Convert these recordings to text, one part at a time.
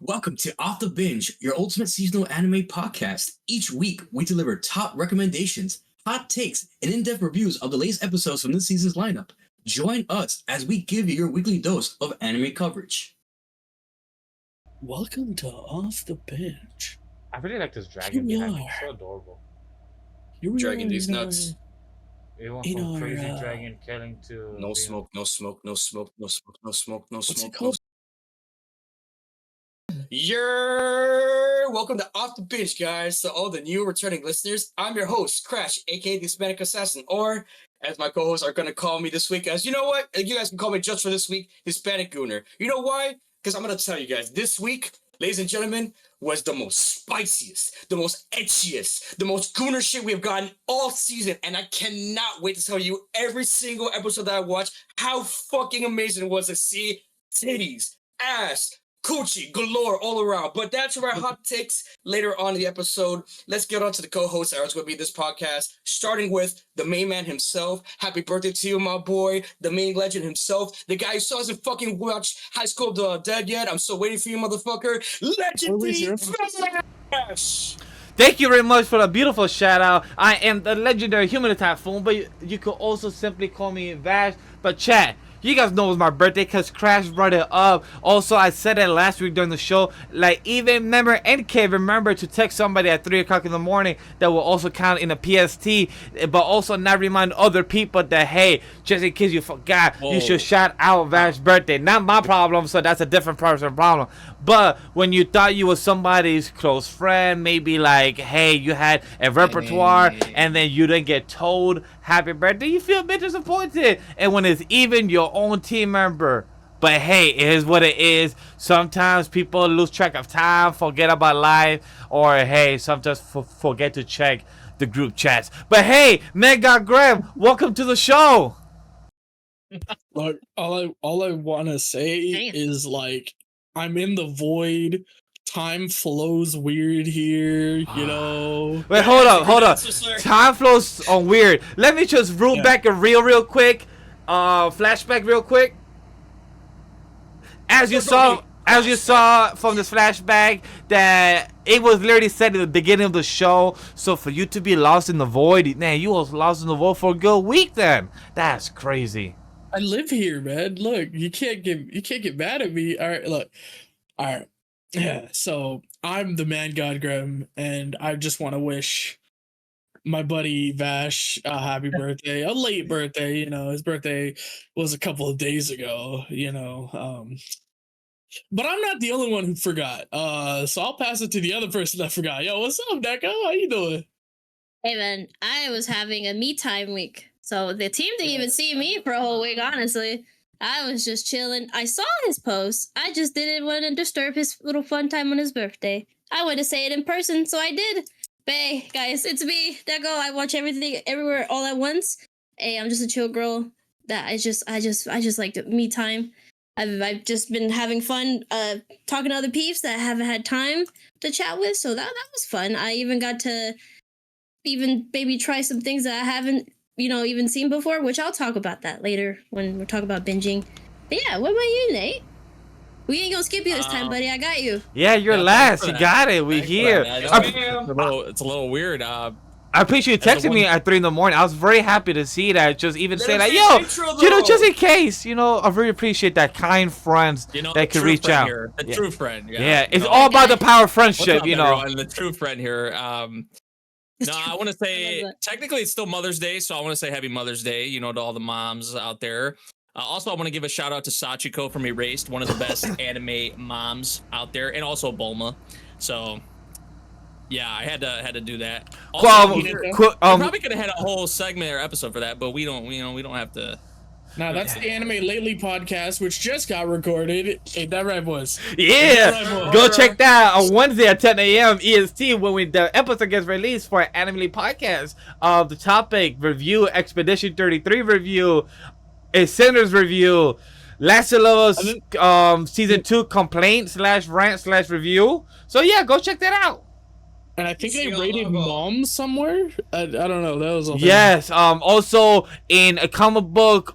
Welcome to Off the Binge, your ultimate seasonal anime podcast. Each week, we deliver top recommendations, hot takes, and in-depth reviews of the latest episodes from this season's lineup. Join us as we give you your weekly dose of anime coverage. Welcome to Off the Binge. I really like this dragon behind me. It's so adorable. Dragon D's nuts. It went from crazy dragon killing to No smoke, no smoke, no smoke, no smoke, no smoke, no What's it smoke. called? Welcome to Off the Binge, guys. To all the new returning listeners, I'm your host, Crash, aka the Hispanic Assassin, or as my co-hosts are gonna call me this week, as you know what? You guys can call me just for this week, Hispanic Gooner. You know why? Because I'm gonna tell you guys, this week, ladies and gentlemen, was the most spiciest, the most etchiest, the most gooner shit we have gotten all season, and I cannot wait to tell you every single episode that I watched how fucking amazing it was to see titties, ass, coochie galore all around. But that's our hot takes later on in the episode. Let's get on to the co-hosts that are going to be this podcast, starting with the main man himself. Happy birthday to you, my boy, the main legend himself, the guy who still hasn't fucking watched High School of the Dead yet. I'm still waiting for you, motherfucker. Legend D Vash. Thank you very much for the beautiful shout out. I am the legendary human typhoon, but you could also simply call me Vash. But chat, you guys know it was my birthday because Crash brought it up. Also, I said it last week during the show. Like, even MemoryNK, remember to text somebody at 3 o'clock in the morning that will also count in a PST. But also not remind other people that, hey, just in case you forgot, you should shout out Vash's birthday. Not my problem, so that's a different person's problem. But when you thought you was somebody's close friend, maybe like, hey, you had a repertoire and then you didn't get told happy birthday, you feel a bit disappointed. And when it's even your own team member, but hey, it is what it is. Sometimes people lose track of time, forget about life, or hey, sometimes forget to check the group chats. But hey, Mega Grem, welcome to the show. Look, all I want to say is, like, I'm in the void. Time flows weird here, you know. Wait, hold up. Time flows on weird. Let me just roll back a real quick. Flashback real quick. As you saw from this flashback, that it was literally said at the beginning of the show. So for you to be lost in the void, man, you was lost in the void for a good week. Then that's crazy. I live here, man. Look, you can't get mad at me. All right. Yeah, so I'm the man god Grem, and I just want to wish my buddy Vash a happy birthday, a late birthday. You know, his birthday was a couple of days ago. You know, but I'm not the only one who forgot. So I'll pass it to the other person that forgot. Yo, what's up, Neko? How you doing? Hey man, I was having a me time week, so the team didn't even see me for a whole week. Honestly, I was just chilling. I saw his post. I just didn't want to disturb his little fun time on his birthday. I wanted to say it in person, so I did. But hey, guys, it's me, Neko. I watch everything, everywhere, all at once. Hey, I'm just a chill girl. That I just like me time. I've just been having fun, talking to other peeps that I haven't had time to chat with. So that was fun. I even got to maybe try some things that I haven't, even seen before, which I'll talk about that later when we're talking about binging. But yeah, what about you, Nate? We ain't gonna skip you this time, buddy. I got you. Yeah, you're last. You got it. We here. It's a little weird. I appreciate you texting me at 3 in the morning. I was very happy to see that. Just even say that, yo, just in case, I really appreciate that kind friends that could reach out. The true friend. Yeah, it's all about the power of friendship, Everyone? The true friend here. No, I want to say, technically it's still Mother's Day, so I want to say Happy Mother's Day, to all the moms out there. Also, I want to give a shout out to Sachiko from Erased, one of the best anime moms out there, and also Bulma. So, yeah, I had to do that. Also, we probably could have had a whole segment or episode for that, but we don't have to. Now that's the Anime Lately podcast, which just got recorded. Ain't that right, boys? Yeah, go check that out on Wednesday at 10 a.m. EST when the episode gets released for Anime Lately podcast. The topic review, Expedition 33 review, a Sinners review, Last of Us season 2 complaint / review. So yeah, go check that out. And I think they rated Mom somewhere. I don't know. That was a yes. Also in a comic book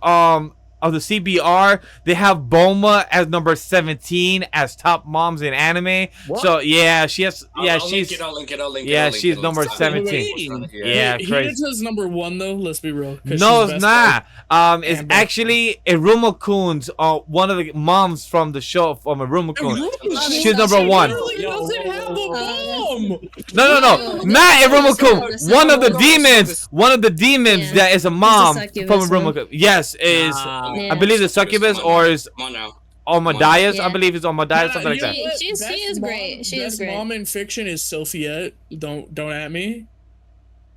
of the CBR, they have Bulma as number 17 as top moms in anime. What? So yeah, she has. Yeah, I'll she's. link it. Yeah, she's number 17. Yeah, crazy. Hinata's number 1 though. Let's be real. 'cause No, she's it's best not. It's And best actually Iruma-kun's one of the moms from the show from Iruma-kun. She's number 1. Literally doesn't have a bomb. No, not Iruma-kun. One of the demons. One of the demons Yeah. that is a mom succubus from one. Iruma-kun. Yes, is Yeah. I believe the succubus or is Come on now. Omadias. Yeah. I believe it's Omadias, something like that. She is great. She is Best great. mom in fiction is Sophiette. Don't at me.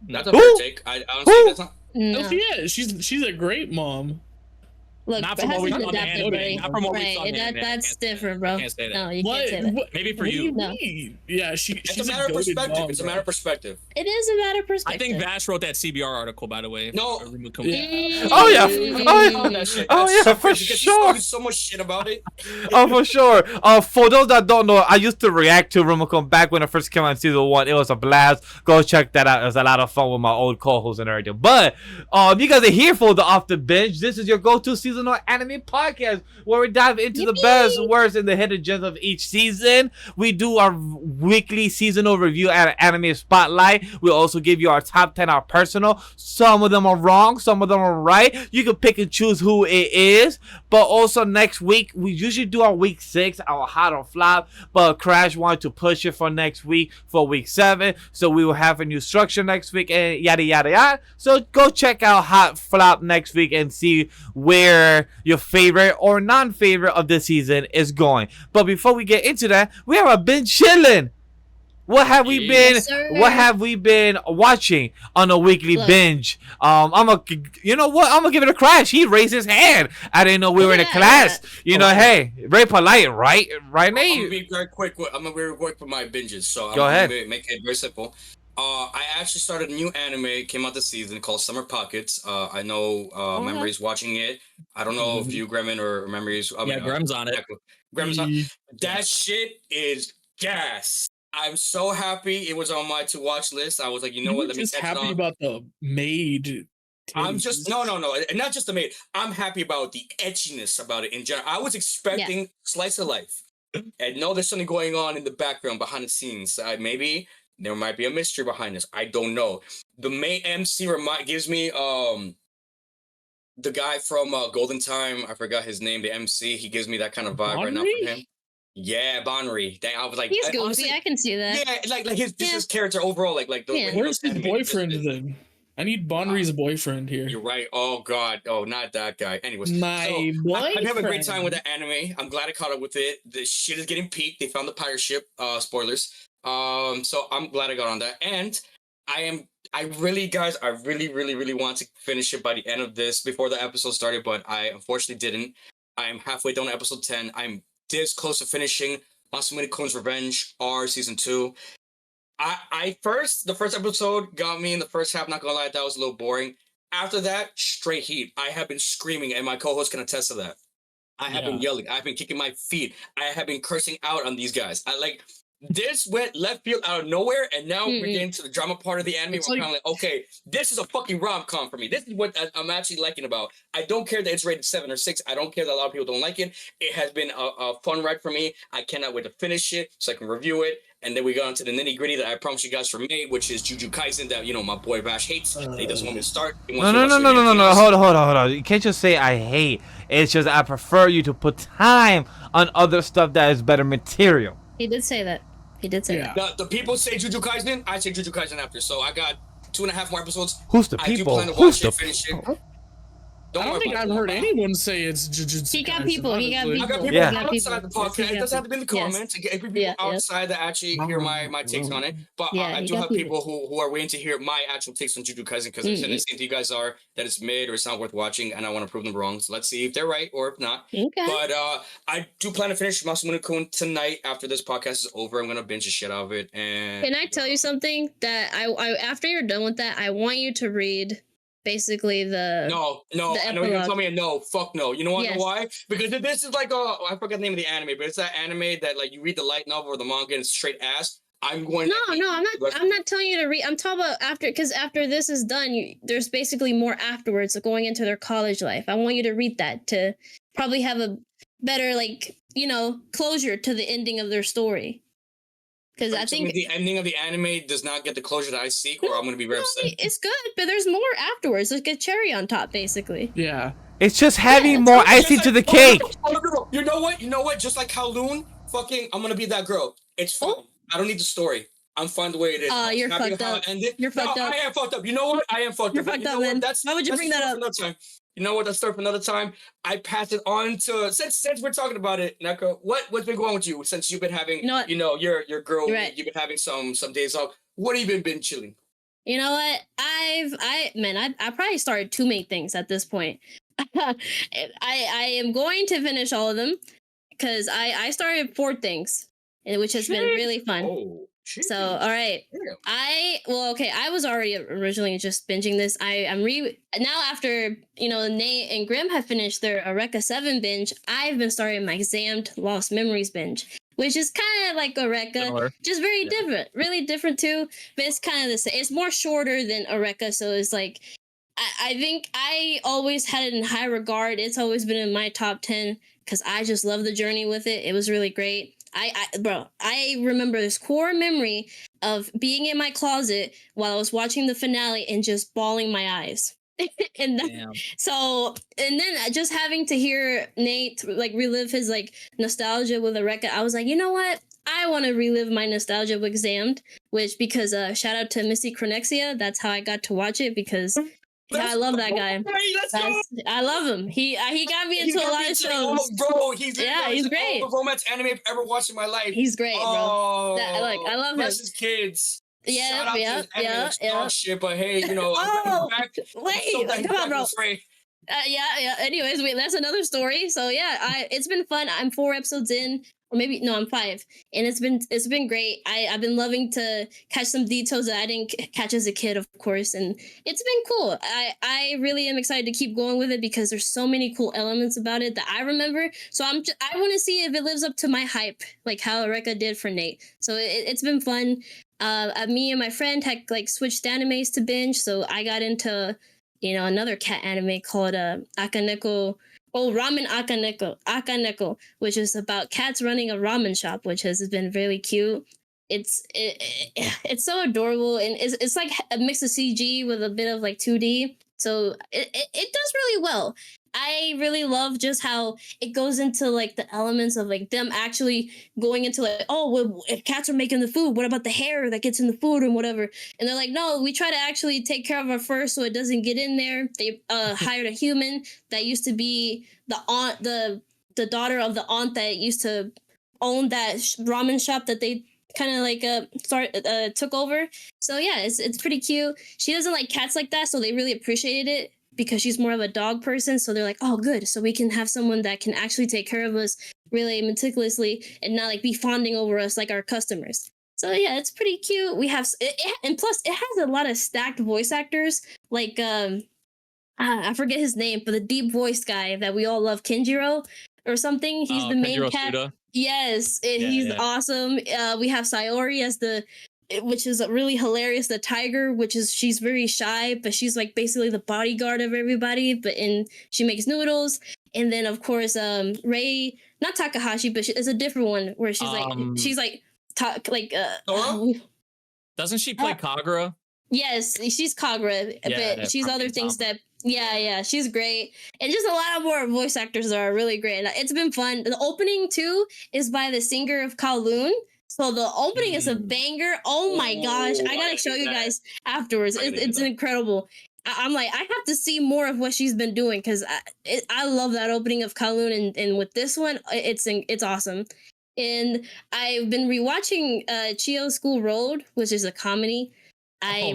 That's a Who? fair take. I honestly, Who? that's not. No. Sophiette, she's a great mom. Look, Not it from has what we been saw in the adapted, anime. buddy. Not from what we saw in Right, the anime. I that's can't say different, that. bro. I can't say that. No, you What? can't say that. What? Maybe for What do you. No. mean? Yeah, she's It's a a matter of goated perspective. mom, It's a bro. matter of perspective. It is a matter of I perspective. think Vash wrote that CBR article, by the way. No. Yeah. Oh yeah, Oh, that shit. oh That's yeah, so for crazy because he's sure. talking so much shit about it. Oh, for sure. For those that don't know, I used to react to Iruma-kun back when it first came out in season 1. It was a blast. Go check that out. It was a lot of fun with my old co-hosts and everything. But you guys are here for the Off the Bench. This is your go-to seasonal anime podcast where we dive into the best, worst, and the hidden gems of each season. We do our weekly seasonal review at Anime Spotlight. We also give you our top 10, our personal. Some of them are wrong, some of them are right. You can pick and choose who it is. But also next week, we usually do our week 6, our hot or flop. But Crash wanted to push it for next week for week 7. So we will have a new structure next week and yada yada yada. So go check out hot flop next week and see where your favorite or non-favorite of the season is going. But before we get into that, we have a binge chilling. What have we been? Yes, sir. What have we been watching on a weekly Look. binge? You know what? I'm gonna give it a crash. He raised his hand. I didn't know we were in a Yeah. class. You know, hey, very polite, right? Right, I'm gonna Nate? be very quick. I'm gonna be very quick with my binges. So Go ahead. Gonna make it very simple. I actually started a new anime. Came out this season called Summer Pockets. I know Memory's watching it. I don't know if you Gremlin or Memory's. Yeah, Grem's on it. Grem's on. That shit is gas. I'm so happy it was on my to watch list. I was like, you know what? Let me just catch it happy on. about the maid. I'm just no, and not just the maid. I'm happy about the etchiness about it in general. I was expecting slice of life, and no, there's something going on in the background behind the scenes. Maybe there might be a mystery behind this. I don't know. The main MC gives me the guy from Golden Time. I forgot his name. The MC. He gives me that kind of vibe right now from him. Yeah, Bonry. I was like, He's goofy. honestly, I can see that. yeah, like his character overall, like the. Yeah. Where's his boyfriend then? I need Bonri's boyfriend here. You're right. Oh God. Oh, not that guy. Anyways, My I'm having a great time boyfriend. with the anime. I'm glad I caught up with it. The shit is getting peaked. They found the pirate ship. Spoilers. So I'm glad I got on that. And I really want to finish it by the end of this before the episode started, but I unfortunately didn't. I'm halfway down to episode 10. I'm this close to finishing Masamune's Revenge R season 2. The first episode got me in the first half, not gonna lie, that was a little boring. After that, straight heat. I have been screaming, and my co-host can attest to that. I have been yelling, I've been kicking my feet, I have been cursing out on these guys. This went left field out of nowhere, and now we're getting to the drama part of the anime. We're kind of like, okay, this is a fucking rom-com for me. This is what I'm actually liking about. I don't care that it's rated 7 or 6. I don't care that a lot of people don't like it. It has been a fun ride for me. I cannot wait to finish it so I can review it. And then we got into the nitty-gritty that I promised you guys from May, which is Jujutsu Kaisen that, my boy Vash hates. He doesn't want me to start. He wants No. to watch everything else. Hold on. You can't just say I hate. It's just I prefer you to put time on other stuff that is better material. He did say that. He did say that. The people say Jujutsu Kaisen. I say Jujutsu Kaisen after. So I got 2.5 more episodes. Who's the I do people? plan to Who's watch the it, finish it. I don't think I've heard anyone say it's Jujutsu. He got Kaisen, people, he got honestly. I got people Yeah. outside the podcast. It doesn't have to be in the comments. I get people outside that actually hear my takes on it. But Yeah, I you do got have people who are waiting to hear my actual takes on Jujutsu Kaisen because they're saying the same thing you guys are, that it's mid or it's not worth watching, and I want to prove them wrong. So let's see if they're right or if not. Okay. But I do plan to finish Masamune-kun tonight after this podcast is over. I'm gonna binge the shit out of it. And Can I tell you something that I after you're done with that, I want you to read basically the No, the I know you're gonna epilogue. tell me a no. Fuck no. You know what? Yes. Know why? Because this is like I forgot the name of the anime, but it's that anime that like you read the light novel or the manga and it's straight ass. I'm going. No, I'm not telling you to read. I'm talking about after, because after this is done, there's basically more afterwards going into their college life. I want you to read that to probably have a better, like, closure to the ending of their story. Because I think the ending of the anime does not get the closure that I seek, or I'm going to be very upset. it's good, but there's more afterwards. Like a cherry on top, basically. Yeah. It's just having more icing to the cake. You know what? Just like KOWLOON, I'm going to be that girl. It's fine. I don't need the story. I'm fine the way it is. You're fucked up. You're fucked up. I am fucked up. You know what? I am fucked You're up. fucked up, man. Why would you bring that up? You know what? That's story for another time. I pass it on to since we're talking about it, Neko. What's been going on with you since you've been having your girl? Right. You've been having some days off. What have you been chilling? You know what? I probably started too many things at this point. I am going to finish all of them because I started 4 things, which has been really fun. Oh. So, all right. I was already originally just binging this. Now after, Nate and Grem have finished their Eureka 7 binge, I've been starting my Xamd Lost Memories binge, which is kind of like Eureka, just very different, really different too, but it's kind of the same. It's more shorter than Eureka, so it's like, I think I always had it in high regard. It's always been in my top 10 because I just love the journey with it. It was really great. I remember this core memory of being in my closet while I was watching the finale and just bawling my eyes. And then just having to hear Nate like relive his like nostalgia with Eureka, I was like, you know what? I want to relive my nostalgia with Xamd, because shout out to Missy Chronexia. That's how I got to watch it because I love that guy. I love him. He got me into a lot of shows. Bro, he's great. All the romance anime I've ever watched in my life. He's great, bro. I love him. Bless his kids. Yeah. Shit, but hey, I'm back. Wait, come on, bro. Yeah. Anyways, that's another story. So yeah, it's been fun. I'm 4 episodes in, or maybe no, I'm 5, and it's been great. I've been loving to catch some details that I didn't catch as a kid, of course, and it's been cool. I really am excited to keep going with it because there's so many cool elements about it that I remember. So I want to see if it lives up to my hype, like how Eureka did for Nate. So it's been fun. Me and my friend had like switched animes to binge, so I got into another cat anime called Akaneko. Oh, Ramen Akaneko, which is about cats running a ramen shop, which has been really cute. It's so adorable, and it's like a mix of CG with a bit of like 2D. So it does really well. I really love just how it goes into like the elements of like them actually going into like, oh, well, if cats are making the food, what about the hair that gets in the food and whatever? And they're like, no, we try to actually take care of our fur so it doesn't get in there. They hired a human that used to be the aunt, the daughter of the aunt that used to own that ramen shop that they kind of like took over. So yeah, it's pretty cute. She doesn't like cats like that, so they really appreciated it, because she's more of a dog person. So they're like, oh, good. So we can have someone that can actually take care of us really meticulously and not like be fawning over us like our customers. So yeah, it's pretty cute. We have, and plus it has a lot of stacked voice actors. Like, I forget his name, but the deep voiced guy that we all love, Kenjiro or something. He's the main Kenjiro cat. Suda. Yes, he's awesome. We have Sayori as which is really hilarious. The tiger, she's very shy, but she's like basically the bodyguard of everybody. She makes noodles, and then of course Rei, not Takahashi, but it's a different one where she's doesn't she play Kagura? Yes, she's Kagura, but she's other things that. Yeah, she's great, and just a lot of more voice actors that are really great. And it's been fun. The opening too is by the singer of KOWLOON. So the opening is a banger. Oh my gosh. I gotta show you guys afterwards. It's incredible. I'm like, I have to see more of what she's been doing because I love that opening of KOWLOON, and with this one, it's awesome. And I've been rewatching Chios School Road, which is a comedy. I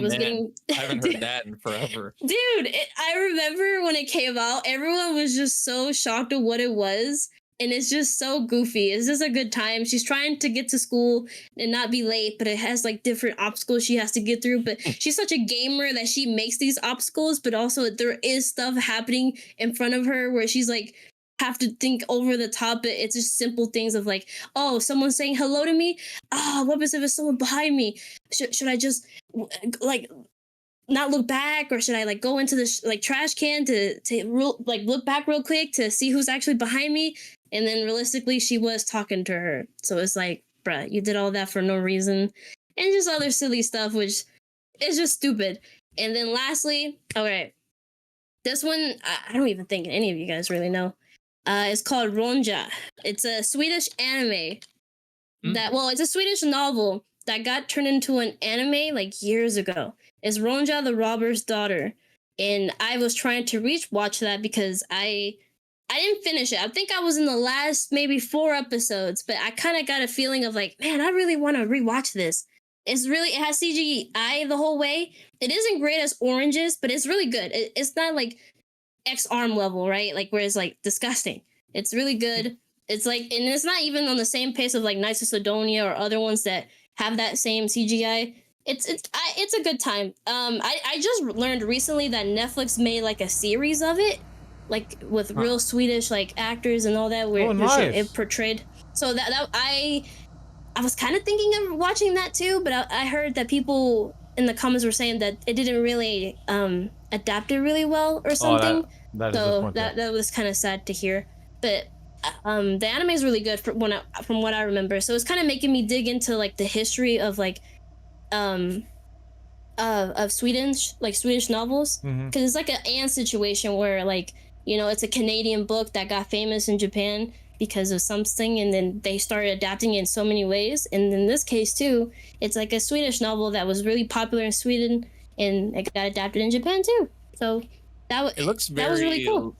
haven't heard that in forever. Dude, I remember when it came out, everyone was just so shocked at what it was. And it's just so goofy. It's just a good time. She's trying to get to school and not be late, but it has like different obstacles she has to get through. But she's such a gamer that she makes these obstacles, but also there is stuff happening in front of her where she's like have to think over the top. It's just simple things of like, oh, someone's saying hello to me. What if it's someone behind me? Should I just like not look back, or should I like go into the like trash can to like look back real quick to see who's actually behind me? And then realistically, she was talking to her, so it's like, bruh, you did all that for no reason, and just other silly stuff, which is just stupid. And then lastly, okay, this one I don't even think any of you guys really know. It's called Ronja. It's a Swedish anime it's a Swedish novel that got turned into an anime like years ago. It's Ronja the Robber's Daughter. And I was trying to watch that because I didn't finish it. I think I was in the last maybe 4 episodes, but I kind of got a feeling of like, man, I really want to rewatch this. It has CGI the whole way. It isn't great as Oranges, but it's really good. It's not like X-Arm level, right? Like where it's like disgusting. It's really good. It's like, and it's not even on the same pace of like Knights of Sidonia or other ones that have that same CGI. It's a good time. I just learned recently that Netflix made like a series of it, like with real Swedish like actors and all that, where nice. it portrayed. So that I was kind of thinking of watching that too, but I heard that people in the comments were saying that it didn't really adapt it really well or something. That was kind of sad to hear. But the anime is really good from what I remember. So it's kind of making me dig into like the history of like of Swedish novels, because it's like an Anne situation where like, you know, it's a Canadian book that got famous in Japan because of something, and then they started adapting it in so many ways. And in this case too, it's like a Swedish novel that was really popular in Sweden and it got adapted in Japan too. So that was really cool.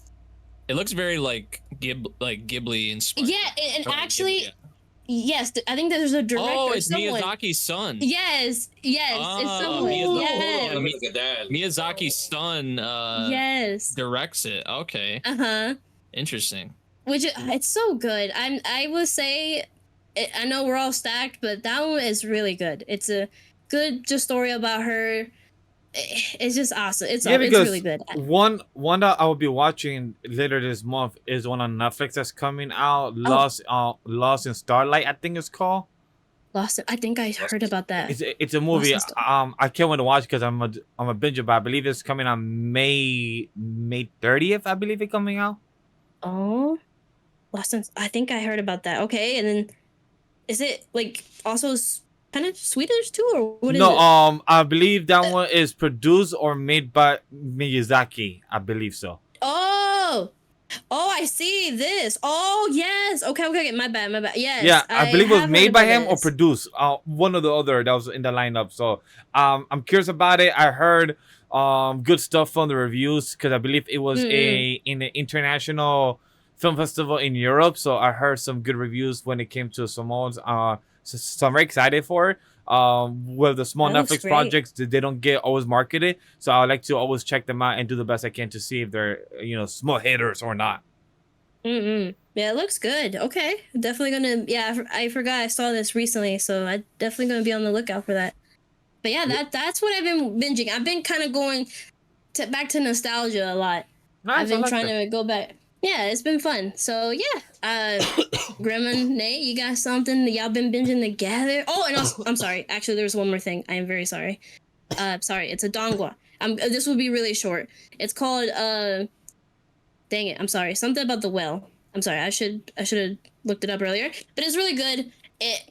It looks very like Ghibli inspired. Yeah, and actually, yes, I think there's a director. Oh, it's Miyazaki's son. Yes, it's someone. Let me look at that. Miyazaki's son. Yes. Directs it. Okay. Interesting. Which it's so good. I will say, I know we're all stacked, but that one is really good. It's a good just story about her. It's just awesome. It's really good. One that I will be watching later this month is one on Netflix that's coming out. Lost in Starlight, I think it's called. I think I heard about that. It's a movie. I can't wait to watch because I'm a binger, but I believe it's coming on May 30th. I believe it's coming out. Oh, I think I heard about that. Okay, and then is it like also kind of Swedish too, or what is it? No, I believe that one is produced or made by Miyazaki. I believe so. Oh, I see this. Oh, yes. Okay. My bad. Yes. Yeah, I believe it was made by him or produced. One or the other that was in the lineup. So, I'm curious about it. I heard good stuff from the reviews because I believe it was in an international film festival in Europe. So I heard some good reviews when it came to Samoans. So I'm very excited for it. With the small Netflix projects, they don't get always marketed, so I like to always check them out and do the best I can to see if they're small hitters or not. Yeah, it looks good. Okay, definitely gonna. Yeah, I forgot I saw this recently, so I definitely gonna be on the lookout for that. But yeah, that's what I've been binging. I've been kind of going back to nostalgia a lot. Nice, I've been trying to go back. Yeah, it's been fun. So yeah, Grem and Nate, you got something that y'all been binging together? Oh, and also, I'm sorry. Actually, there's one more thing. I am very sorry. Sorry, it's a dongwa. This will be really short. It's called dang it, I'm sorry. Something about the well. I'm sorry. I should have looked it up earlier. But it's really good.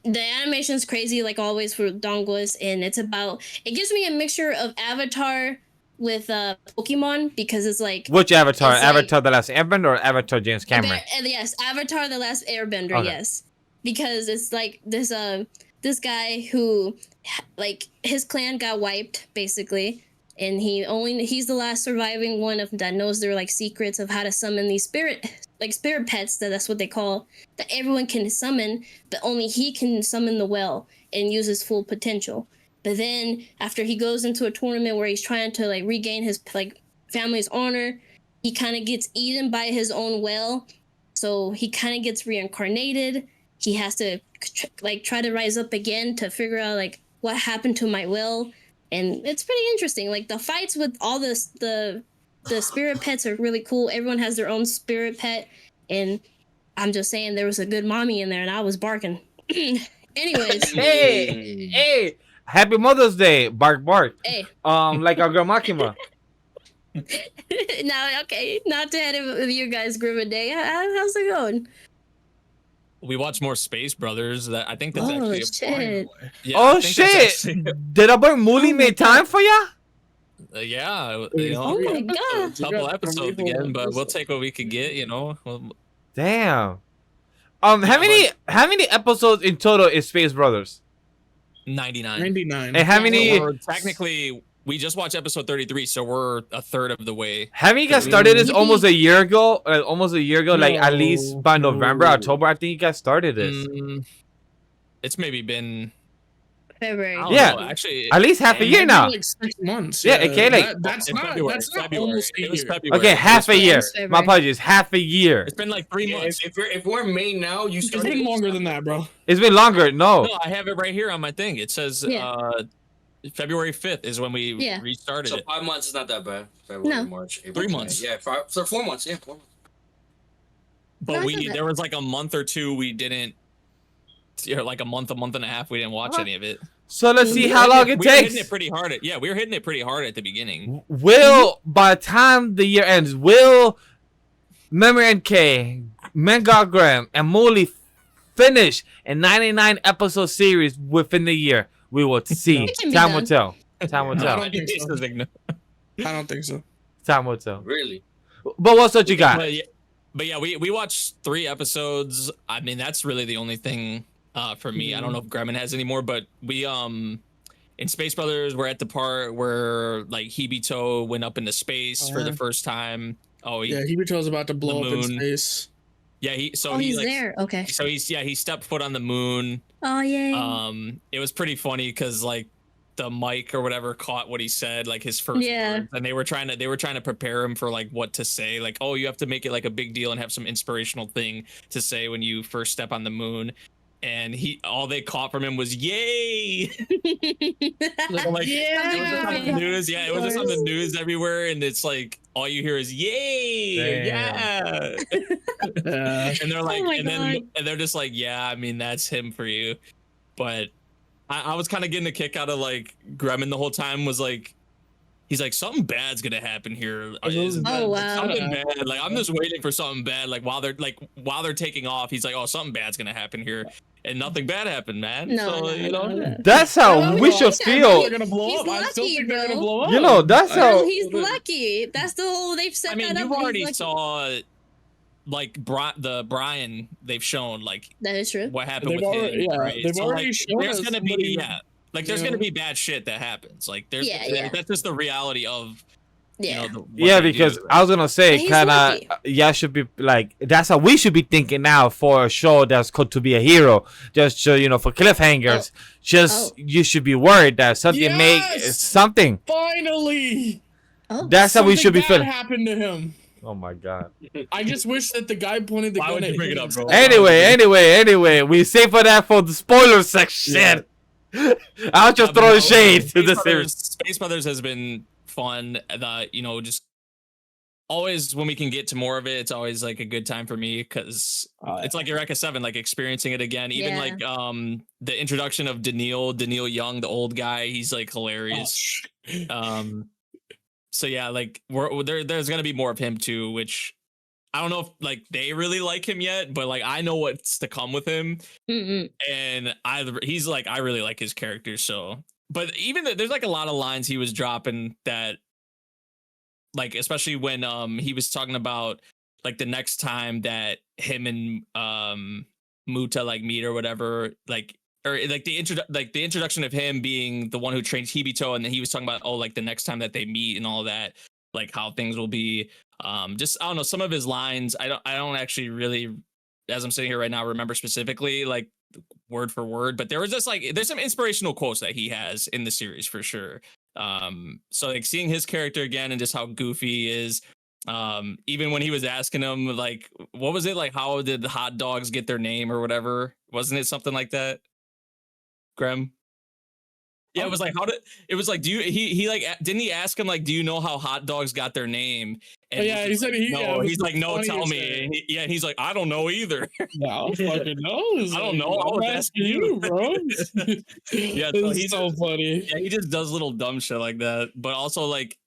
The animation's crazy like always for dongwas, and it gives me a mixture of Avatar with Pokemon, because it's like, which Avatar? Avatar: The Last Airbender or Avatar James Cameron? Yes, Avatar: The Last Airbender. Okay. Yes, because it's like this guy who, like, his clan got wiped basically, and he's the last surviving one that knows their like secrets of how to summon these spirit pets. That's what they call, that everyone can summon, but only he can summon the well and use his full potential. But then after he goes into a tournament where he's trying to like regain his like family's honor, he kind of gets eaten by his own well. So he kind of gets reincarnated. He has to like try to rise up again to figure out like what happened to my well. And it's pretty interesting. Like the fights with all the spirit pets are really cool. Everyone has their own spirit pet, And I'm just saying there was a good mommy in there, and I was barking. Anyways, Hey, happy Mother's Day, bark bark. hey. Like our girl Makima. Now, okay, not to head with you guys, Groovin' Day. How's it going? We watch more Space Brothers. That I think that's Oh, actually shit. Yeah, I Oh think shit! that's actually- Did our boy Mooley Oh my make time for ya? yeah, you know, Oh my a god. couple episodes again, but we'll take what we could get. You know, Damn. How many episodes in total is Space Brothers? 99. 99. And how Yeah. many? We're technically, we just watched episode 33, so we're a third of the way. Haven't you guys started this almost a year ago? Like at least by November, October. I think you guys started this. It's maybe been February. I don't Yeah. know, actually At least half a year now. Like 6 months. Yeah, okay, like- that's in not February. that's not February. almost a It was year. February. Okay, half a year. It's My February. apologies. Half a year. It's been like 3 months. If we're in May now, you It's started. been longer than that, bro. It's been longer. No. No, I have it right here on my thing. It says Yeah. February 5th is when we Yeah. restarted So it. 5 months is not that bad. February, No. March, April, 3 May. months. Yeah, 4 months. Yeah, 4 months. But Not that there was like a month or two we didn't, like a month and a half we didn't watch any of it. So let's see We how were long hitting it we were hitting takes. it pretty hard. Yeah, we were hitting it pretty hard at the beginning. Will by the time the year ends, will MemoryNK, Grem, and Mooley finish a 99 episode series within the year? We will see. It can be Time will done. tell. Time will No. tell. don't think so. It's just like, no. I don't think so. Time will tell. Really? But what's what you got? But yeah, we watched 3 episodes. I mean, that's really the only thing for me. I don't know if Gremlin has any more, but we in Space Brothers, we're at the part where like Hibito went up into space for the first time. Oh, Yeah, Hibito's about to blow up in moon. space. yeah. Oh, he's there. Okay. So he stepped foot on the moon. Oh, yay. It was pretty funny because like the mic or whatever caught what he said, like his first Yeah. words, and they were trying to prepare him for like what to say, like, oh, you have to make it like a big deal and have some inspirational thing to say when you first step on the moon. And all they caught from him was yay. Like, Yeah. it was just on the news. Yeah, it was just on the news everywhere, and it's like all you hear is yay, Damn. yeah. And they're like, my and they're just like, yeah, I mean that's him for you. But I was kind of getting a kick out of like Gremlin the whole time. Was like, he's like, something bad's gonna happen here. Oh, wow. Something bad. Like I'm just waiting for something bad. Like while they're taking off, he's like, oh, something bad's gonna happen here, and nothing bad happened, man. No, So, no, you know, no. That's how No, we no, should he's not feel. They're gonna blow He's up. I still lucky, think they're gonna bro. blow up. You know, that's Bro, how. he's lucky. That's the whole. They've set I mean, that up. you and he's already lucky. saw like the Brian they've shown like That is true. what happened They've with already- him. yeah, Right? they've So, already like, shown there's us gonna be somebody- there's Yeah. gonna be bad shit that happens. Like there's Yeah. that's just the reality of Yeah. what Yeah, they because do. I was gonna say, He's kind lucky. of, yeah, should be like that's how we should be thinking now for a show that's called to be a hero. Just so, for cliffhangers, just you should be worried that something Yes! something. Finally. Oh. That's how we Something should be bad feeling. happened to him. Oh my god. I just wish that the guy pointed the Why gun would at you bring it him up, bro? instead. Anyway, we save for that for the spoiler section. I'll just throw shade to the series. Space Brothers has been fun. Just always when we can get to more of it, it's always like a good time for me because it's like Eureka 7, like experiencing it again. Even Yeah. like the introduction of Daniil Young, the old guy, he's like hilarious. So yeah, like there's gonna be more of him too, which I don't know if like they really like him yet, but like I know what's to come with him, Mm-mm. and I really like his character. So, but even there's like a lot of lines he was dropping that, like especially when he was talking about like the next time that him and Muta like meet or whatever, like. Or like the introduction of him being the one who trains Hibito, and then he was talking about like the next time that they meet and all that, like how things will be. Just I don't know, some of his lines I don't actually really, as I'm sitting here right now, remember specifically like word for word, but there's some inspirational quotes that he has in the series for sure. So like seeing his character again and just how goofy he is. Even when he was asking him like what was it, like how did the hot dogs get their name or whatever, wasn't it something like that, Grem? Yeah, it was like, do you, he like, didn't he ask him, like, do you know how hot dogs got their name? And Yeah, he said no, it he's was like, no, funny tell to me. say. And he's like, I don't know either. Yeah, I fucking knows. I don't know. I I'm was asking asking you, bro. Yeah, so It's he's so funny. Yeah, he just does little dumb shit like that. But also, like,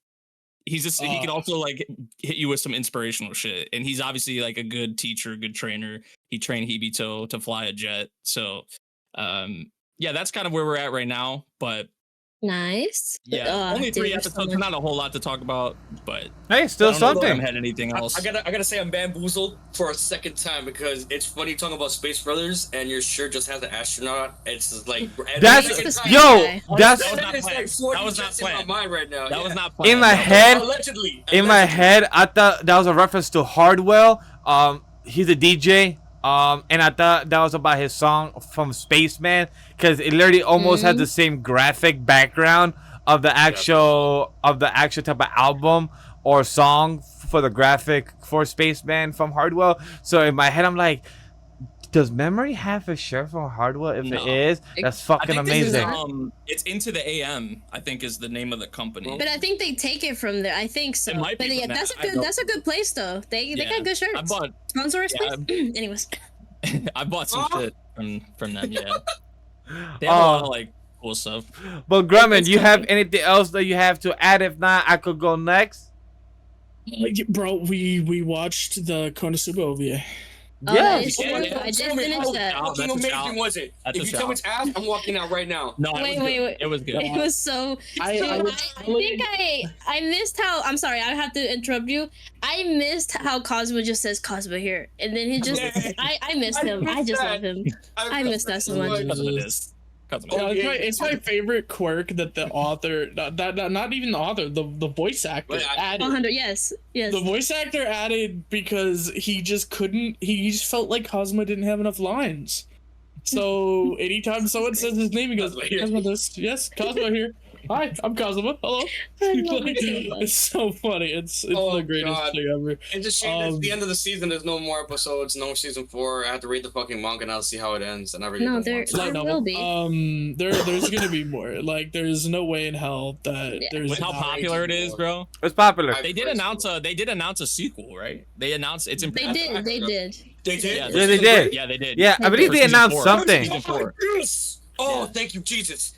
he can also like hit you with some inspirational shit. And he's obviously like a good teacher, good trainer. He trained Hibito to fly a jet. So, yeah, that's kind of where we're at right now. But Nice. yeah, only dude, 3 there's so episodes. much- Not a whole lot to talk about. But Hey, still I don't know if something. Grem had anything else. I gotta say I'm bamboozled for a second time because it's funny talking about Space Brothers and your shirt just has an astronaut. It's just like That's Second yo. time. That's That was not it's planned. like 40 That was not jets in my planned. mind right now. That yeah. was not planned. in my That was- head. Allegedly. In my head, I thought that was a reference to Hardwell. He's a DJ. And I thought that was about his song from Spaceman because it literally almost had the same graphic background of the actual type of album or song for the graphic for Spaceman from Hardwell. So in my head, I'm like, does Memory have a shirt from Hardwell? If No. it is, that's I fucking think this is, amazing. it's Into the AM, I think is the name of the company. But I think they take it from there. I think so. It might But be yeah, from that's a that. I good don't- that's a good place though. They Yeah. got good shirts. I bought Sponsor us, yeah, please. Anyways. I bought some shit from them. Yeah, they have a lot of like cool stuff. But Grumman, It's you have coming. anything else that you have to add? If not, I could go next. Bro, we watched the Konosuba OVA. Oh, Yeah. that is true. Yeah. I just Tell me finished how that. Oh, fucking that's a amazing shout. was it? That's If a you tell me it's ass, I'm walking out right now. No, Wait, it was wait, good. wait. It was good. It was so. I think I missed how. I'm sorry. I have to interrupt you. I missed how Cosmo just says Cosmo here, and then he just. I missed him. I just love him. I missed that so much. Because of this. Because of it. Yeah, it's my favorite quirk that the author, not even the author, the voice actor added. 100. Yes. Yes. The voice actor added because he just couldn't. He just felt like Cosmo didn't have enough lines. So anytime someone says his name, he goes, Cosmo here. "Cosmo this, yes, Cosmo here. Hi, I'm Cosmo. Hello." I love it so much. It's so funny. It's Oh, the greatest God. thing ever. It's a shame it's the end of the season. There's no more episodes, no season 4. I have to read the fucking manga now to see how it ends. And I really No, don't there- want to. Light There novel. will be. There's gonna be more. Like, there's no way in hell that Yeah. there's With how not- popular it is, bro. It's popular. They did announce a sequel, right? They announced it's in. They did. They did. They did? Yeah, Yeah, they did. Yeah, they did. Yeah, I believe For they season announced 4. something. Season 4. Yes! Oh, Yeah. thank you, Jesus.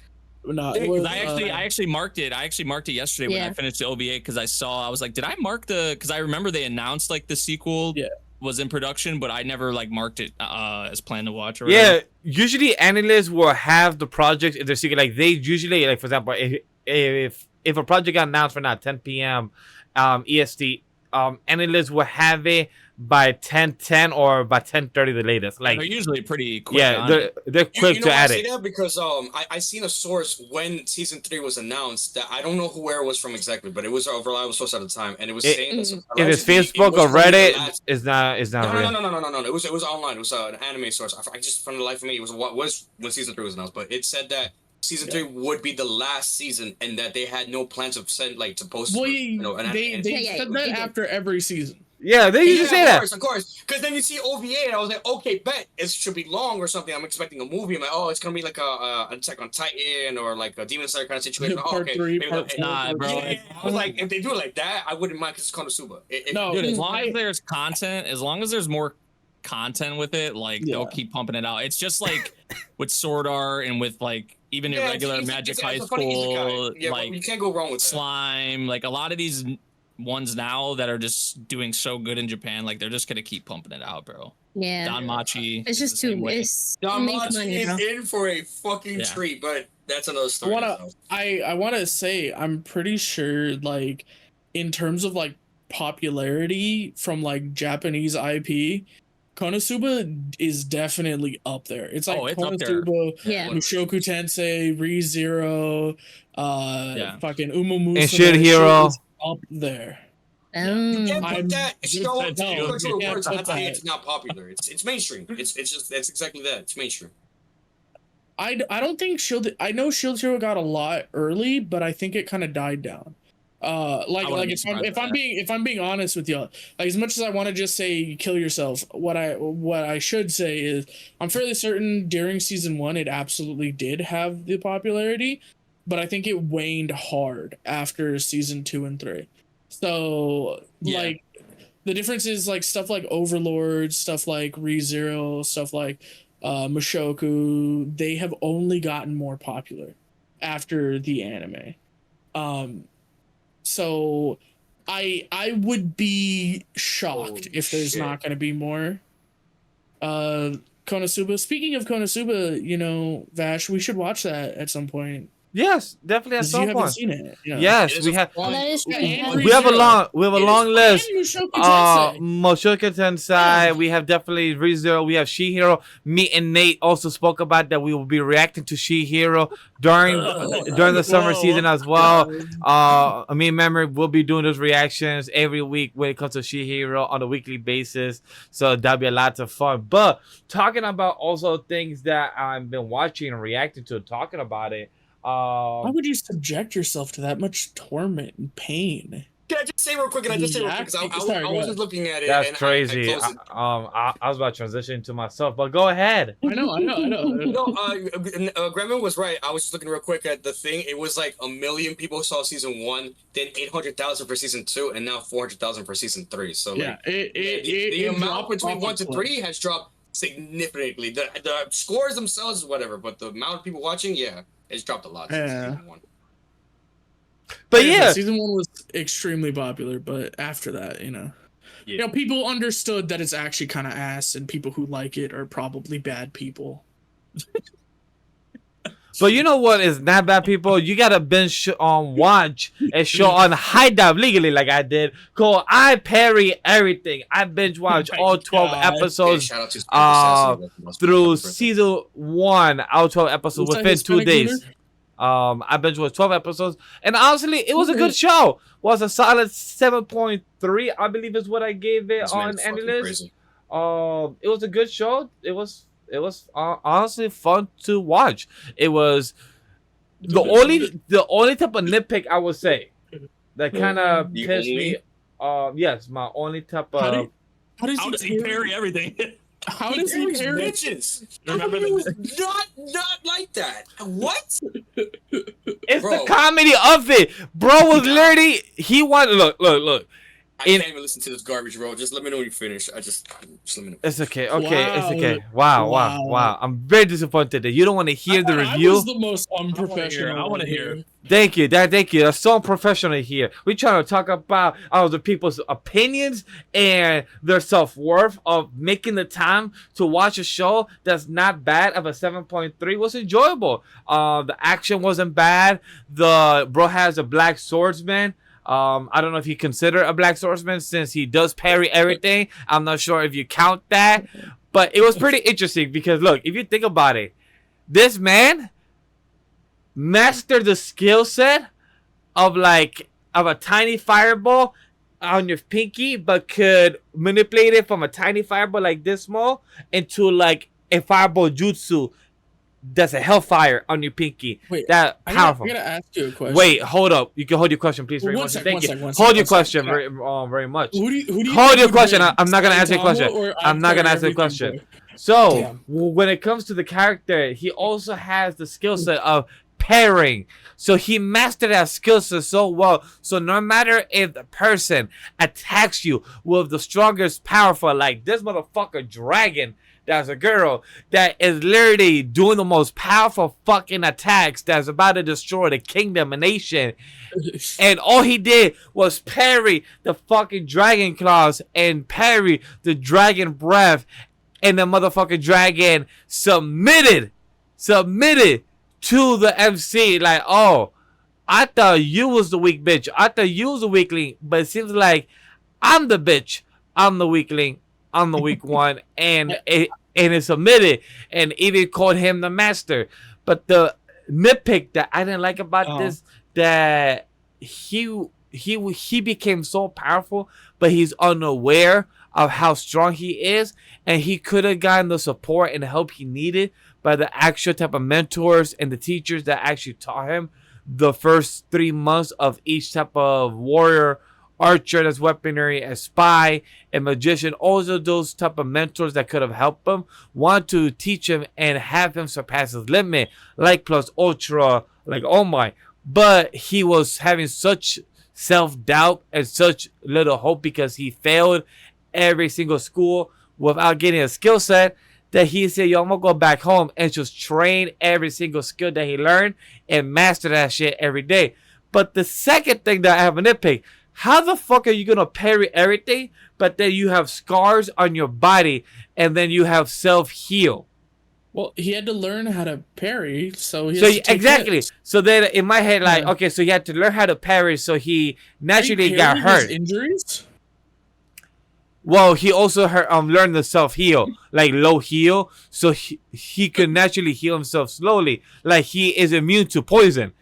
No, Because it was, I actually marked it. I actually marked it yesterday when I Yeah. finished the OVA because I was like, did I mark because I remember they announced like the sequel Yeah. was in production, but I never like marked it as planned to watch. Or Yeah, whatever. usually analysts will have the project in their secret. Like they usually, like for example, if a project got announced for now 10 p.m. EST, analysts will have it by 10:10 or by 10:30 the latest. Like they're usually pretty quick. yeah, on they're it. they're quick You to know why I add say it. that? Because I seen a source when season 3 was announced that I don't know where it was from exactly, but it was a reliable source at the time, and it was saying that If it's allegedly it Facebook was or gonna be the Reddit, last- it's not real. No. It was online. It was an anime source. I just, from the life of me, it was what was when season 3 was announced, but it said that season 3 would be the last season, and that they had no plans of to post. Well, an they anime. Yeah, said they that did. after every season. Yeah, they usually say that. Of course. Because then you see OVA, and I was like, okay, bet it should be long or something. I'm expecting a movie. I'm like, oh, it's gonna be like a Attack on Titan or like a Demon Slayer kind of situation. Oh, Part okay. 3, maybe part they'll- 4. Nah, part bro. 5. Yeah, I was like, if they do it like that, I wouldn't mind because it's Konosuba. No, Dude, as Mm. long I- as there's content, as long as there's more content with it, like Yeah. they'll keep pumping it out. It's just like with Sword Art and with like even Yeah, irregular it's- Magic it's High a funny School, isekai. Yeah, but you like can't go wrong with that. Slime, like a lot of these ones now that are just doing so good in Japan, like they're just gonna keep pumping it out, bro. Yeah. Don Machi. It's is just the same too. way. It Don makes Machi money, is bro. in for a fucking Yeah. treat, but that's another story. I wanna say I'm pretty sure, like, in terms of like popularity from like Japanese IP, Konosuba is definitely up there. It's like Oh, it's up there. Konosuba, Yeah. Mushoku Tensei, ReZero, Yeah. fucking Umomusume. And Shit Hero. is up there. You can't I'm put that just show said no, into you can't words put and say that. it's not popular. It's mainstream. It's just that's exactly that. It's mainstream. I don't think Shield. I know Shield Hero got a lot early, but I think it kind of died down. Like wouldn't be if surprised by I'm being honest with y'all, like as much as I want to just say kill yourself, what I should say is I'm fairly certain during season 1 it absolutely did have the popularity, but I think it waned hard after season 2 and 3. So Yeah. like the difference is like stuff like Overlord, stuff like ReZero, stuff like Mushoku, they have only gotten more popular after the anime. So I would be shocked Holy if there's shit. not going to be more. Konosuba. Speaking of Konosuba, you know, Vash, we should watch that at some point. Yes, definitely at 'Cause some you haven't point. seen it. Yeah. Yes, It is we a have. fun- That is true. And We have a ReZero. long list. And Mushoku Tensei. Moshoku Tensei, we have definitely ReZero, we have Shihiro. Me and Nate also spoke about that we will be reacting to Shihiro during the summer Whoa. season as well. Me and Memory will be doing those reactions every week when it comes to Shihiro on a weekly basis. So that'll be a lot of fun. But talking about also things that I've been watching and reacting to, talking about it. Why would you subject yourself to that much torment and pain? Can I just say real quick? And I just say real quick because Sorry, I go was ahead. just looking at it. That's and crazy. I closed it. I was about to transition to myself, but go ahead. I know. No, Gremlin was right. I was just looking real quick at the thing. It was like 1 million people saw season 1, then 800,000 for season 2, and now 400,000 for season 3. So Yeah, like, it the amount dropped between off 1 a to cliff. 3 has dropped significantly. The scores themselves, whatever, but the amount of people watching, yeah, it's dropped a lot. Since Yeah. season 1. But Like I said, yeah, season 1 was extremely popular, but after that, you know, people understood that it's actually kind of ass, and people who like it are probably bad people. but you know what is not bad, people? You gotta binge watch a show on high dive legally, like I did. Called I Parry Everything. I binge watch my all 12 God. episodes Shout out to Hispanic Assassin. through season 1. All 12 episodes What's that, within 2 Hispanic days. I binge watched 12 episodes, and honestly, it was a good show. Was a solid 7.3, I believe, is what I gave it This on man's fucking Analyst. crazy. It was a good show. It was honestly fun to watch. It was the only type of nitpick I would say that kind of The pissed me. only? Yes, my only type How of. How does he parry everything? How does he Parries parry? bitches. Remember It was the- not like that. What? It's Bro. the comedy of it, bro. Was literally he wanted look. I can't even listen to this garbage, bro. Just let me know when you finish. Just let me know. It's okay. It's Wow. okay. Wow. I'm very disappointed that you don't want to hear the I review. was the most unprofessional. I wanna hear. here. Thank you. That's so unprofessional here. We trying to talk about the people's opinions and their self-worth of making the time to watch a show that's not bad. Of a 7.3 was enjoyable. The action wasn't bad. The bro has a black swordsman. I don't know if you consider a black swordsman since he does parry everything. I'm not sure if you count that, but it was pretty interesting because look, if you think about it, this man mastered the skill set of a tiny fireball on your pinky, but could manipulate it from a tiny fireball like this small into like a fireball jutsu that's a hellfire on your pinky. Wait, that powerful. I gotta ask you a question. Wait, hold up. You can hold your question, please. Well, Very one much. sec, Thank one you. sec, one Hold sec, your one sec. question Yeah. very much. Who do you Hold think your would question. win? I'm not gonna answer your Saitama question. or I'm not gonna I answer your Everything question. Boy? So Damn. when it comes to the character, he also has the skill set of pairing. So he mastered that skill set so well. So no matter if the person attacks you with the strongest, powerful, like this motherfucker dragon, that's a girl that is literally doing the most powerful fucking attacks that's about to destroy the kingdom and nation. And all he did was parry the fucking dragon claws and parry the dragon breath. And the motherfucking dragon submitted to the MC. Like, oh, I thought you was the weak bitch. I thought you was the weakling. But it seems like I'm the bitch. I'm the weakling. I'm the weak one. And it submitted. And even called him the master. But the nitpick that I didn't like about this, that he became so powerful, but he's unaware of how strong he is, and he could have gotten the support and help he needed by the actual type of mentors and the teachers that actually taught him the first 3 months of each type of warrior, archer, that's weaponry, a spy, a magician. All of those type of mentors that could have helped him want to teach him and have him surpass his limit, like plus ultra, Like, oh my. But he was having such self-doubt and such little hope because he failed every single school without getting a skill set that he said, yo, I'm gonna go back home and just train every single skill that he learned and master that shit every day. But the second thing that I have a nitpick, how the fuck are you gonna parry everything, but then you have scars on your body and then you have self-heal? Well, he had to learn how to parry, so he has to take exactly. hits. So then in my head, like, Yeah. okay, so he had to learn how to parry, so he naturally got parried his hurt. Injuries? Well, he also learned the self-heal, like low heal, so he could naturally heal himself slowly. Like, he is immune to poison.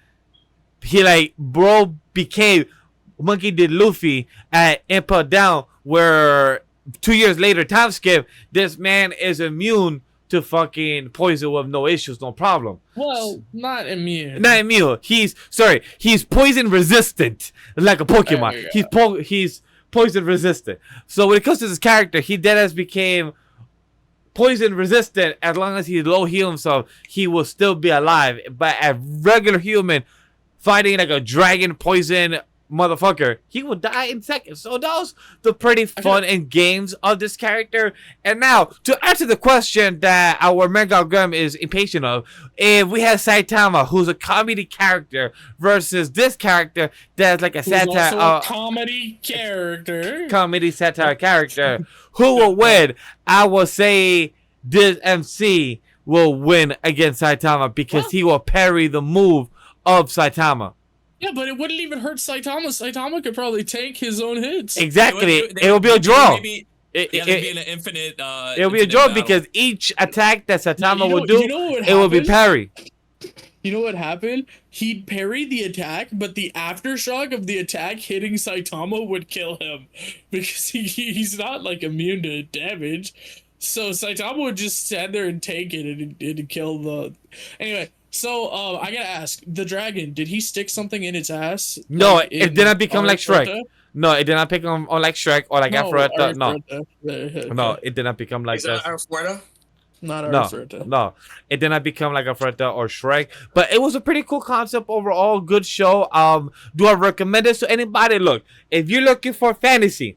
He, like, bro became Monkey D. Luffy at Impel Down, where 2 years later, time skip, this man is immune to fucking poison with no issues, no problem. Well, not immune. Not immune. He's poison resistant, like a Pokemon. He's poison resistant. So when it comes to this character, he dead as became poison resistant. As long as he low heal himself, he will still be alive. But a regular human fighting like a dragon poison motherfucker, he will die in seconds. So that was the pretty fun and games of this character. And now to answer the question that our Mega Grem is impatient of, if we have Saitama, who's a comedy character, versus this character that's like a satire, also a comedy character, comedy satire character, who will win? I will say this MC will win against Saitama because he will parry the move of Saitama. Yeah, but it wouldn't even hurt Saitama. Saitama could probably take his own hits. Exactly. It will be a draw. It'll be an infinite. It'll be a draw because each attack that Saitama will do, it will be parry. You know what happened? He'd parry the attack, but the aftershock of the attack hitting Saitama would kill him because he's not like immune to damage. So Saitama would just stand there and take it and it'd kill the. Anyway. So, I gotta ask, the dragon, did he stick something in its ass? No, like it did not become like Shrek. Aretha? No, it did not become like Shrek or like Aphrodite. No. Okay. No, it did not become like that. Not Aretha. No, it did not become like Aphrodite or Shrek. But it was a pretty cool concept overall. Good show. Do I recommend this to anybody? Look, if you're looking for fantasy,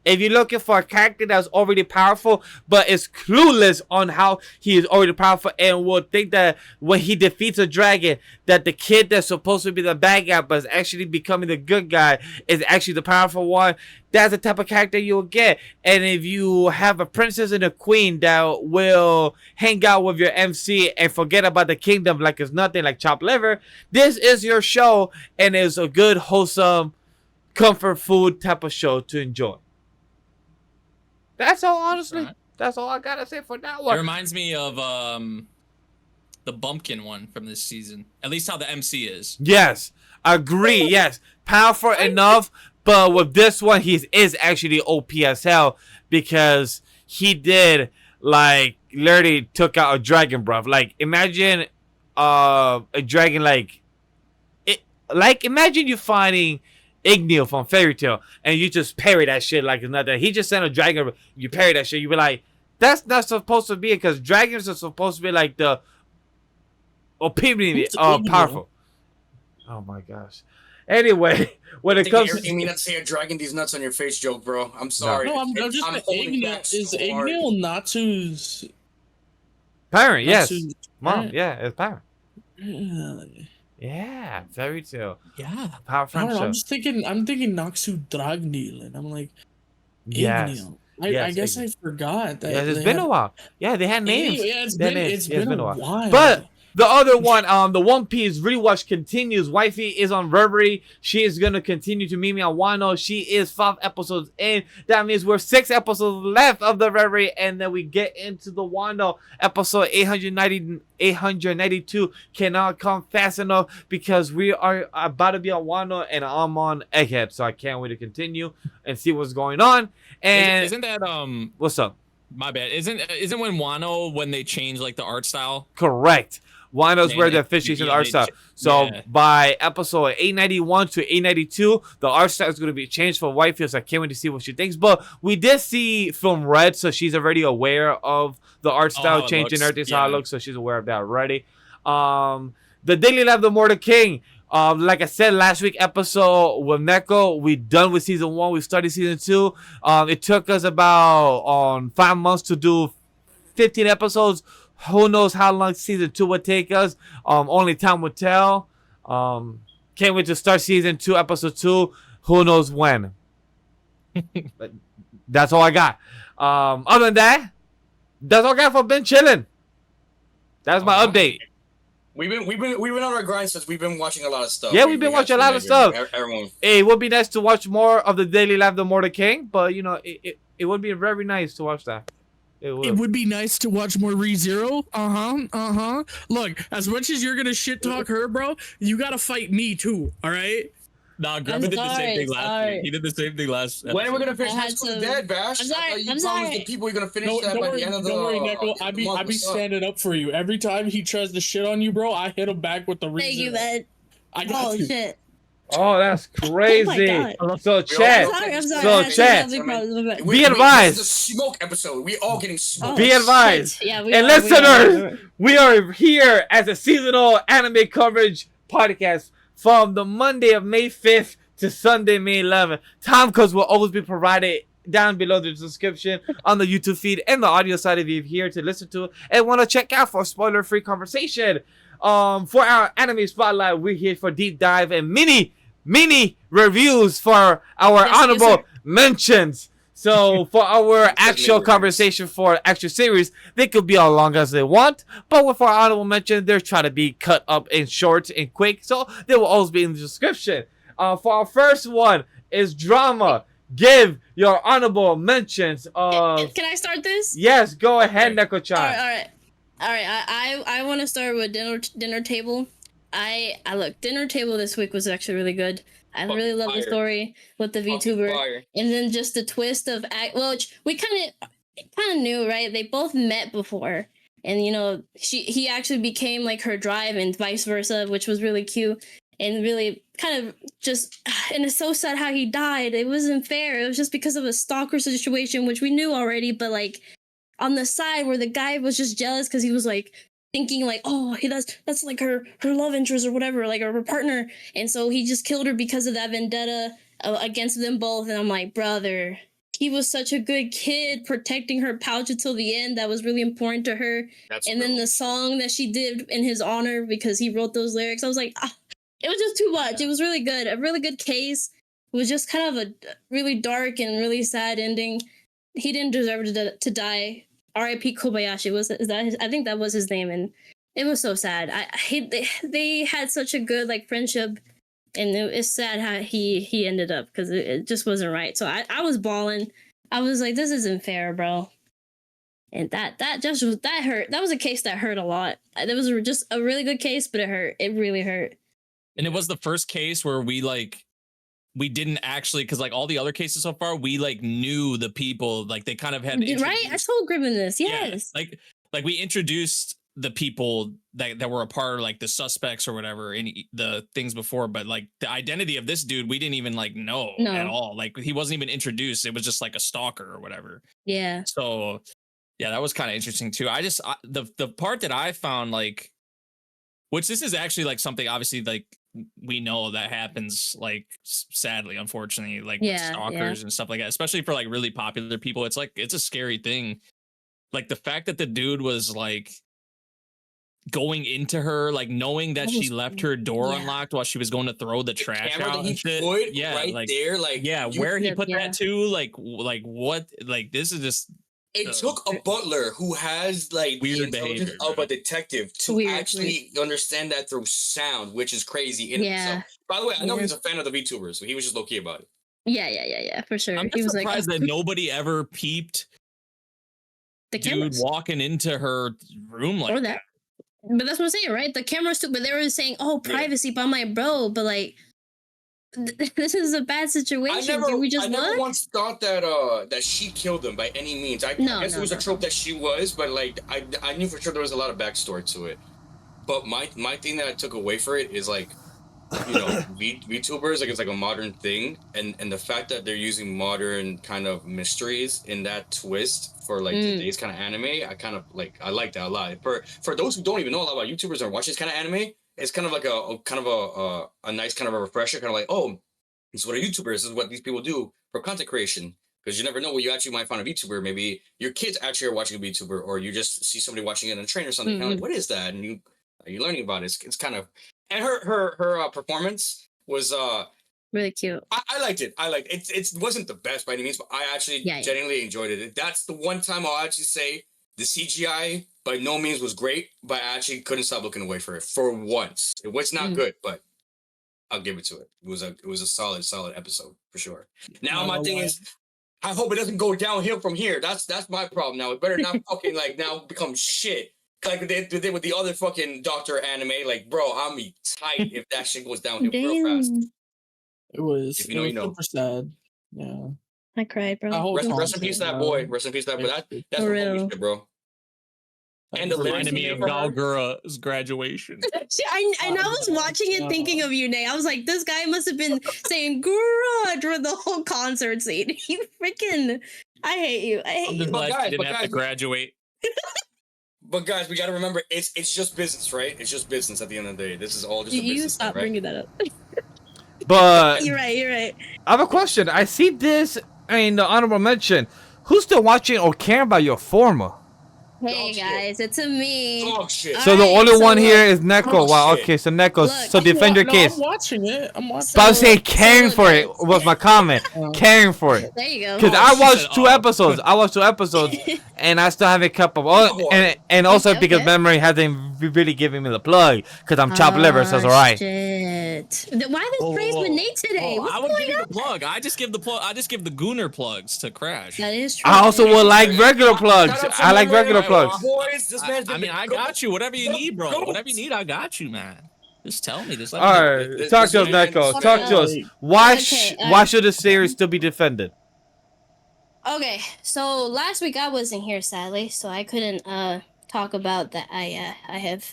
if you're looking for a character that's already powerful, but is clueless on how he is already powerful and will think that when he defeats a dragon, that the kid that's supposed to be the bad guy but is actually becoming the good guy is actually the powerful one, that's the type of character you'll get. And if you have a princess and a queen that will hang out with your MC and forget about the kingdom like it's nothing, like chopped liver, this is your show and it's a good, wholesome, comfort food type of show to enjoy. That's all, honestly. Right. That's all I gotta say for that one. It reminds me of the Bumpkin one from this season. At least how the MC is. Yes, agree. Yes, powerful enough, but with this one, he is actually OP as hell because he did like literally took out a dragon, bruv. Like imagine a dragon like it. Like imagine you finding Igneo from Fairy Tail, and you just parry that shit like another. He just sent a dragon. You parry that shit. You be like, that's not supposed to be it, because dragons are supposed to be like the epitome of powerful. Oh my gosh. Anyway, when it comes to me not to say a dragon these nuts on your face joke, bro. I'm sorry. No, I'm just Igneo. Is Igneo Natsu's parent? Yes, mom. Yeah, it's parent. Yeah, Fairy Tail. Yeah, power friendship. I'm just thinking. I'm thinking Noxu Dragneel, and I'm like, yes. I guess I forgot that. Yeah, it's been a while. Yeah, they had names. Yeah, it's been a while. But the other one, the One Piece rewatch continues. Wifey is on Reverie. She is gonna continue to meet me on Wano. She is 5 episodes in. That means we're 6 episodes left of the Reverie, and then we get into the Wano episode 892. Cannot come fast enough because we are about to be on Wano, and I'm on Egghead, so I can't wait to continue and see what's going on. And isn't that what's up? My bad. Isn't when Wano when they change like the art style? Correct. Wano's where the official art style. So by episode 891 to 892, the art style is going to be changed for Whitefield. So I can't wait to see what she thinks. But we did see Film Red, so she's already aware of the art style change and everything, how it looks. So she's aware of that already. The Daily Life of the Mortal King. Like I said last week episode with Neko, we done with season 1. We started season 2. It took us about 5 months to do 15 episodes. Who knows how long season 2 would take us? Only time will tell. Can't wait to start season 2, episode 2. Who knows when? But that's all I got. Other than that, that's all I got for Binge Chillen. That's my update. We've been on our grind since we've been watching a lot of stuff. Yeah, we've been watching a lot of stuff. Everyone. It would be nice to watch more of the Daily Life of the Mortal King, but you know, it would be very nice to watch that. It would be nice to watch more ReZero. Look, as much as you're gonna shit talk her, bro, you gotta fight me too. All right. Nah, Grem did the same thing last week. He did the same thing last. When are we gonna finish High School Dead, Bash? I'm sorry. The people you're gonna finish Don't that by worry, the end of the. don't worry, Neko. I be standing up for you every time he tries to shit on you, bro. I hit him back with the ReZero. Thank you, man. I got you. Shit. Oh, that's crazy. So chat. I'm sorry. So chat. Be advised. This is a smoke episode. We all getting smoked. Be advised. Yeah, and listeners, we are here as a seasonal anime coverage podcast from the Monday of May 5th to Sunday, May 11th. Time codes will always be provided down below the description on the YouTube feed and the audio side if you're here to listen to and want to check out for spoiler-free conversation. For our anime spotlight, we're here for deep dive and mini reviews for our honorable mentions. So for our actual conversation for actual series, they could be as long as they want. But with our honorable mention, they're trying to be cut up in short and quick. So they will always be in the description. For our first one is drama. Give your honorable mentions. Can I start this? Yes, go ahead, Neko Chan. All right. I want to start with dinner table. I look, dinner table this week was actually really good. I really love the story with the VTuber, and then just the twist of we kind of knew, right? They both met before, and you know he actually became like her drive and vice versa, which was really cute and really kind of just. And it's so sad how he died. It wasn't fair. It was just because of a stalker situation, which we knew already, but like on the side where the guy was just jealous because he was like thinking like, oh, that's like her love interest or whatever, like her partner, and so he just killed her because of that vendetta against them both. And I'm like, brother, he was such a good kid protecting her pouch until the end. That was really important to her. Then the song that she did in his honor because he wrote those lyrics, I was like, it was just too much. It was really good, a really good case. It was just kind of a really dark and really sad ending. He didn't deserve to die. R.I.P. Kobayashi I think that was his name, and it was so sad. They had such a good like friendship, and it's sad how he ended up because it just wasn't right. So I was bawling. I was like, this isn't fair, bro. And that hurt. That was a case that hurt a lot. That was just a really good case, but it hurt. It really hurt. And it was the first case where we didn't actually, because like all the other cases so far, we like knew the people, like they kind of had right. I told Grem this. Yes. Yeah, like we introduced the people that were a part of like the suspects or whatever in the things before, but like the identity of this dude we didn't even like know at all. Like he wasn't even introduced. It was just like a stalker or whatever. Yeah. So yeah, that was kind of interesting too. The part that I found like, which this is actually like something obviously like we know that happens like sadly, unfortunately, like with stalkers and stuff like that, especially for like really popular people. It's like, it's a scary thing. Like the fact that the dude was like going into her, like knowing that she left her door unlocked while she was going to throw the trash out and shit. Right like, there, like where he put that to, like what, like this is just. It took a butler who has like weird the intelligence behavior of a detective to actually understand that through sound, which is crazy in itself. By the way, I know he's a fan of the VTubers, so he was just low key about it. Yeah, for sure. I'm just surprised that nobody ever peeped the dude walking into her room like that. But that's what I'm saying, right? The cameras took, but they were saying, "Oh, privacy." But I'm like, bro, but like, this is a bad situation. I never once thought that she killed him by any means. I guess it was a trope that she was, but like I knew for sure there was a lot of backstory to it. But my thing that I took away for it is like, you know, VTubers, like it's like a modern thing, and the fact that they're using modern kind of mysteries in that twist for like today's kind of anime, I like that a lot. For those who don't even know a lot about YouTubers or watch this kind of anime, it's kind of like a nice kind of a refresher, kind of like, oh, this is what a YouTuber is. This is what these people do for content creation. Because you never know what you actually might find a VTuber. Maybe your kids actually are watching a VTuber, or you just see somebody watching it on a train or something. Kind of like, what is that? And you're learning about it. It's kind of, and her performance was really cute. I liked it. It wasn't the best by any means, but I actually genuinely enjoyed it. That's the one time I'll actually say the CGI by no means was great, but I actually couldn't stop looking away for it for once. It was not good, but I'll give it to it. It was a solid episode for sure. Now my thing is, I hope it doesn't go downhill from here. That's my problem now. It better not fucking like now become shit. Like they did with the other fucking Doctor anime. Like, bro, I'll be tight if that shit goes downhill real fast. It was, if you know, super sad. Yeah. I cried, bro. Rest in peace, that boy. Rest in peace, that boy. That's For the real. shit, bro. And it reminded me of Galgura's graduation. I was watching it thinking of you, Nate. I was like, this guy must have been saying "Gura" during the whole concert scene. You freaking, I hate you. I hate you. Glad she didn't have to graduate. But guys, we got to remember, it's just business, right? It's just business at the end of the day. This is all just a business. You stop bringing that up. But You're right. I have a question. I see this in the honorable mention. Who's still watching or care about your Forma? Hey guys, it's a me. Dog shit. So the only one here is Neko. Wow, shit. okay, so Neko. Look, So defend your case. I'm watching it. But I was saying caring for it was my comment. Caring for it. There you go. Because I watched 2 episodes. And I still haven't kept up. Oh, and also because memory hasn't really given me the plug. Because I'm chopped liver, so it's alright. Shit. Why this praise with Nate today? What's I would going give on? you the plug. I just give the plug. I just give the Gooner plugs to Crash. That is true. I also would like regular plugs. I like regular plugs. Boys, this man's I mean, I got you. Whatever you need, bro. Whatever you need, I got you, man. Just tell me. Just let me All know. right, talk to us, Neko. Talk to us. Why should the series still be defended? Okay, so last week I wasn't here, sadly, so I couldn't talk about that. I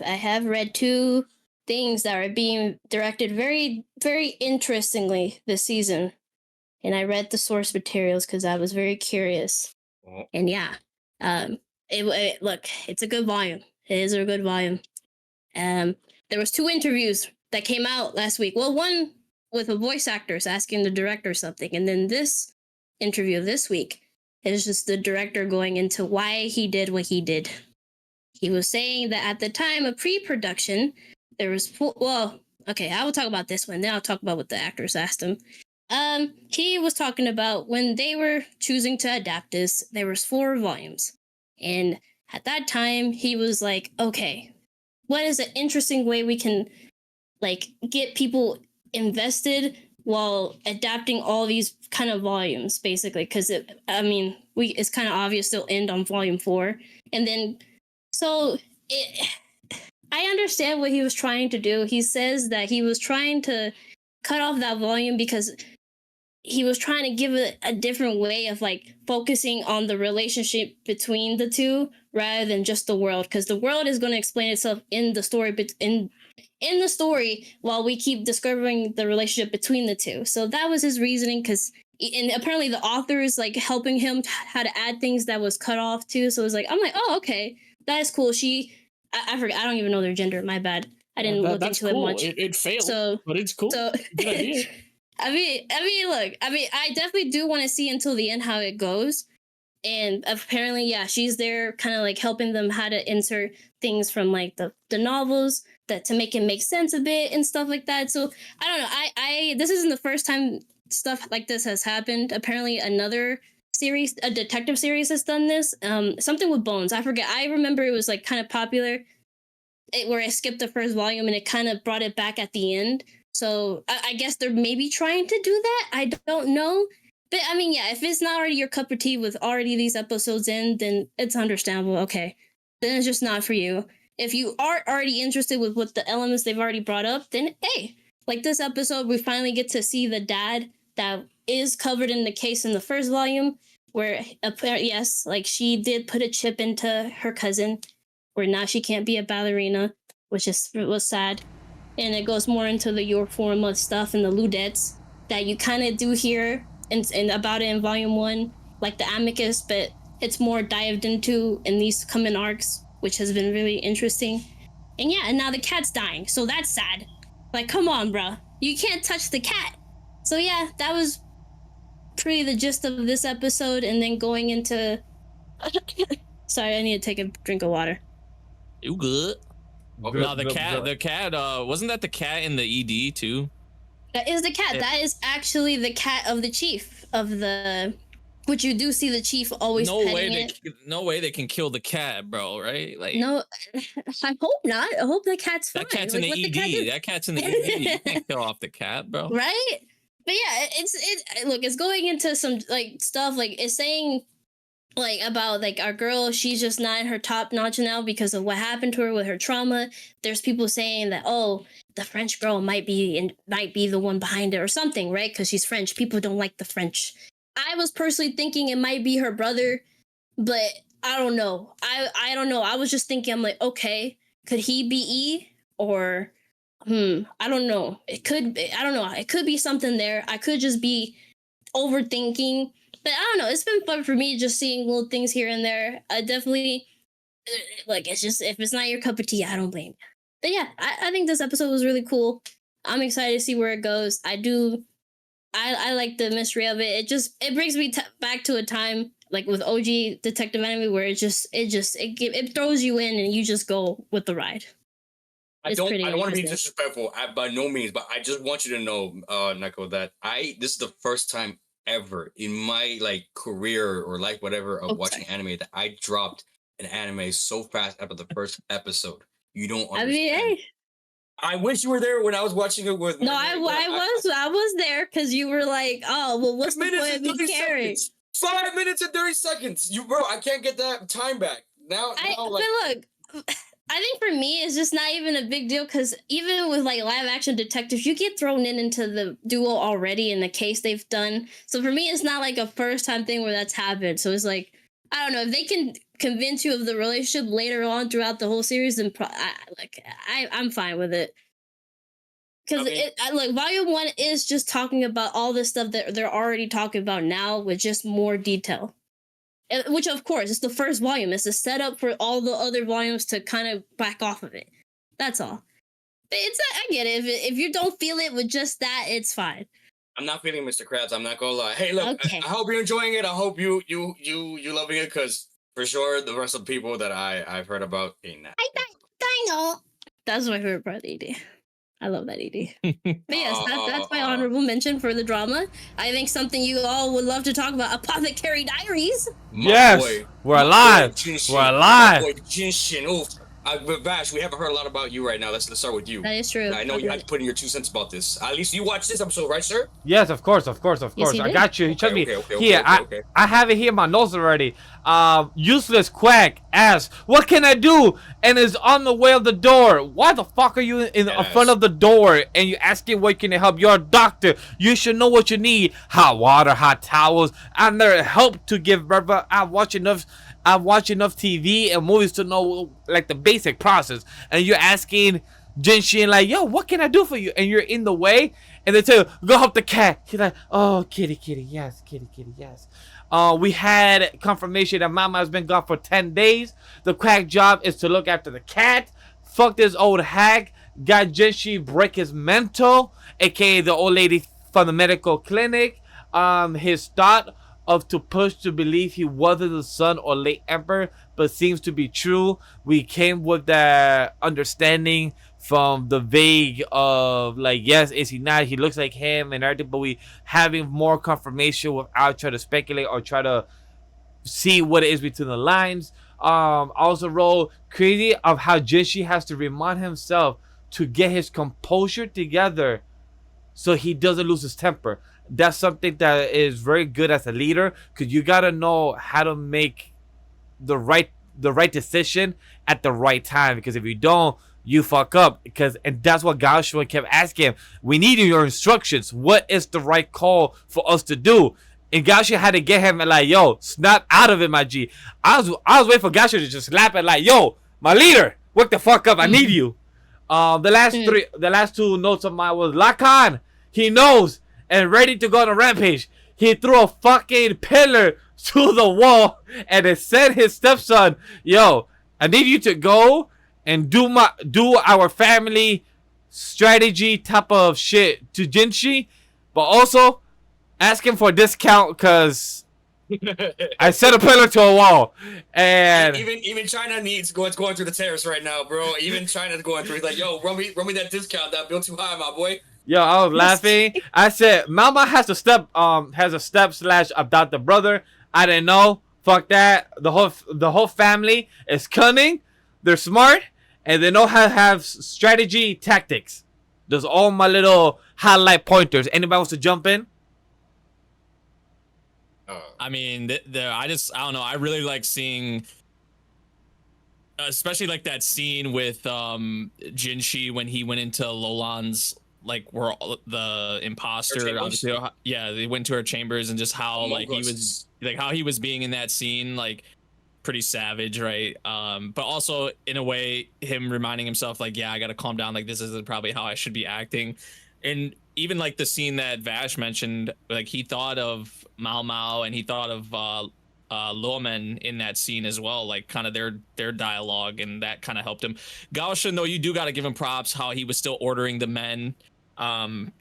have read 2 things that are being directed very, very interestingly this season, and I read the source materials because I was very curious. And yeah, look, it's a good volume. It is a good volume. There was 2 interviews that came out last week. Well, one with a voice actors asking the director something, and then this interview this week is just the director going into why he did what he did. He was saying that at the time of pre-production, there was okay, I will talk about this one. Then I'll talk about what the actors asked him. He was talking about when they were choosing to adapt this, there was 4 volumes. And at that time, he was like, okay, what is an interesting way we can like get people invested while adapting all these kind of volumes, basically, because it's kind of obvious they'll end on volume 4. And then I understand what he was trying to do. He says that he was trying to cut off that volume because he was trying to give it a different way of like focusing on the relationship between the 2 rather than just the world, because the world is going to explain itself in the story, but in the story while we keep discovering the relationship between the 2. So that was his reasoning, and apparently the author is like helping him how to add things that was cut off too. So it's like, I'm like, oh, okay, that is cool. I forgot, I don't even know their gender. My bad. I didn't look into it much. It failed, but it's cool. So, good idea. I mean, look, I definitely do want to see until the end how it goes. And apparently, yeah, she's there kind of like helping them how to insert things from like the novels that to make it make sense a bit and stuff like that. So I don't know. This isn't the first time stuff like this has happened. Apparently another series, a detective series has done this. Something with Bones. I forget. I remember it was like kind of popular where I skipped the first volume and it kind of brought it back at the end. So I guess they're maybe trying to do that. I don't know. But I mean, yeah, if it's not already your cup of tea with already these episodes in, then it's understandable. Okay, then it's just not for you. If you are already interested with what the elements they've already brought up, then hey, like this episode, we finally get to see the dad that is covered in the case in the first volume, where yes, like she did put a chip into her cousin, where now she can't be a ballerina, which was sad. And it goes more into the your Forma stuff and the Ludettes that you kind of do hear and about it in volume 1, like the amicus, but it's more dived into in these coming arcs, which has been really interesting. And yeah, and now the cat's dying, so that's sad. Like, come on, bro. You can't touch the cat. So yeah, that was pretty the gist of this episode, and then going into... Sorry, I need to take a drink of water. You good? No, the cat, wasn't that the cat in the ED too? That is the cat. That is actually the cat of the chief of the... Which you do see the chief always petting it. No way they can kill the cat, bro, right? Like, no, I hope not. I hope the cat's fine. That cat's in the ED. That cat's in the ED. You can't kill off the cat, bro. Right? But yeah, it's going into some like stuff, like it's saying like about like our girl, she's just not in her top notch now because of what happened to her with her trauma. There's people saying that, oh, the French girl might be the one behind it or something, right? Because she's French. People don't like the French. I was personally thinking it might be her brother, but I don't know. I don't know. I was just thinking, I'm like, okay, could he be E? Or, I don't know. It could be, I don't know. It could be something there. I could just be overthinking. But I don't know. It's been fun for me just seeing little things here and there. I definitely, like, it's just, if it's not your cup of tea, I don't blame you. But yeah, I think this episode was really cool. I'm excited to see where it goes. I like the mystery of it. It brings me back to a time like with OG detective anime where it throws you in and you just go with the ride. I don't want to be disrespectful by no means, but I just want you to know, Neko, that this is the first time ever in my like career or life, whatever, of watching anime that I dropped an anime so fast after the first episode. You don't understand. I mean, hey. I wish you were there when I was watching it with. No, I was there because you were like, oh, well, what's the point of me caring? 5 minutes and 30 seconds. Bro, I can't get that time back. But look, I think for me, it's just not even a big deal because even with like live action detectives, you get thrown into the duo already in the case they've done. So for me, it's not like a first time thing where that's happened. So it's like, I don't know, if they can convince you of the relationship later on throughout the whole series, then I'm fine with it. Because Volume 1 is just talking about all this stuff that they're already talking about now with just more detail. Which, of course, is the first volume. It's a setup for all the other volumes to kind of back off of it. That's all. But I get it. If you don't feel it with just that, it's fine. I'm not feeling Mr. Krabs. I'm not gonna lie. Hey, look, okay. I hope you're enjoying it. I hope you loving it, because for sure the rest of the people that I've heard about ain't that. I know. That's my favorite part of the ED. I love that ED. But yes, that's my honorable mention for the drama. I think something you all would love to talk about: Apothecary Diaries. Yes, we're alive. We're alive. Boy, Jinshin. Vash, we haven't heard a lot about you right now. Let's start with you. That is true. I know you had to put in your 2 cents about this. At least you watched this episode, right, sir? Yes, of course. Yes, I got you. Trust me. Okay. I have it here in my notes already. Useless quack asks, "What can I do?" and is on the way of the door. Why the fuck are you in front of the door and you asking what can I help? You're a doctor. You should know what you need. Hot water, hot towels, and their help to give. Brother, I watch enough TV and movies to know like the basic process. And you're asking Jinshin like, "Yo, what can I do for you?" And you're in the way, and they tell you, "Go help the cat." He's like, "Oh, kitty, yes, kitty, yes." We had confirmation that Mama has been gone for 10 days. The quack job is to look after the cat. Fuck this old hag. Got Jinshin break his mental, aka the old lady from the medical clinic. His thought of to push to believe he wasn't the son or late emperor, but seems to be true. We came with that understanding from the vague of like, yes, is he not? He looks like him and everything, but we having more confirmation without trying to speculate or try to see what it is between the lines. Also wrote crazy of how Jinshin has to remind himself to get his composure together so he doesn't lose his temper. That's something that is very good as a leader, because you gotta know how to make the right decision at the right time, because if you don't, you fuck up. And that's what Gaoshuan kept asking him. We need your instructions. What is the right call for us to do? And Gaoshuan had to get him and like, "Yo, snap out of it, my G." I was waiting for Gaoshuan to just slap it like, "Yo, my leader, wake the fuck up. I need you." The last two notes of mine was Lakan. He knows and ready to go on a rampage. He threw a fucking pillar to the wall and it said his stepson, "Yo, I need you to go and do our family strategy type of shit to Jinshi, but also ask him for a discount because I set a pillar to a wall, and even China needs going through the terrace right now, bro. Even China's going through. He's like, yo, run me that discount. That bill too high, my boy. yo, I was laughing. I said Mama has a step / adopted brother. I didn't know. Fuck that. The whole family is cunning. They're smart, and they know how to have strategy tactics. Those all my little highlight pointers. Anybody wants to jump in? I mean, I don't know. I really like seeing, especially like that scene with Jinshi when he went into Lolan's, like, where the imposter, obviously, yeah, they went to her chambers, and just how like he was being in that scene, like, pretty savage, right? But also in a way, him reminding himself, like, yeah, I gotta calm down. Like, this isn't probably how I should be acting. And even like the scene that Vash mentioned, like, he thought of Mao Mao and he thought of Lomen in that scene as well, like kind of their dialogue, and that kind of helped him. Gaoshin, though, you do got to give him props how he was still ordering the men,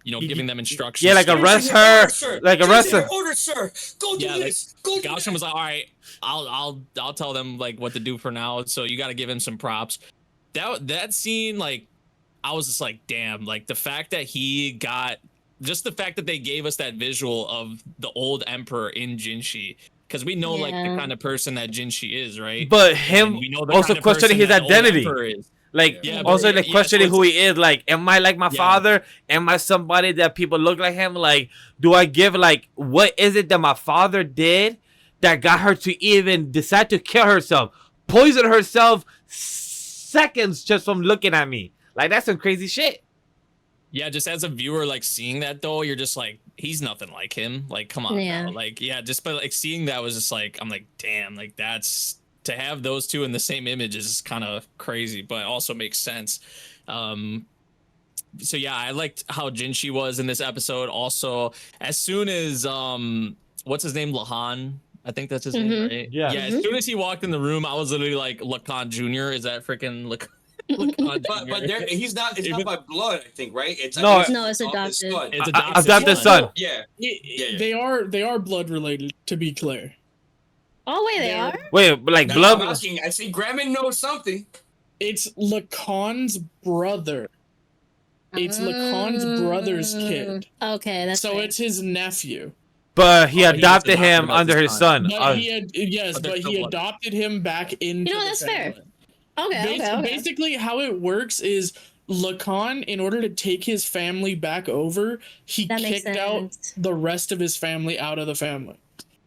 giving them instructions. Yeah, like arrest her, like arrest her. Order, sir. Go do this. Go do Gaoshin was like, all right, I'll tell them like what to do for now. So you got to give him some props. That scene, like, I was just like, damn, like the fact that the fact that they gave us that visual of the old emperor in Jinshi, because we know like the kind of person that Jinshi is, right? But him also questioning his identity, like questioning who he is. Like, am I like my father? Am I somebody that people look like him? Like, do I give, like, what is it that my father did that got her to even decide to kill herself, poison herself seconds just from looking at me? Like, that's some crazy shit. Yeah, just as a viewer, like, seeing that, though, you're just like, he's nothing like him. Like, come on now. Like, yeah, just by, like, seeing that was just like, I'm like, damn, like, that's, to have those two in the same image is kind of crazy, but also makes sense. So, yeah, I liked how Jinshi was in this episode. Also, as soon as, what's his name, Lahan? I think that's his name, right? Yeah, as soon as he walked in the room, I was literally like, Lacan Jr., is that freaking Lacan? but he's not. It's not by blood, I think, right? It's it's adopted. It's adopted son. Yeah. They are blood related, to be clear. Oh wait, they are. Wait, like That's blood. I'm asking. I see Grem knows something. It's Lacan's brother. It's Lacan's brother's kid. Okay, that's so right. it's his nephew. But he adopted him under his son. But he adopted him back into. That's fair. Okay, Basically, how it works is Lacan, in order to take his family back over, he kicked out the rest of his family out of the family.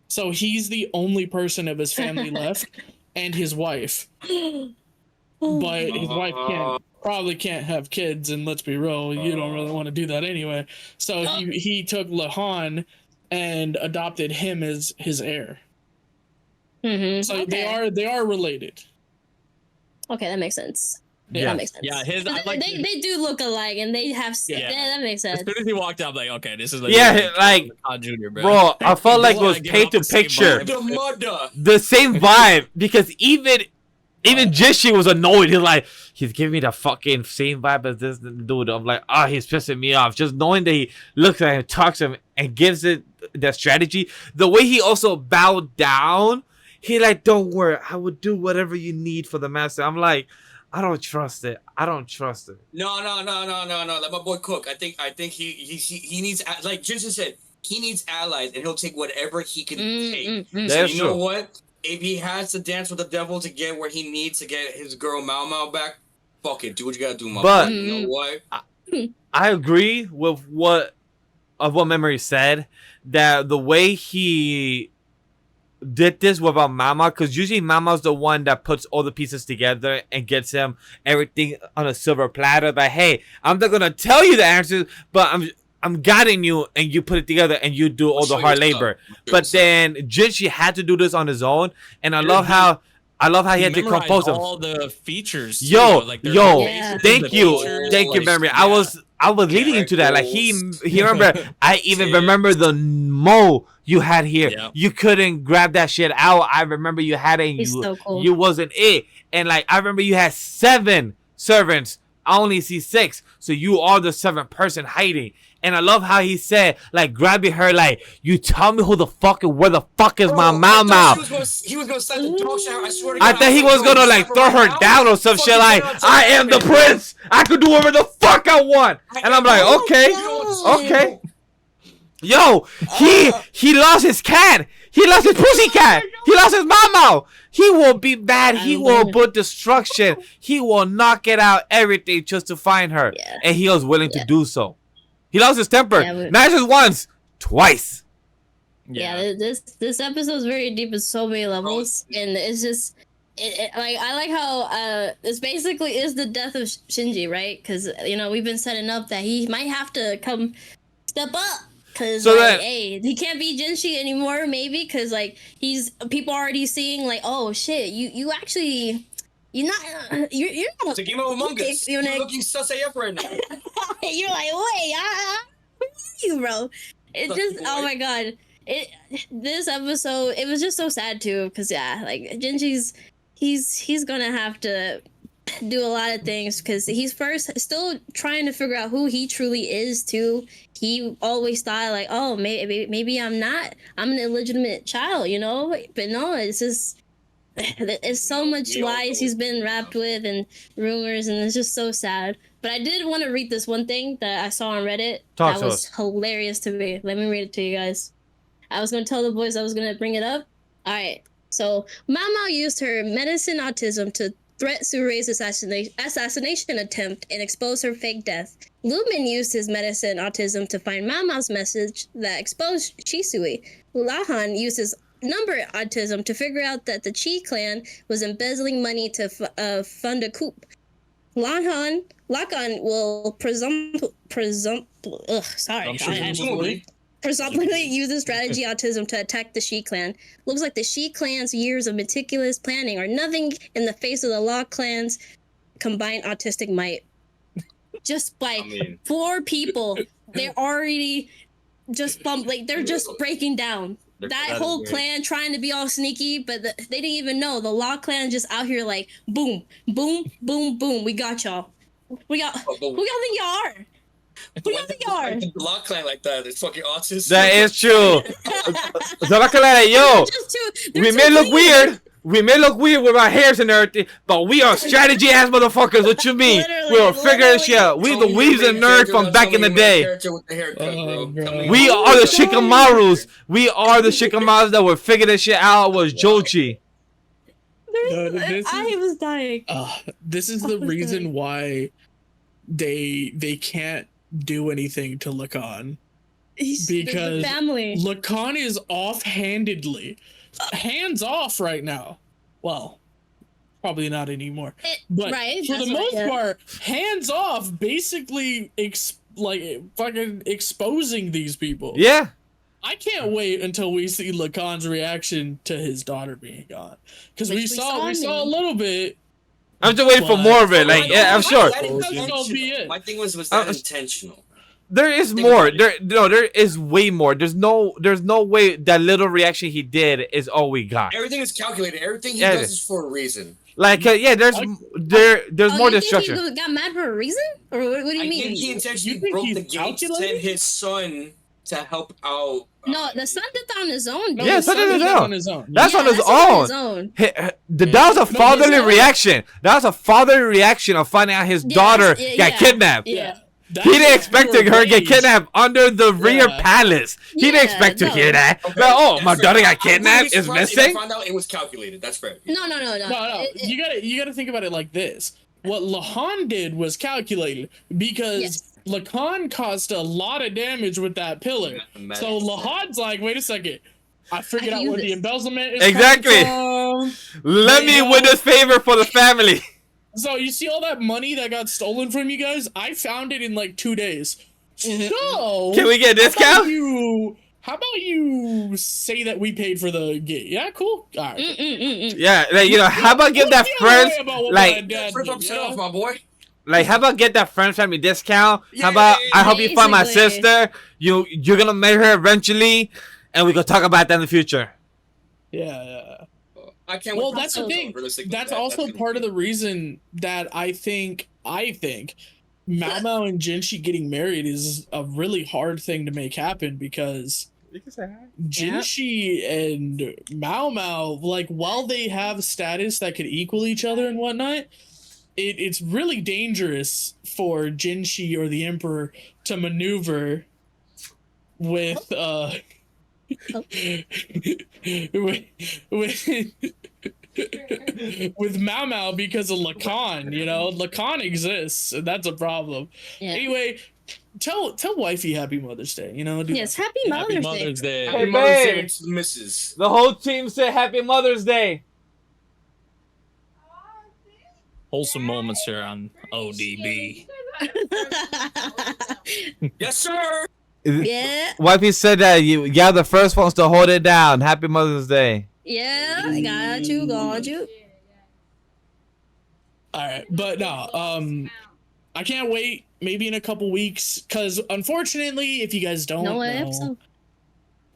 So he's the only person of his family left, and his wife. But his wife probably can't have kids, and let's be real, you don't really want to do that anyway. So he took Lahan and adopted him as his heir. So they are related. Okay, that makes sense. Yeah. That makes sense. Yeah, they do look alike, and they have. Yeah, that makes sense. As soon as he walked out, I'm like, okay, this is like, like Junior, bro. I felt like it was paint to picture, the same vibe, because even Jishi was annoyed. He's giving me the fucking same vibe as this dude. I'm like, he's pissing me off. Just knowing that he looks at him, talks to him, and gives it that strategy. The way he also bowed down. He like, don't worry, I would do whatever you need for the master. I'm like, I don't trust it. No. Let my boy cook. I think he needs, like Jason said, he needs allies, and he'll take whatever he can take. So you know what? If he has to dance with the devil to get where he needs to get his girl Mao Mao back, fuck it, do what you gotta do, my boy. You know what? I agree with what Memory said, that the way he did this without Mama, because usually Mama's the one that puts all the pieces together and gets him everything on a silver platter. That, hey, I'm not gonna tell you the answers, but I'm guiding you, and you put it together and you do all the hard labor. But then Jinshi had to do this on his own, and I love how he had to compose all the features. Thank you, Memory. I was leading into that. Like he remember. I even remember the mo you had here. You couldn't grab that shit out. I remember you had it. And you wasn't it. And like I remember you had 7 servants. I only see 6, so you are the 7th person hiding. And I love how he said, like, grabbing her, like, you tell me where the fuck is my Mao. He was gonna send the dog shower. I swear to I God. thought he was gonna like throw her down or some shit. Like, I am the prince. I could do whatever the fuck I want. And I'm like, okay. Yo, he lost his cat. He lost his pussycat. He lost his mama. He will be bad. He will put destruction. He will knock it out everything just to find her. Yeah. And he was willing to do so. He lost his temper. Yeah, Not just once, twice. Yeah, this episode is very deep in so many levels, and it's just like I like how this basically is the death of Shinji, right? Because we've been setting up that he might have to come step up. Cause hey, he can't be Jinshi anymore, maybe, cause like people already seeing like, oh shit, you're not It's a game of Among Us. You're looking sus AF right now. You're like, wait, who are you, bro? It just, oh my god, this episode, it was just so sad too, cause like Jinji's, he's gonna have to do a lot of things because he's still trying to figure out who he truly is too. He always thought like, oh, maybe I'm an illegitimate child, but no, it's just it's so much lies he's been wrapped with and rumors, and it's just so sad. But I did want to read this one thing that I saw on Reddit that was hilarious to me. Let me read it to you guys. I was gonna tell the boys I was gonna bring it up. All right, so Mao used her medicine autism to threat Surei's assassination attempt and expose her fake death. Lumen used his medicine autism to find Mao's message that exposed Shisui. Lahan used his number autism to figure out that the Chi clan was embezzling money to fund a coup. Lakan will presumptively use the strategy autism to attack the Shi clan. Looks like the Shi clan's years of meticulous planning are nothing in the face of the Law clan's combined autistic might. Just by 4 people, they're already just they're just breaking down. That whole clan trying to be all sneaky, but they didn't even know. The Law clan just out here like, boom, boom, boom, boom. We got y'all. Who y'all think y'all are? Who y'all think y'all are? The Law clan like that. It's fucking autism. That is true. So I can like, yo, we may look weird. We may look weird with our hairs and everything, but we are strategy ass motherfuckers. What you mean? We'll figure this shit out. We the weebs and nerds from back in the day. We are the Shikamarus. We are the Shikamarus that would figure this shit out with Joji. I was dying. This is the reason why they can't do anything to Lakan. Because Lakan is offhandedly hands off right now. Well, probably not anymore. But for the most part, hands off, basically fucking exposing these people. Yeah. I can't wait until we see Lakan's reaction to his daughter being gone. Because we saw a little bit. I'm just waiting for more of it. Like, yeah, I'm sure. My thing was that intentional? There is more. There is way more. There's no way that little reaction he did is all we got. Everything is calculated. Everything he does is for a reason. Like, there's more destruction. He got mad for a reason, or what do you mean? I think he intentionally broke the gate to send his son to help out. No, the son did that on his own. Yeah, son did that on his own. That's on his own. That was a fatherly reaction. That was a fatherly reaction of finding out his daughter got kidnapped. Yeah. He didn't expect her to get kidnapped under the rear palace. He didn't expect to hear that. Okay, but, my daughter got kidnapped. Is missing. Found out it was calculated. That's fair. No. You gotta think about it like this. What Lahan did was calculated because Lakan caused a lot of damage with that pillar. So Lahan's like, wait a second. I figured out where the embezzlement is. Exactly. Let me win this favor for the family. So you see all that money that got stolen from you guys? I found it in like 2 days. So can we get a discount? How about you say that we paid for the gate? Yeah, cool. All right. Yeah, like, how about give that friends like off, my boy. Like, how about get that friends family discount? How about I hope you find my sister. You're gonna meet her eventually, and we can talk about that in the future. Yeah. I can't. Well, wait for that's the episode, thing. realistically. That's That's also gonna part be of the reason that I think Mao Mao and Jinshi getting married is a really hard thing to make happen because Jinshi and Mao Mao, like, while they have status that could equal each other and whatnot, it's really dangerous for Jinshi or the Emperor to maneuver with with with Mao Mao because of Lacan, you know? Lacan exists, and that's a problem. Yeah. Anyway, tell wifey happy Mother's Day, you know? Yes, happy Happy Mother's Day. Mother's Day. Happy Hey, Mother's Day babe. to the missus. The whole team said Happy Mother's Day. Wholesome moments here on ODB. Yes, sir. Yeah, Wifey said that you're the first ones to hold it down. Happy Mother's Day. yeah, got you. All right, but no, I can't wait. Maybe in a couple weeks, because unfortunately, if you guys don't No know, episode.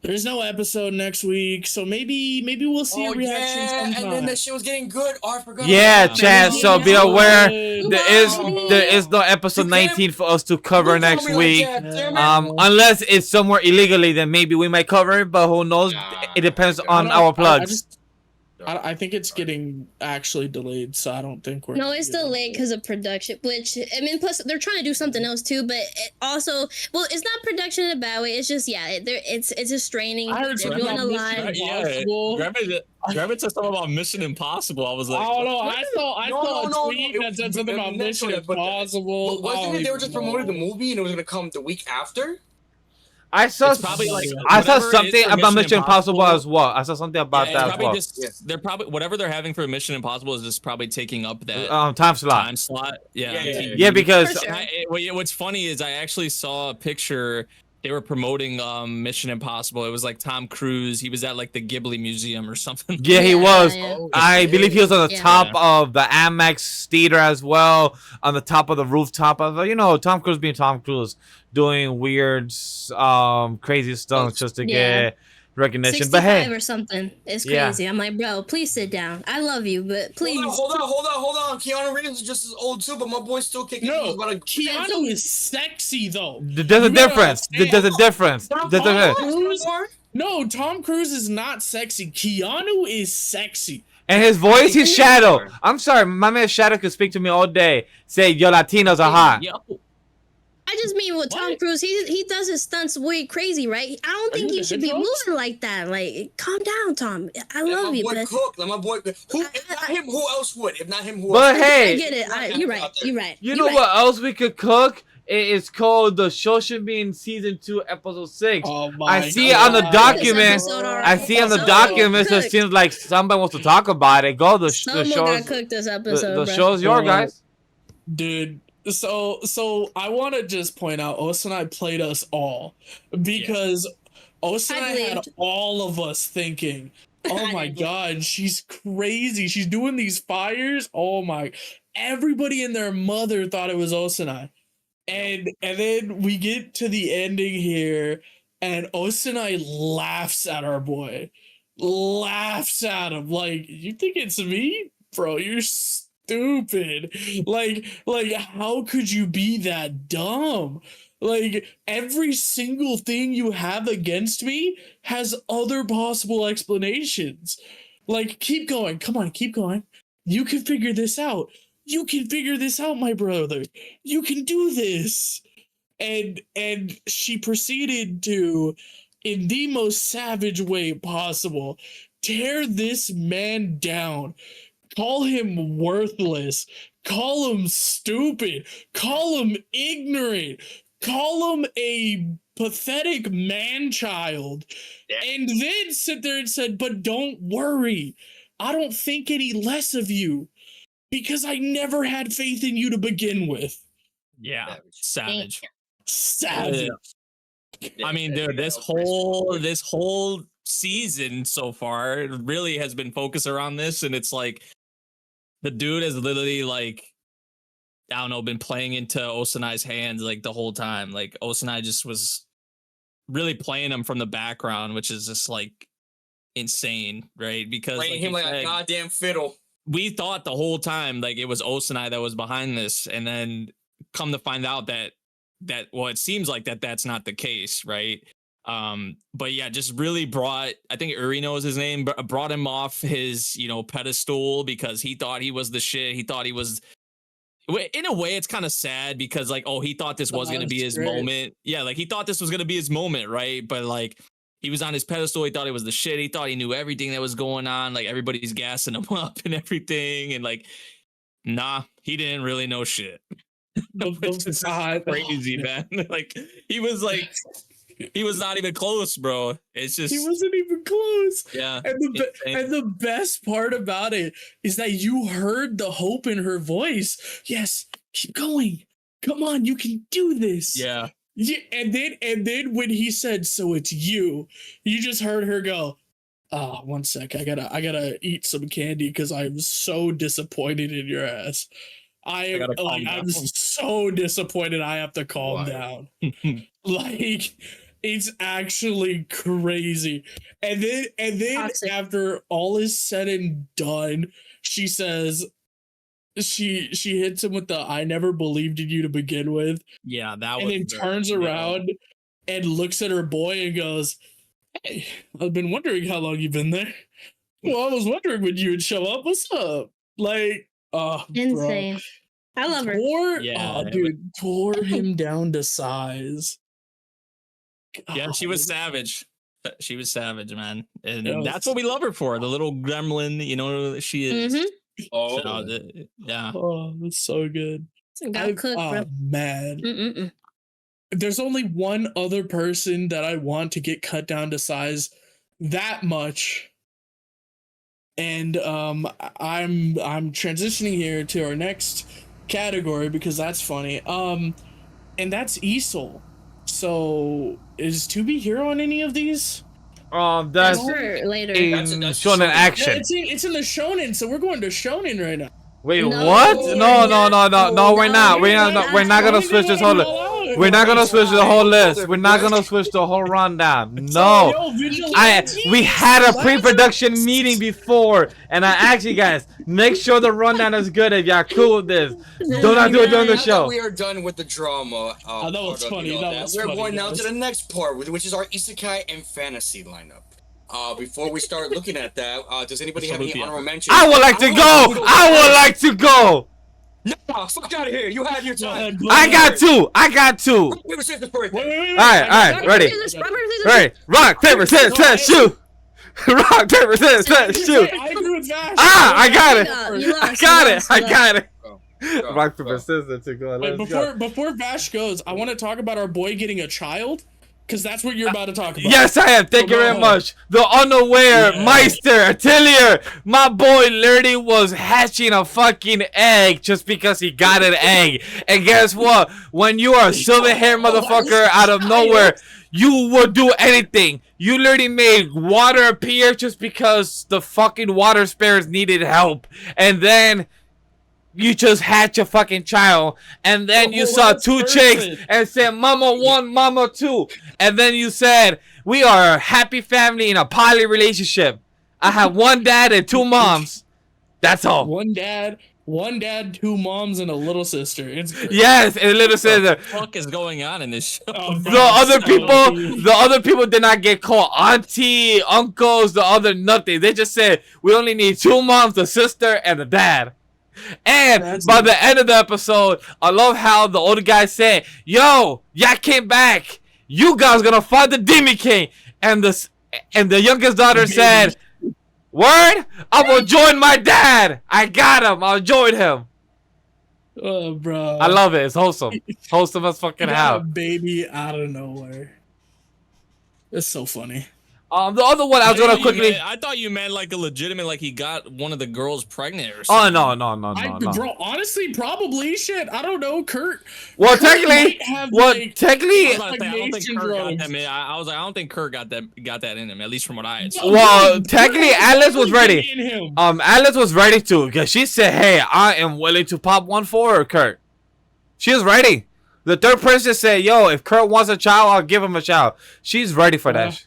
there's no episode next week. So maybe we'll see a reaction sometime. and then that shit was getting good. Oh, I forgot. Yeah, about that. Chad. So be aware Goodbye. there is no episode 19 for us to cover Don't tell next me like week. that, damn it. Unless it's somewhere illegally, then maybe we might cover it. But who knows? It depends on our plugs. I think it's getting actually delayed, so I don't think we're. No, it's delayed because of production. Which I mean, plus they're trying to do something else too. But it also, well, it's not production in a bad way. It's just it's just straining. I heard They're something doing a about live. Mission Yeah, Impossible. Grab it said something about Mission Impossible. I was like, I don't know. I saw No, a tweet that said something about that's Mission right, but Impossible. Wasn't it they were just promoting the movie? movie and it was gonna come the week after? I saw It's probably like I saw whatever it is something for about Mission Impossible as well. I saw something about it's that as probably well. just they're probably whatever they're having for Mission Impossible is just probably taking up that Time slot. time slot. Yeah, Yeah, on yeah, TV. Yeah, because What's funny is I actually saw a picture. They were promoting Mission Impossible. It was like Tom Cruise. He was at like the Ghibli Museum or something. yeah, he was. Yeah. I believe he was on the Yeah. top of the Amex theater as well, on the top of the rooftop of Tom Cruise being Tom Cruise, doing weird, crazy stunts just to Yeah. get recognition. 65 But hey, or something. It's Yeah. crazy. I'm like, bro, please sit down. I love you, but please. Hold on. Keanu Reeves is just as old too, but my boy's still kicking. No, He's about to- Keanu is sexy though. there's a You gotta difference. There's a difference. There's a Cruise? No, Tom Cruise is not sexy. Keanu is sexy. And his voice, he's Shadow. I'm sorry, my man Shadow could speak to me all day. Say, yo, Latinos are hot. Yo. I just mean with Tom What? Cruise, he does his stunts way crazy, right? I don't Are think you he the should be Hedgehog? moving like that. Like, calm down, Tom. I Let love my you, boy but cook. Let my boy. Who? If not him, who else would? If not him, who But else? hey, I get it. You're right. You're right. you you're know right. what else we could cook? It's called the SHOSHIMIN Season 2, Episode 6. Oh my I see it on the God. document. Episode already. I see on the Someone document, so it cooked. seems like somebody wants to talk about it. Go, the Someone show's, got cooked this episode, the bro. show's your guys. Dude, so I want to just point out Osanai played us all because I Osanai had believed. all of us thinking, oh my god, she's crazy. She's doing these fires. Oh my. Everybody and their mother thought it was Osanai. And then we get to the ending here and Osanai laughs at our boy. Laughs at him like, you think it's me? Bro, you're stupid. Like how could you be that dumb? Like every single thing you have against me has other possible explanations. Like keep going. Come on, keep going. You can figure this out. You can figure this out, my brother. You can do this. And she proceeded to, in the most savage way possible, tear this man down. Call him worthless. Call him stupid. Call him ignorant. Call him a pathetic man-child. And then sit there and said, but don't worry. I don't think any less of you. Because I never had faith in you to begin with. Yeah, savage. Savage. I mean, dude, this whole season so far really has been focused around this, and it's like the dude has literally like I don't know been playing into Osanai's hands like the whole time. Like Osanai just was really playing him from the background, which is just like insane, right? Because Playing him like a goddamn fiddle. we thought the whole time like it was Osanai that was behind this, and then come to find out that well, it seems like that's not the case, right? But yeah, just really brought, I think Urino is his name, brought him off his, you know, pedestal because he thought he was the shit. He thought he was, in a way, it's kind of sad because like, oh, he thought this was going to be his moment. Yeah, like he thought this was going to be his moment, right? But like he was on his pedestal. He thought he was the shit. He thought he knew everything that was going on. Like everybody's gassing him up and everything. And like, nah, he didn't really know shit. Which is crazy, man. Like he was not even close, bro. It's just He wasn't even close. yeah. And the best part about it is that you heard the hope in her voice. Yes, keep going. Come on, you can do this. Yeah. Yeah, and then when he said, "So it's you," you just heard her go, "Oh, 1 sec. I gotta eat some candy because I'm so disappointed in your ass. I'm so disappointed. I have to calm down." Like, it's actually crazy. And then Toxic. after all is said and done, she says, she hits him with the "I never believed in you to begin with," Yeah, that and was then turns around and looks at her boy and goes, "Hey, I've been wondering how long you've been there. Well, I was wondering when you would show up. What's up?" Like, Insane. I love her. Dude, tore him down to size. Yeah, she was savage. She was savage, man. And Yeah, that's what we love her for. The little gremlin, you know, she is. Mhm. Oh, So, yeah. Oh, that's so good. Got cooked, bro. Man. Mm-mm-mm. There's only one other person that I want to get cut down to size that much. And I'm transitioning here to our next category because that's funny. And that's Isol. So is To Be Hero on any of these? That's That's for later. in That's Shonen Yeah, action. it's in the Shonen, so we're going to Shonen right now. Wait, No. what? No, we're not. We're not gonna switch this whole. We're not gonna switch the whole list. We're not gonna switch the whole rundown. No. We had a pre-production meeting before, and I asked you guys, make sure the rundown is good if y'all cool with this. Do not do it during the now show. that we are done with the drama. that was funny. We're going now to the next part, which is our isekai and fantasy lineup. Before we start looking at that, does anybody have any honorable mentions? I would like to go. I would like to go. No, fuck out of here. You have your time. I got two. Paper, scissors, first. Wait. All right, ready. Ready. Rock, paper, scissors, shoot. Rock, paper, scissors, shoot. I agree with Vash. I got it. You I lost, got you it. lost, I you lost. got it. Go, Rock, go. paper, scissors to go. Wait, Let's go. before Vash goes, I want to talk about our boy getting a child, because that's what you're about to talk about. Yes, I am. Thank you very Go. much. The unaware Yeah. Meister Atelier, my boy literally was hatching a fucking egg just because he got an egg. And guess what? When you are a silver-haired motherfucker out of nowhere, you would do anything. You literally made water appear just because the fucking water spirits needed help. And then you just hatch a fucking child, and then you saw two chicks and said mama one, mama two, and then you said we are a happy family in a poly relationship. I have one dad and two moms. That's all. One dad, two moms, and a little sister. It's Yes, and little sister. What the fuck is going on in this show? The other people did not get called auntie, uncles, the other nothing. They just said we only need two moms, a sister, and a dad. And by the end of the episode, I love how the older guy said, "Yo, y'all came back. You guys gonna fight the Demon King." And the youngest daughter said, "Word, I will join my dad. I got him. I'll join him." Oh, bro. I love it. It's wholesome. Wholesome as fucking Got a hell. baby out of nowhere. It's so funny. The other one I was gonna quickly. I thought you meant like a legitimate, like he got one of the girls pregnant or something. Oh no. Bro, honestly, probably shit. I don't know, Kurt. Well, Kurt technically, might have, well, like, technically, I was about to say, I don't think Kurt got drugs. that. I was like, I don't think Kurt got that in him. At least from what I had seen. well, technically, Alice was ready. In him. Alice was ready to, because she said, "Hey, I am willing to pop one for her, Kurt." She was ready. The third princess said, "Yo, if Kurt wants a child, I'll give him a child." She's ready for that.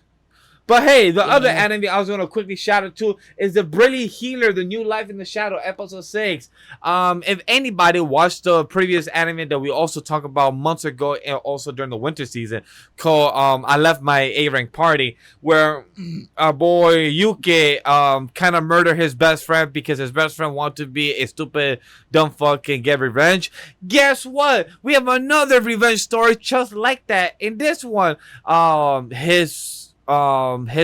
But hey, the other anime I was gonna quickly shout out to is the Brilliant Healer, the New Life in the Shadow, episode 6. If anybody watched the previous anime that we also talked about months ago, and also during the winter season, called I Left My A-Rank Party, where our boy Yuki kind of murdered his best friend because his best friend wanted to be a stupid dumb fuck and get revenge. Guess what? We have another revenge story just like that. In this one, his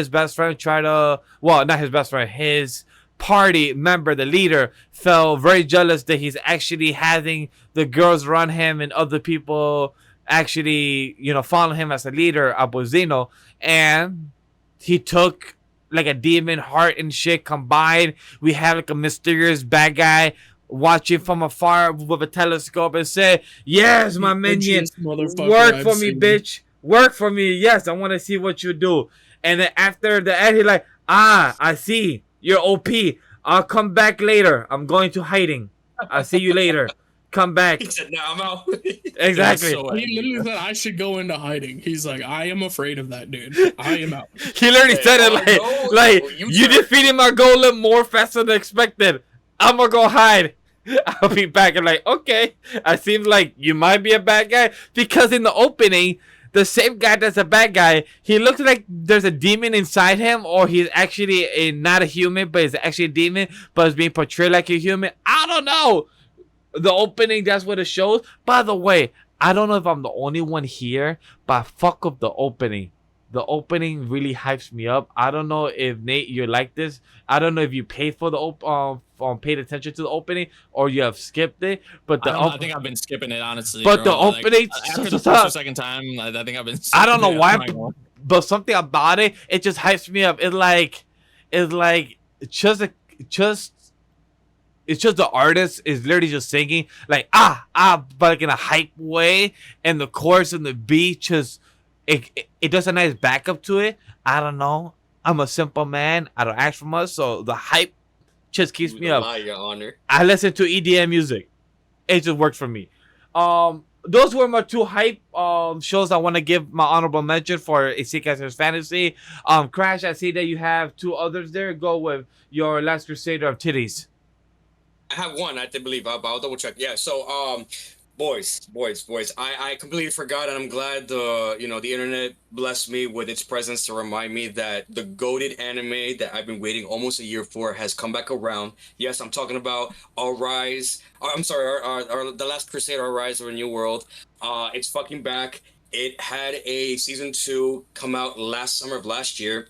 best friend tried to, well, not his best friend, his party member, the leader, felt very jealous that he's actually having the girls run him and other people actually, you know, follow him as a leader, Abuzino, and he took like a demon heart and shit combined. We have like a mysterious bad guy watching from afar with a telescope and say, yes, my minion, work for me, bitch. Work for me. Yes, I want to see what you do. And then after the end, he's like, I see. You're OP. I'll come back later. I'm going to hiding. I'll see you later. Come back. He said, "No, I'm out." Exactly. He literally said, I should go into hiding. He's like, I am afraid of that dude. I am out. He literally said it like, you defeated my golem more faster than expected. I'm going to go hide. I'll be back. I'm like, okay. It seems like you might be a bad guy. Because in the opening, the same guy that's a bad guy, he looks like there's a demon inside him, or he's actually not a human, but he's actually a demon, but it's being portrayed like a human. I don't know. The opening, that's what it shows. By the way, I don't know if I'm the only one here, but fuck up the opening. The opening really hypes me up. I don't know if Nate, you're like this. I don't know if you paid for the paid attention to the opening or you have skipped it. But I think I've been skipping it, honestly. But the opening, after the first or second time, I think I've been. I don't know why, but something about it just hypes me up. It's just the artist is literally just singing like but like in a hype way, and the chorus and the beat just it does a nice backup to it. I don't know. I'm a simple man. I don't ask for much, so the hype just keeps me up. Your honor. I listen to EDM music. It just works for me. Those were my two hype shows I want to give my honorable mention for Isekai's Fantasy. Crash, I see that you have two others there. Go with your Last Crusader of Titties. I have one, I believe. I'll double check. Yeah. So, boys. I completely forgot, and I'm glad the internet blessed me with its presence to remind me that the goated anime that I've been waiting almost a year for has come back around. Yes, I'm talking about Arise. I'm sorry, our The Last Crusade, Arise of a New World. It's fucking back. It had a season 2 come out last summer of last year.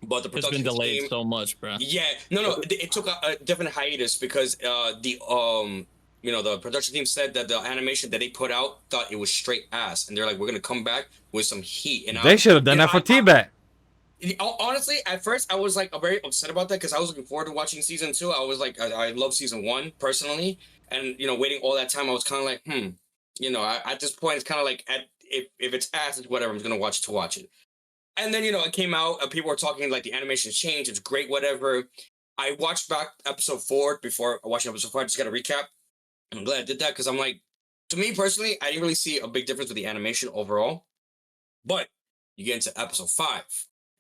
But the production been delayed team, so much, bro. Yeah, no, it took a different hiatus because the production team said that the animation that they put out thought it was straight ass, and they're like, we're gonna come back with some heat. And they should have done that for T-Bat. Honestly, at first I was like very upset about that because I was looking forward to watching season 2. I was like, I love season 1 personally, and waiting all that time, I was kind of like, at this point, it's kind of like if it's ass, it's whatever. I'm just gonna watch it to watch it. And then, it came out, people were talking like the animation's changed, it's great, whatever. I watched back episode 4 before watching episode 4. I just got a recap. I'm glad I did that because I'm like, to me personally, I didn't really see a big difference with the animation overall. But you get into episode 5,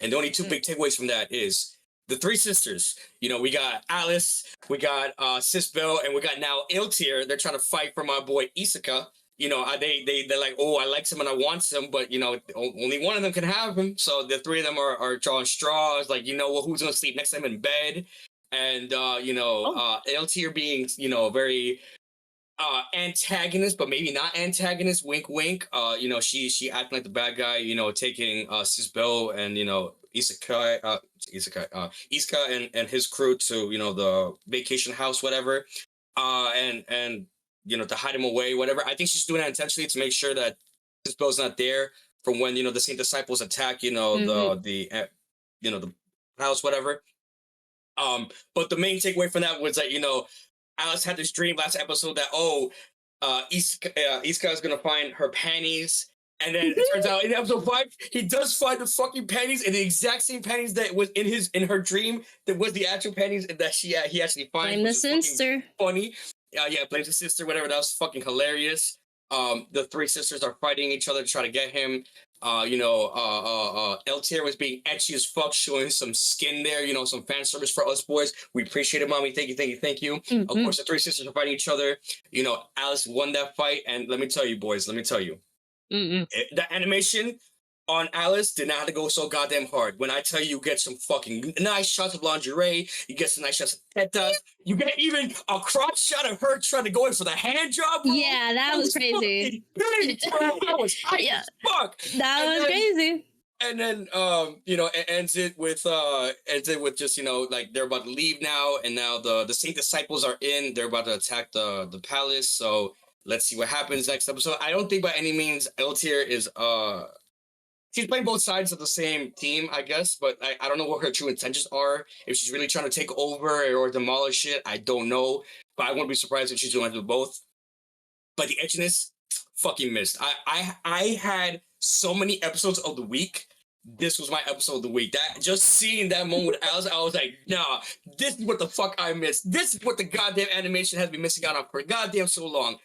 and the only two big takeaways from that is the 3 sisters. We got Alice, we got Sisbel, and we got now Iltir. They're trying to fight for my boy Isaka. They're like, oh, I like him and I want him, but only one of them can have him. So the 3 of them are drawing straws, like, who's gonna sleep next to him in bed, and Iltir being very antagonist, but maybe not antagonist. Wink, wink. She acting like the bad guy. Taking Sisbel and Iska and his crew to the vacation house, whatever. And to hide him away, whatever. I think she's doing that intentionally to make sure that Sisbel's not there from when the Saint Disciples attack the house, whatever. But the main takeaway from that was that Alice had this dream last episode that Iska is gonna find her panties, and then it turns out in episode 5 he does find the fucking panties, and the exact same panties that was in her dream that was the actual panties that he actually finds. Blame the sister. Funny. Blames his sister, whatever. That was fucking hilarious. The 3 sisters are fighting each other to try to get him. L tier was being etchy as fuck, showing some skin there, some fan service for us boys. We appreciate it, mommy. Thank you. Of course, the three sisters are fighting each other. Alice won that fight, and let me tell you, boys, the animation on Alice did not have to go so goddamn hard. When I tell you get some fucking nice shots of lingerie, you get some nice shots of tetas, you get even a crotch shot of her trying to go in for the hand job. Bro. Yeah, that was crazy. Big, bro. That was hype as fuck. That was crazy. And then it ends it with just like they're about to leave now, and now the Saint Disciples are in. They're about to attack the palace. So let's see what happens next episode. I don't think by any means L tier is she's playing both sides of the same team, I guess, but I don't know what her true intentions are. If she's really trying to take over or demolish it, I don't know. But I wouldn't be surprised if she's doing do both. But the edginess, fucking missed. I had so many episodes of the week. This was my episode of the week. That just seeing that moment with Alice, I was like, nah, this is what the fuck I missed. This is what the goddamn animation has been missing out on for goddamn so long.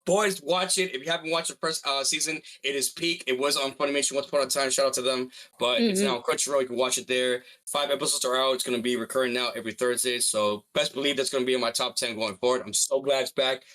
Boys, watch it. If you haven't watched the first season, it is peak. It was on Funimation once upon a time. Shout out to them. But it's now on Crunchyroll. You can watch it there. 5 episodes are out. It's going to be recurring now every Thursday. So best believe that's going to be in my top 10 going forward. I'm so glad it's back.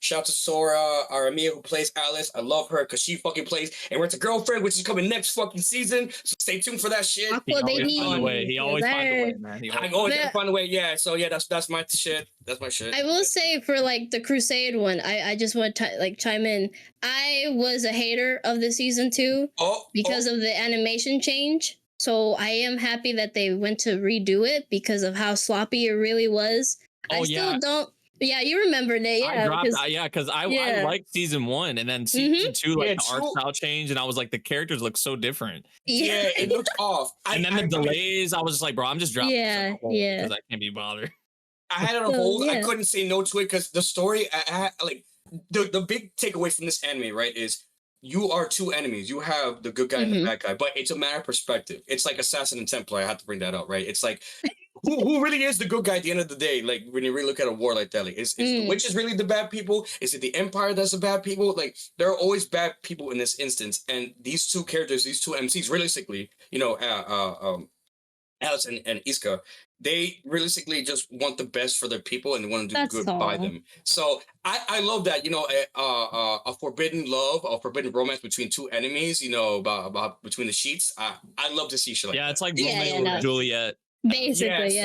Shout out to Sora Aramia, who plays Alice. I love her because she fucking plays And Rent a Girlfriend, which is coming next fucking season. So stay tuned for that shit. He always finds a way. He always finds a way, man. I always find a way. Yeah. So yeah, that's my shit. That's my shit. I will say for like the Crusade one, I just want to chime in. I was a hater of the season 2 because of the animation change. So I am happy that they went to redo it because of how sloppy it really was. I still don't. Yeah, you remember that. Yeah, because I liked season 1, and then season 2, like the art style changed, and I was like, the characters look so different. Yeah, it looked off. And then the delays, I was just like, bro, I'm just dropping this on hold because I can't be bothered. I had it on hold. I couldn't say no to it because the story, the big takeaway from this anime, right, is you are two enemies. You have the good guy and the bad guy, but it's a matter of perspective. It's like Assassin and Templar. I have to bring that up, right? It's like, who really is the good guy at the end of the day? Like, when you really look at a war like that, like, is the witches really the bad people? Is it the Empire that's the bad people? Like, there are always bad people in this instance. And these two characters, these two MCs, realistically, Alice and Iska, they realistically just want the best for their people and they want to do good by them. So I love that, a forbidden love, a forbidden romance between two enemies, about between the sheets. I love to see shit like that. It's like Romeo and Juliet. Basically,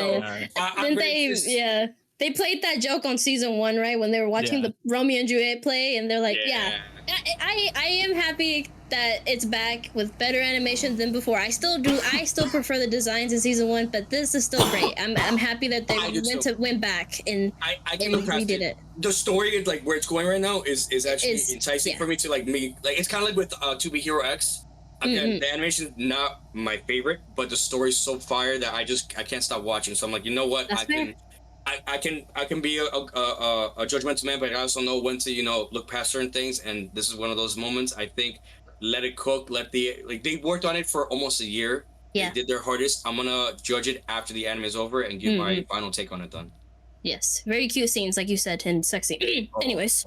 they played that joke on season 1, right? When they were watching the Romeo and Juliet play, and they're like, I am happy that it's back with better animation than before. I still prefer the designs in season 1, but this is still great. I'm happy that they went back and redid it. The story, like where it's going right now, is actually enticing for me to like it's kind of like with To Be Hero X. Again, the animation is not my favorite, but the story's so fire that I can't stop watching. So I'm like, you know what? I can be a judgmental man, but I also know when to look past certain things, and this is one of those moments. I think let it cook. They worked on it for almost a year. Yeah, they did their hardest. I'm gonna judge it after the anime is over and give my final take on it. Done. Yes, very cute scenes, like you said, and sexy. Anyways,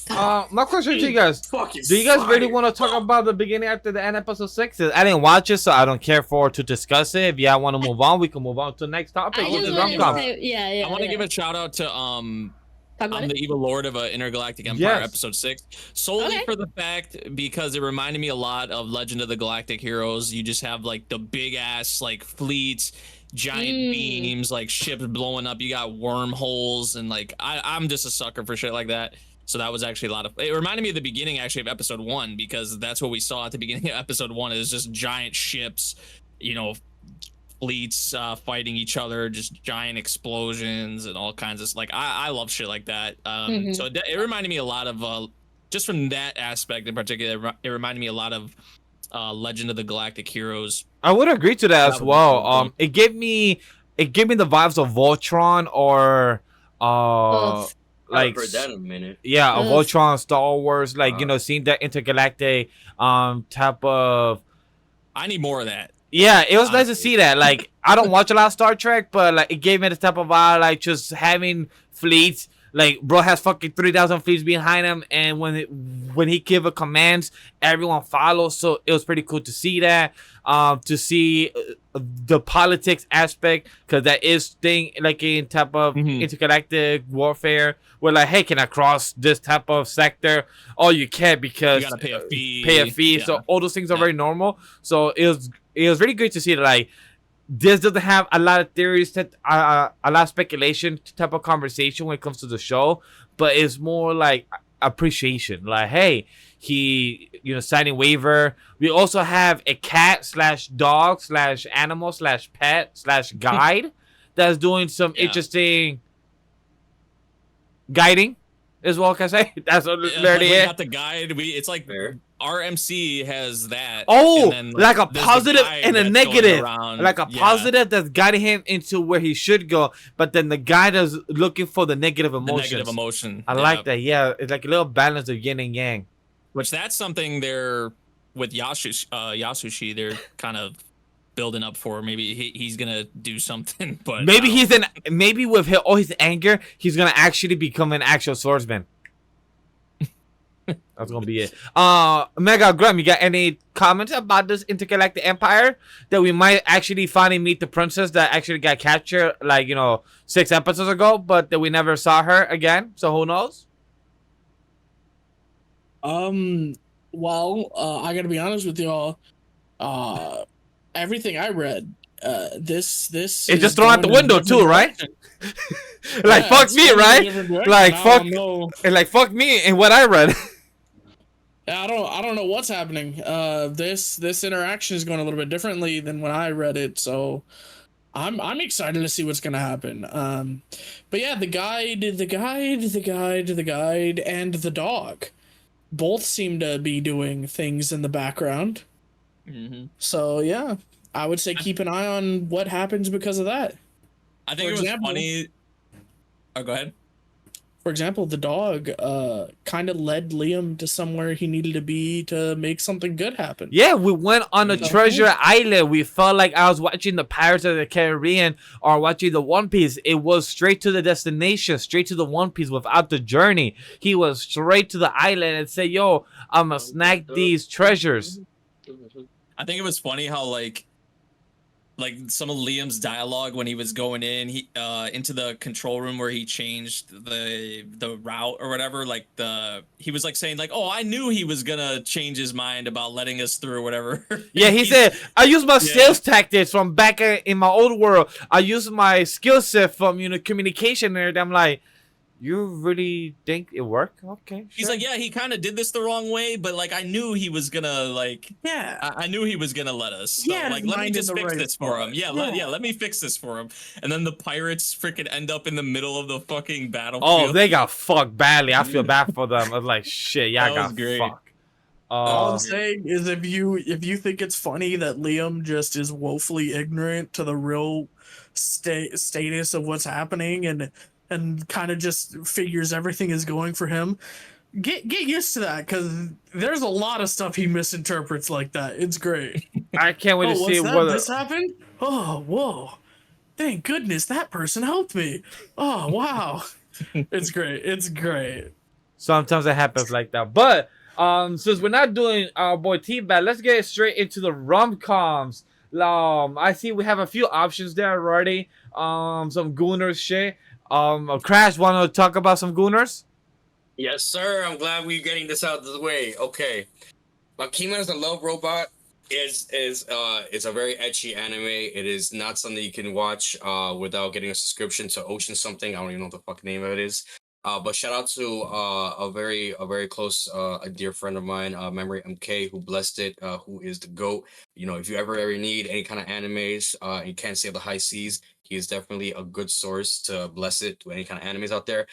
my question to you guys: do you guys really want to talk about the beginning after the end, episode 6? I didn't watch it, so I don't care to discuss it. If y'all want to move on, we can move on to the next topic. I want to give a shout out to I'm the Evil Lord of Intergalactic Empire, episode 6, solely for the fact because it reminded me a lot of Legend of the Galactic Heroes. You just have like the big ass like fleets, giant beams, like ships blowing up. You got wormholes, and like I'm just a sucker for shit like that. So that was actually it reminded me of the beginning actually of episode 1, because that's what we saw at the beginning of episode 1 is just giant ships, fleets fighting each other, just giant explosions and all kinds of like I love shit like that. So it reminded me a lot of just from that aspect in particular. It reminded me a lot of Legend of the Galactic Heroes. I would agree to that as well. It gave me the vibes of Voltron or like I've heard that in a minute. Yeah, Voltron, Star Wars, like seeing that intergalactic type of. I need more of that. Yeah, it was nice to see that. Like, I don't watch a lot of Star Trek, but like it gave me the type of vibe, like just having fleets Like, bro has fucking 3,000 fleets behind him, and when he give a commands, everyone follows. So it was pretty cool to see that. To see the politics aspect, because that is thing like in type of intergalactic warfare. Where like, hey, can I cross this type of sector? Oh, you can't because You gotta pay a fee. Pay a fee. Yeah. So all those things are very normal. So it was really great to see that, like, this doesn't have a lot of theories, that a lot of speculation type of conversation when it comes to the show, but it's more like appreciation. Like, hey, he, signing waiver. We also have a cat / dog / animal / pet / guide that's doing some interesting guiding as well. Can I say that's what we got the guide. It's like RMC has that. Oh, and then, like a there's positive the guide and a that's negative. going around. Like a positive that's guiding him into where he should go, but then the guide is looking for the negative emotions. The negative emotion. I like that. Yeah, it's like a little balance of yin and yang. Which that's something they're with Yasushi. They're kind of building up for. Maybe he's gonna do something, but maybe with all his anger, he's gonna actually become an actual swordsman. That's gonna be it. Mega Grem, you got any comments about this intergalactic empire that we might actually finally meet the princess that actually got captured, like 6 episodes ago, but that we never saw her again? So who knows? Well, I gotta be honest with y'all. Everything I read, this it's just thrown out the window too, right? Like, yeah, fuck me, right? Like fuck me and what I read. I don't know what's happening. This interaction is going a little bit differently than when I read it, so I'm excited to see what's gonna happen. But yeah, the guide, and the dog both seem to be doing things in the background. So yeah, I would say keep an eye on what happens because of that. I think it was funny. Oh, go ahead. For example, the dog kind of led Liam to somewhere he needed to be to make something good happen. Yeah, we went on a treasure island. We felt like I was watching the Pirates of the Caribbean or watching the One Piece. It was straight to the destination, straight to the One Piece without the journey. He was straight to the island and said, yo, I'm going to snag these treasures. I think it was funny how like some of Liam's dialogue when he was going into the control room where he changed the route or whatever, he was like saying like, oh, I knew he was gonna change his mind about letting us through or whatever. Yeah, he said, I use my sales tactics from back in my old world. I use my skill set from communication and everything. I'm like, you really think it worked? Okay. He's like, yeah, he kind of did this the wrong way, but like I knew he was gonna I knew he was gonna let us. So, let me just fix this for him. Let me fix this for him. And then the pirates freaking end up in the middle of the fucking battlefield. Oh, they got fucked badly. I feel bad for them. I was like, shit, yeah, I got fucked. All I'm saying is if you think it's funny that Liam just is woefully ignorant to the real status of what's happening and kind of just figures everything is going for him, get used to that, because there's a lot of stuff he misinterprets like that. It's great. I can't wait to see whether this happened. Oh, whoa! Thank goodness that person helped me. Oh, wow! It's great. It's great. Sometimes it happens like that, but since we're not doing our boy T-Bat, let's get straight into the rom-coms. I see we have a few options there already. Some Gooners shit. Crash, want to talk about some Gooners? Yes, sir. I'm glad we're getting this out of the way. Okay, Makina is a love robot. Is a very ecchi anime. It is not something you can watch without getting a subscription to Ocean something. I don't even know what the fucking name of it is. But shout out to a very close a dear friend of mine, MemoryNK, who blessed it, who is the GOAT. If you ever need any kind of animes, you can't sail the high seas, he is definitely a good source to bless it to any kind of animes out there.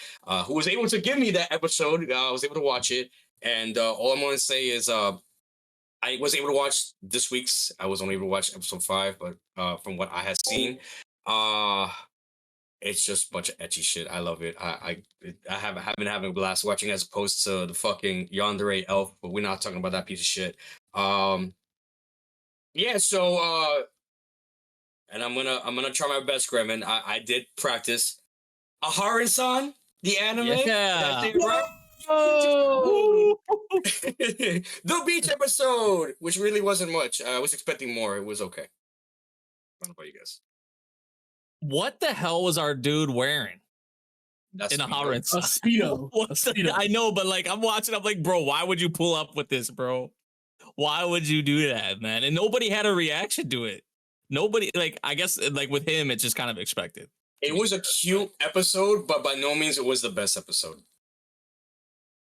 Who was able to give me that episode. I was able to watch it, and all I'm going to say is I was able to watch this week's. I was only able to watch episode 5, but from what I had seen, it's just a bunch of ecchi shit. I love it. I have been having a blast watching, as opposed to the fucking yandere elf, but we're not talking about that piece of shit. Yeah, so and I'm gonna try my best, Grem, and I did practice. Aharen-san, The anime. Yeah. That's it, right? Oh! The beach episode, which really wasn't much. I was expecting more. It was okay. I don't know about you guys. What the hell was our dude wearing That's in a A Aharen-san? speedo. What A the- speedo. I know, but like I'm watching, I'm like, bro, why would you pull up with this, bro? Why would you do that, man? And nobody had a reaction to it. Nobody, like, I guess, like with him, it's just kind of expected. It was a cute episode, but by no means it was the best episode.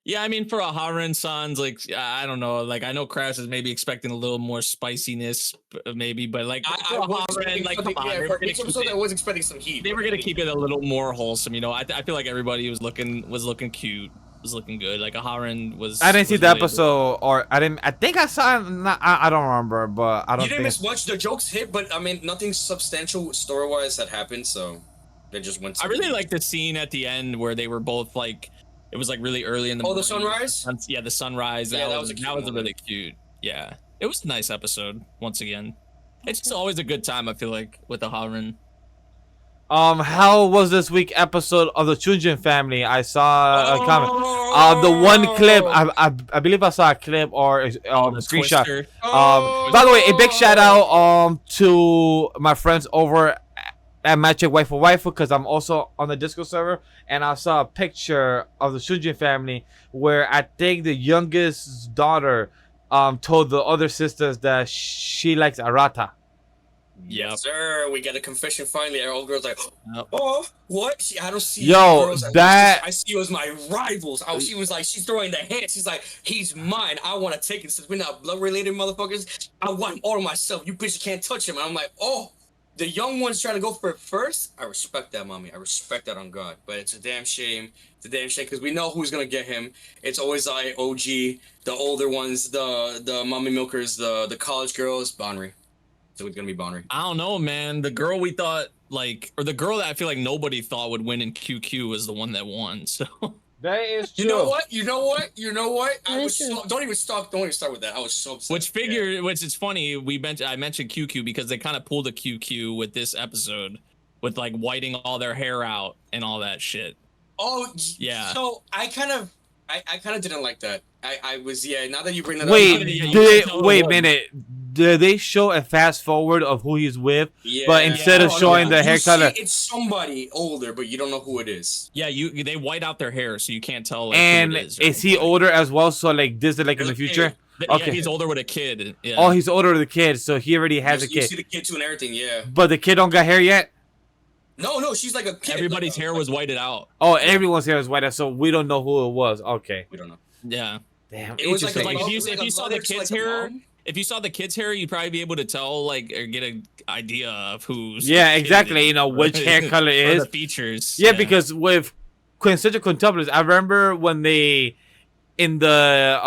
Yeah, I mean, for Aharen-san's, like, I don't know, like, I know Crash is maybe expecting a little more spiciness, maybe, but like, I for was Aharen, expecting like, something- come on, yeah, they for were gonna each keep episode, I it- was expecting some heat. they were gonna keep it a little more wholesome, you know. I feel like everybody was looking cute, was looking good. Like Aharen was. I didn't see was the really- episode, or I didn't. I think I saw it. I don't remember, but I You don't didn't think. miss much. The jokes hit, but I mean, nothing substantial story-wise had happened, so they just went. I really like the scene at the end where they were both like, it was like really early in the. Oh, the morning. sunrise? Yeah, the sunrise. Yeah, That that was was a cute that was a moment. really cute. Yeah, it was a nice episode. Once again, it's just always a good time. I feel like with Aharen. How was this week episode of the Chunjin family? I saw a comment. Oh, The one clip, I believe I saw a clip or a The screenshot. Twister. By the way, a big shout out to my friends over at Magic Waifu Waifu, because I'm also on the Discord server, and I saw a picture of the Shunjin family where I think the youngest daughter told the other sisters that she likes Arata. Yep. Sir, we got a confession finally. Our old girl's like, Yep. oh, what? I don't see Yo, girls as- that- I see you as my rivals. Oh, she was like, she's throwing the hands. She's like, he's mine. I want to take it. Since we're not blood related, motherfuckers, I want him all to myself. You bitches can't touch him. And I'm like, oh, the young one's trying to go for it first. I respect that, mommy. I respect that on God. But it's a damn shame. It's a damn shame because we know who's gonna get him. It's always like OG, the older ones, the mommy milkers, the college girls, Bonry. So it's gonna be Bonry. I don't know, man. The girl we thought like, or the girl that I feel like nobody thought would win in QQ was the one that won. So That is true. You know what? You know what? You know what? I That was is true. so, don't even start with that. I was so upset. which figure, which is funny. I mentioned QQ because they kind of pulled a QQ with this episode, with like whiting all their hair out and all that shit. Oh Yeah. So I kind of didn't like that. I was now that you bring that Wait, up. you did can they, tell the wait a one. minute. Did they show a fast forward of who he's with? Yeah. But instead of showing the You hair see color- it's somebody older, but you don't know who it is. Yeah, they white out their hair so you can't tell. Like, And who it is, is he older as well? So like this is like in the future? Yeah, Okay. he's older with a kid. Yeah. Oh, he's older than the kid, so he already has a You kid. see the kid too and everything. Yeah. But the kid don't got hair yet? No, she's like a kid. Everybody's like, hair was whited out. Oh, everyone's hair is white, so we don't know who it was. Okay. We don't know. Yeah. Damn. It was like, interesting. Like, if a you saw mother the to, kids' like, a hair, mom. if you saw the kids' hair, you'd probably be able to tell, like, or get an idea of who's. Yeah, kid exactly. it You know which hair color or is. the features. Yeah, because with Quintessential Quintuplets, I remember when they in the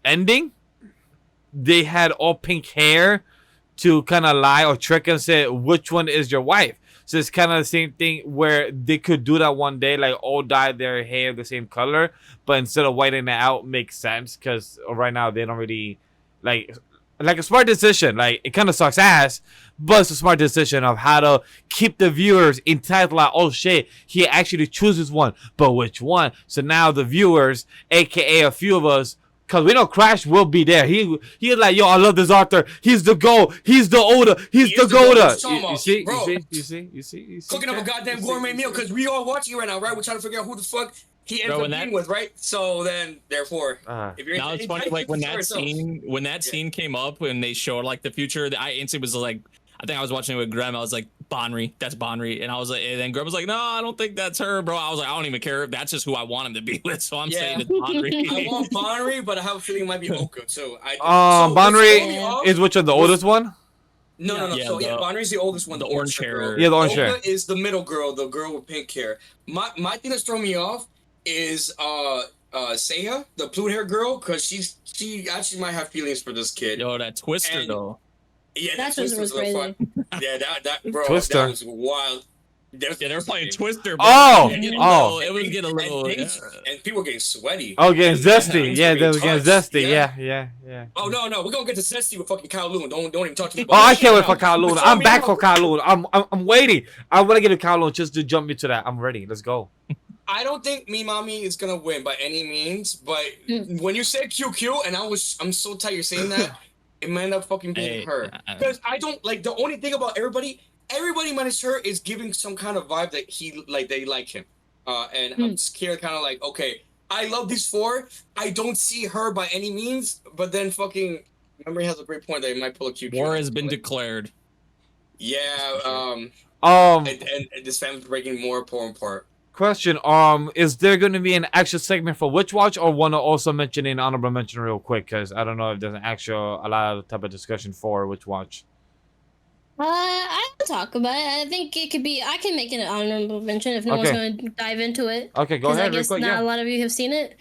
ending, they had all pink hair to kind of lie or trick and say which one is your wife. So it's kind of the same thing where they could do that one day, like all dye their hair the same color, but instead of whitening it out, makes sense because right now they don't really like a smart decision. Like it kind of sucks ass, but it's a smart decision of how to keep the viewers entitled. Like, oh shit, he actually chooses one, but which one? So now the viewers, aka a few of us, cause we know Crash will be there. He's like, yo, I love this author. He's the GO. He's the Oda. He's He the is the GOAT. Goda. What you talking about? Bro. You see. Cooking up a goddamn gourmet meal because we all watching it right now, right? We're trying to figure out who the fuck he ends Bro, up when being that- with, right? So then, therefore, if you're Now it's funny, like when that scene came up when they showed like the future, I instantly was like, I think I was watching it with Grem. I was like, Bonry, that's Bonry, and I was like, and then Grem was like, no, I don't think that's her, bro. I was like, I don't even care. That's just who I want him to be with, so I'm saying it's I Bonry. want Bonry, but I have a feeling it might be Oka too. Bonry is which one? The oldest one? No. Yeah, So Bonry's the oldest one, the orange hair. girl. Yeah, the orange Oka hair. is the middle girl, the girl with pink hair. My thing that's throwing me off is Seiya, the blue hair girl, because she actually might have feelings for this kid. Yo, that Twister And- though. Yeah, That Twister was a little crazy. fun. Yeah, that bro, Twister. that was wild. Yeah, they were playing Twister. Oh, It was getting a little. And people were getting sweaty. Oh, getting zesty. Yeah, they were getting touched. zesty. Yeah. Oh no, we're gonna get to zesty with fucking KOWLOON. Don't even talk to me. Oh, I can't wait for KOWLOON. Before I'm we back know- for KOWLOON. I'm waiting. I want to get to KOWLOON just to jump into that. I'm ready. Let's go. I don't think Mimami is gonna win by any means, but when you said QQ, and I'm so tired of saying that, it might end up fucking being her. Because I don't like the only thing about everybody minus her is giving some kind of vibe that they like him. And I'm scared, kind of like, okay, I love these four. I don't see her by any means, but then fucking Memory has a great point that he might pull a QQ. War has been declared. Yeah. Um, And this family's breaking more apart. Question. Is there going to be an actual segment for Witch Watch, or want to also mention an honorable mention real quick? Because I don't know if there's an actual a lot of type of discussion for Witch Watch. I can talk about it. I think it could be. I can make it an honorable mention if no one's going to dive into it. Okay, go 'Cause ahead. I guess real quick, not a lot of you have seen it.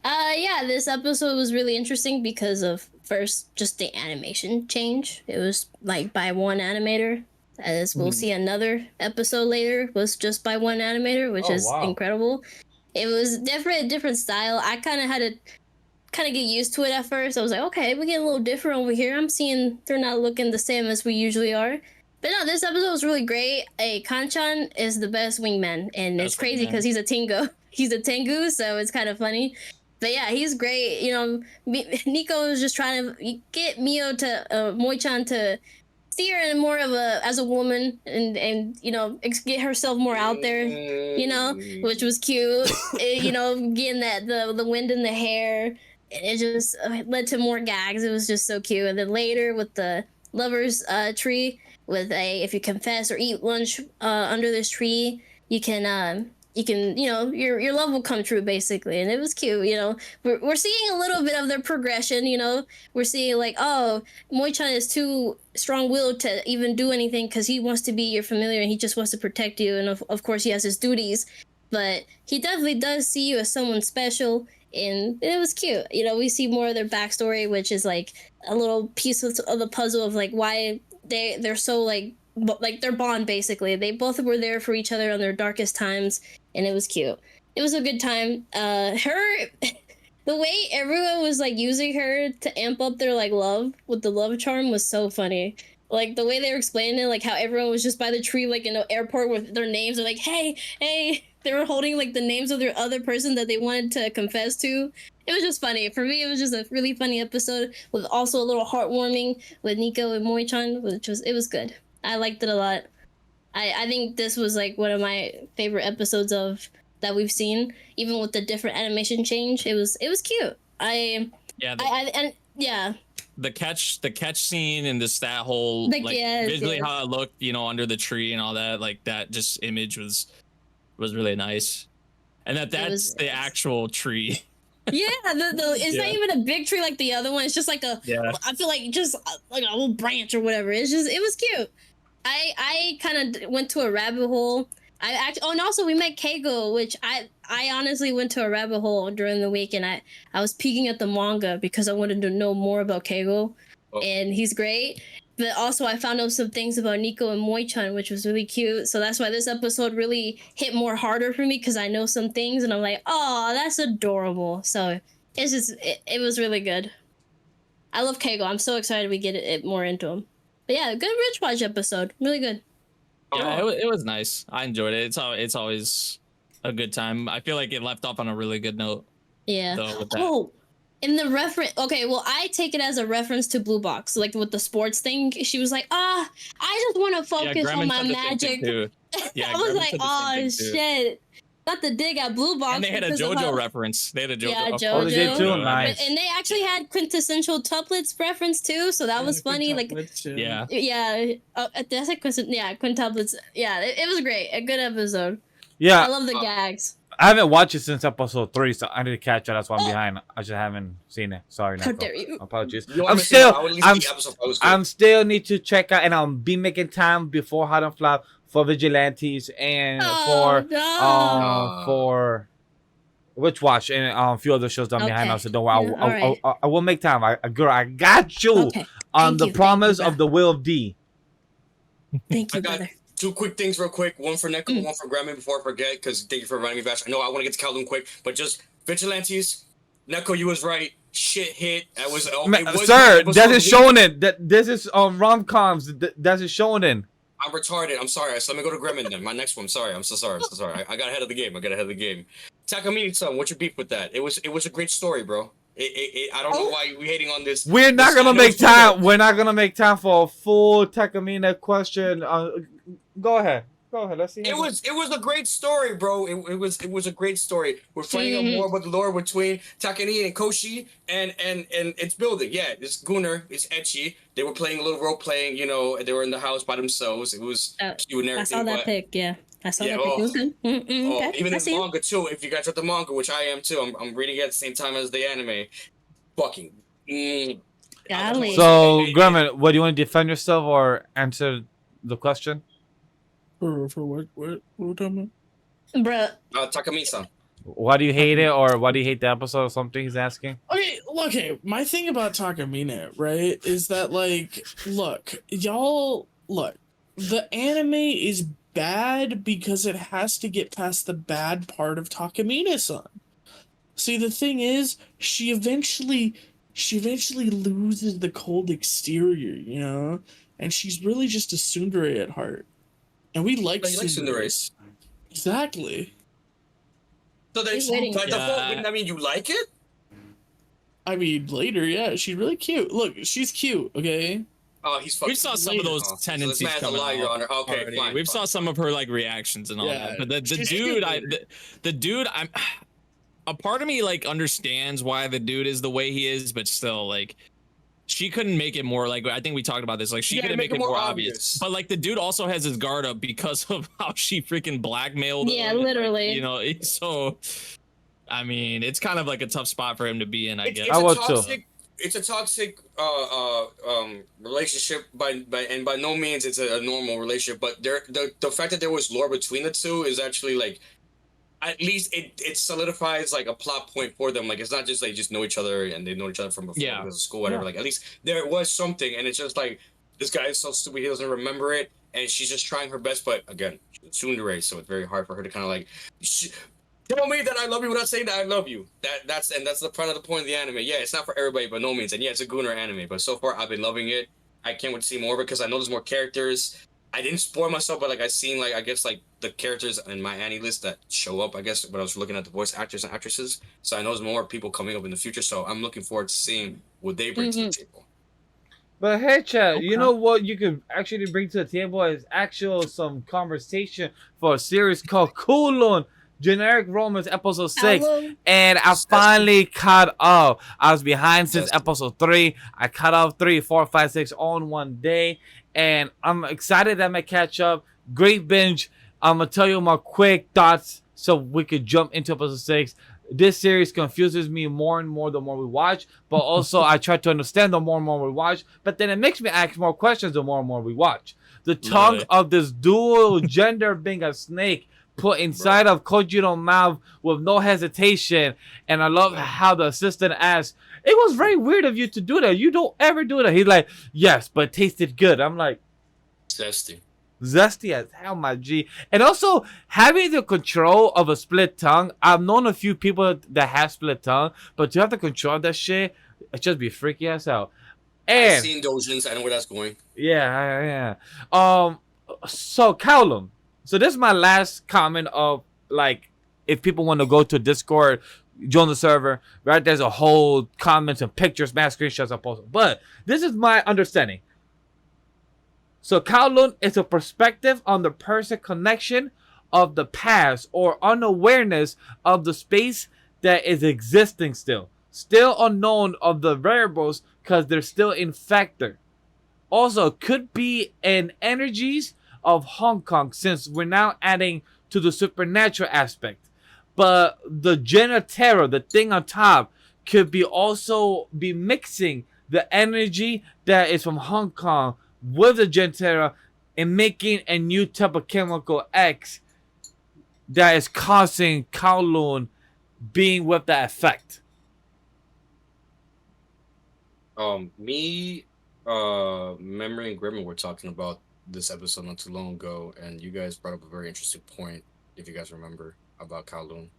Yeah, this episode was really interesting because of first just the animation change. It was like by one animator. As we'll see, another episode later was just by one animator, which is incredible. It was different style. I kind of had to get used to it at first. I was like, okay, we get a little different over here. I'm seeing they're not looking the same as we usually are. But no, this episode was really great. Kanchan is the best wingman, and it's crazy because he's a Tingo. He's a Tengu, so it's kind of funny. But yeah, he's great. You know, Nico is just trying to get Moi-chan to see her in more of as a woman and you know, get herself more out there, you know, which was cute. You know, getting that the wind in the hair, and it just led to more gags. It was just so cute. And then later with the lovers tree, with if you confess or eat lunch under this tree, you can you know, your love will come true, basically. And it was cute. You know, we're seeing a little bit of their progression. You know, we're seeing like, oh, Moi-chan is too strong-willed to even do anything because he wants to be your familiar and he just wants to protect you, and of course he has his duties, but he definitely does see you as someone special, and it was cute. You know, we see more of their backstory, which is like a little piece of the puzzle of like why they're so like their bond, basically. They both were there for each other on their darkest times, and it was cute. It was a good time. The way everyone was like using her to amp up their like love with the love charm was so funny. Like the way they were explaining it, like how everyone was just by the tree, like in an airport with their names. They're like, hey. They were holding like the names of their other person that they wanted to confess to. It was just funny. For me, it was just a really funny episode with also a little heartwarming with Nico and Moi-chan, it was good. I liked it a lot. I think this was like one of my favorite episodes that we've seen, even with the different animation change. It was cute. The catch scene and that whole visually how it looked, you know, under the tree and all that, like that just image was really nice. And that's the actual tree. Yeah, it's not even a big tree like the other one. It's just like I feel like just like a little branch or whatever. It was cute. I kind of went to a rabbit hole. And also we met Keigo, which I honestly went to a rabbit hole during the week, and I was peeking at the manga because I wanted to know more about Keigo, and he's great. But also I found out some things about Nico and Moi-chan, which was really cute. So that's why this episode really hit more harder for me, because I know some things, and I'm like, oh, that's adorable. So it's just it was really good. I love Keigo. I'm so excited we get it more into him. But yeah, good Rich Watch episode. Really good. Yeah, it was nice. I enjoyed it. It's always a good time. I feel like it left off on a really good note. Yeah. Though, with that. In the reference, okay, well, I take it as a reference to Blue Box, like with the sports thing. She was like, I just want to focus on my magic. Yeah, I was like, oh shit. Not the dig at Blue Box. And they had a JoJo reference. They had a JoJo. Yeah, JoJo. Oh, they did too? Nice. And they actually had quintessential tuplets reference too, so that was funny. Like, yeah. Yeah. That's like quintuplets. Yeah, it was great. A good episode. Yeah. I love the gags. I haven't watched it since episode 3, so I need to catch it. That's why I'm behind. I just haven't seen it. Sorry, How Neko. dare you? Apologies. I'm still need to check out, and I'll be making time before Hot and Flop for Vigilantes and for Witch Watch and a few other shows that I'm behind now. So don't worry, I will make time. I got you on the promise of the will of D. Thank you, brother. two quick things real quick. One for Neko, one for Grem before I forget, because thank you for reminding me, Vash. I know I want to get to KOWLOON quick, but just Vigilantes. Neko, you was right. Shit hit. That was, sir, that is Shounen. This is rom-coms. That is Shounen. I'm retarded. I'm sorry. So let me go to Gremlin then. My next one. Sorry. I'm so sorry. I got ahead of the game. Takamine-san, what's your beef with that? It was a great story, bro. I don't know why we hating on this. We're not gonna make time. We're not gonna make time for a full Takamine question. Go ahead. Let's see. It was a great story, bro. It was a great story. We're finding out more about the lore between Takamine and Koshi, and it's building. Yeah, it's Gunner, it's Ecchi. They were playing a little role playing. You know, they were in the house by themselves. It was cute and everything. I saw that pic. Yeah, I saw that pic. It was good. Okay. Even in manga too. If you guys read the manga, which I am too, I'm reading it at the same time as the anime. Fucking. Golly. So, Gremlin, what do you want to defend yourself or answer the question? For what we're talking about? Bruh. Takamine-san. Why do you hate it, or why do you hate the episode or something he's asking? Okay, my thing about Takamine, right, is that, like, look, the anime is bad because it has to get past the bad part of Takamine-san. See, the thing is, she eventually loses the cold exterior, you know? And she's really just a tsundere at heart. And we like tsunderes. Exactly. So there's I mean, you like it? I mean, later, yeah, she's really cute. Look, she's cute, okay? Oh, he's fucking. We saw some of those tendencies coming out. Your Honor. Okay, fine. We've saw some of her like reactions and all that. But the dude, I'm a part of me like understands why the dude is the way he is, but still like she couldn't make it more like I think we talked about this. Like she couldn't make it more obvious. But like the dude also has his guard up because of how she freaking blackmailed him. Yeah, literally. Like, you know, so I mean, it's kind of like a tough spot for him to be in, I guess. It's a toxic relationship by no means it's a normal relationship, but the fact that there was lore between the two is actually like at least it solidifies like a plot point for them. Like it's not just they just know each other and they know each other from before because of school, whatever. Like at least there was something, and it's just like this guy is so stupid he doesn't remember it, and she's just trying her best. But again, it's tsundere, so it's very hard for her to kind of like tell me that I love you without saying that I love you. That's the front of the point of the anime. Yeah, it's not for everybody, by no means, and yeah, it's a Gunner anime. But so far, I've been loving it. I can't wait to see more because I know there's more characters. I didn't spoil myself, but like I seen like I guess like the characters in my Annie list that show up. I guess when I was looking at the voice actors and actresses, so I know there's more people coming up in the future. So I'm looking forward to seeing what they bring to the table. But hey, Chad, you know what you could actually bring to the table is some conversation for a series called KOWLOON. Generic Romance episode 6, and I finally caught up. I was behind since episode 3. I caught up 3, 4, 5, 6 all in one day, and I'm excited that I may catch up. Great binge. I'm gonna tell you my quick thoughts so we could jump into episode 6. This series confuses me more and more the more we watch, but also I try to understand the more and more we watch, but then it makes me ask more questions the more and more we watch. The tongue of this dual gender being a snake put inside of Kojiro's mouth with no hesitation, and I love how the assistant asked, "It was very weird of you to do that. You don't ever do that." He's like, "Yes, but it tasted good." I'm like, zesty as hell, my G. And also having the control of a split tongue. I've known a few people that have split tongue, but to have the control of that shit, it just be freaky as hell. And I've seen Dojins. I know where that's going. Yeah. So KOWLOON. So this is my last comment of like, if people want to go to Discord, join the server, right? There's a whole comments and pictures, mass screenshots I posted. But this is my understanding. So KOWLOON is a perspective on the person connection of the past or unawareness of the space that is existing still unknown of the variables because they're still in factor. Also, could be in energies of Hong Kong, since we're now adding to the supernatural aspect. But the Genotera, the thing on top, could be also be mixing the energy that is from Hong Kong with the Genotera and making a new type of chemical X that is causing KOWLOON being with that effect. Memory and Gremlin were talking about this episode not too long ago, and you guys brought up a very interesting point, if you guys remember, about KOWLOON.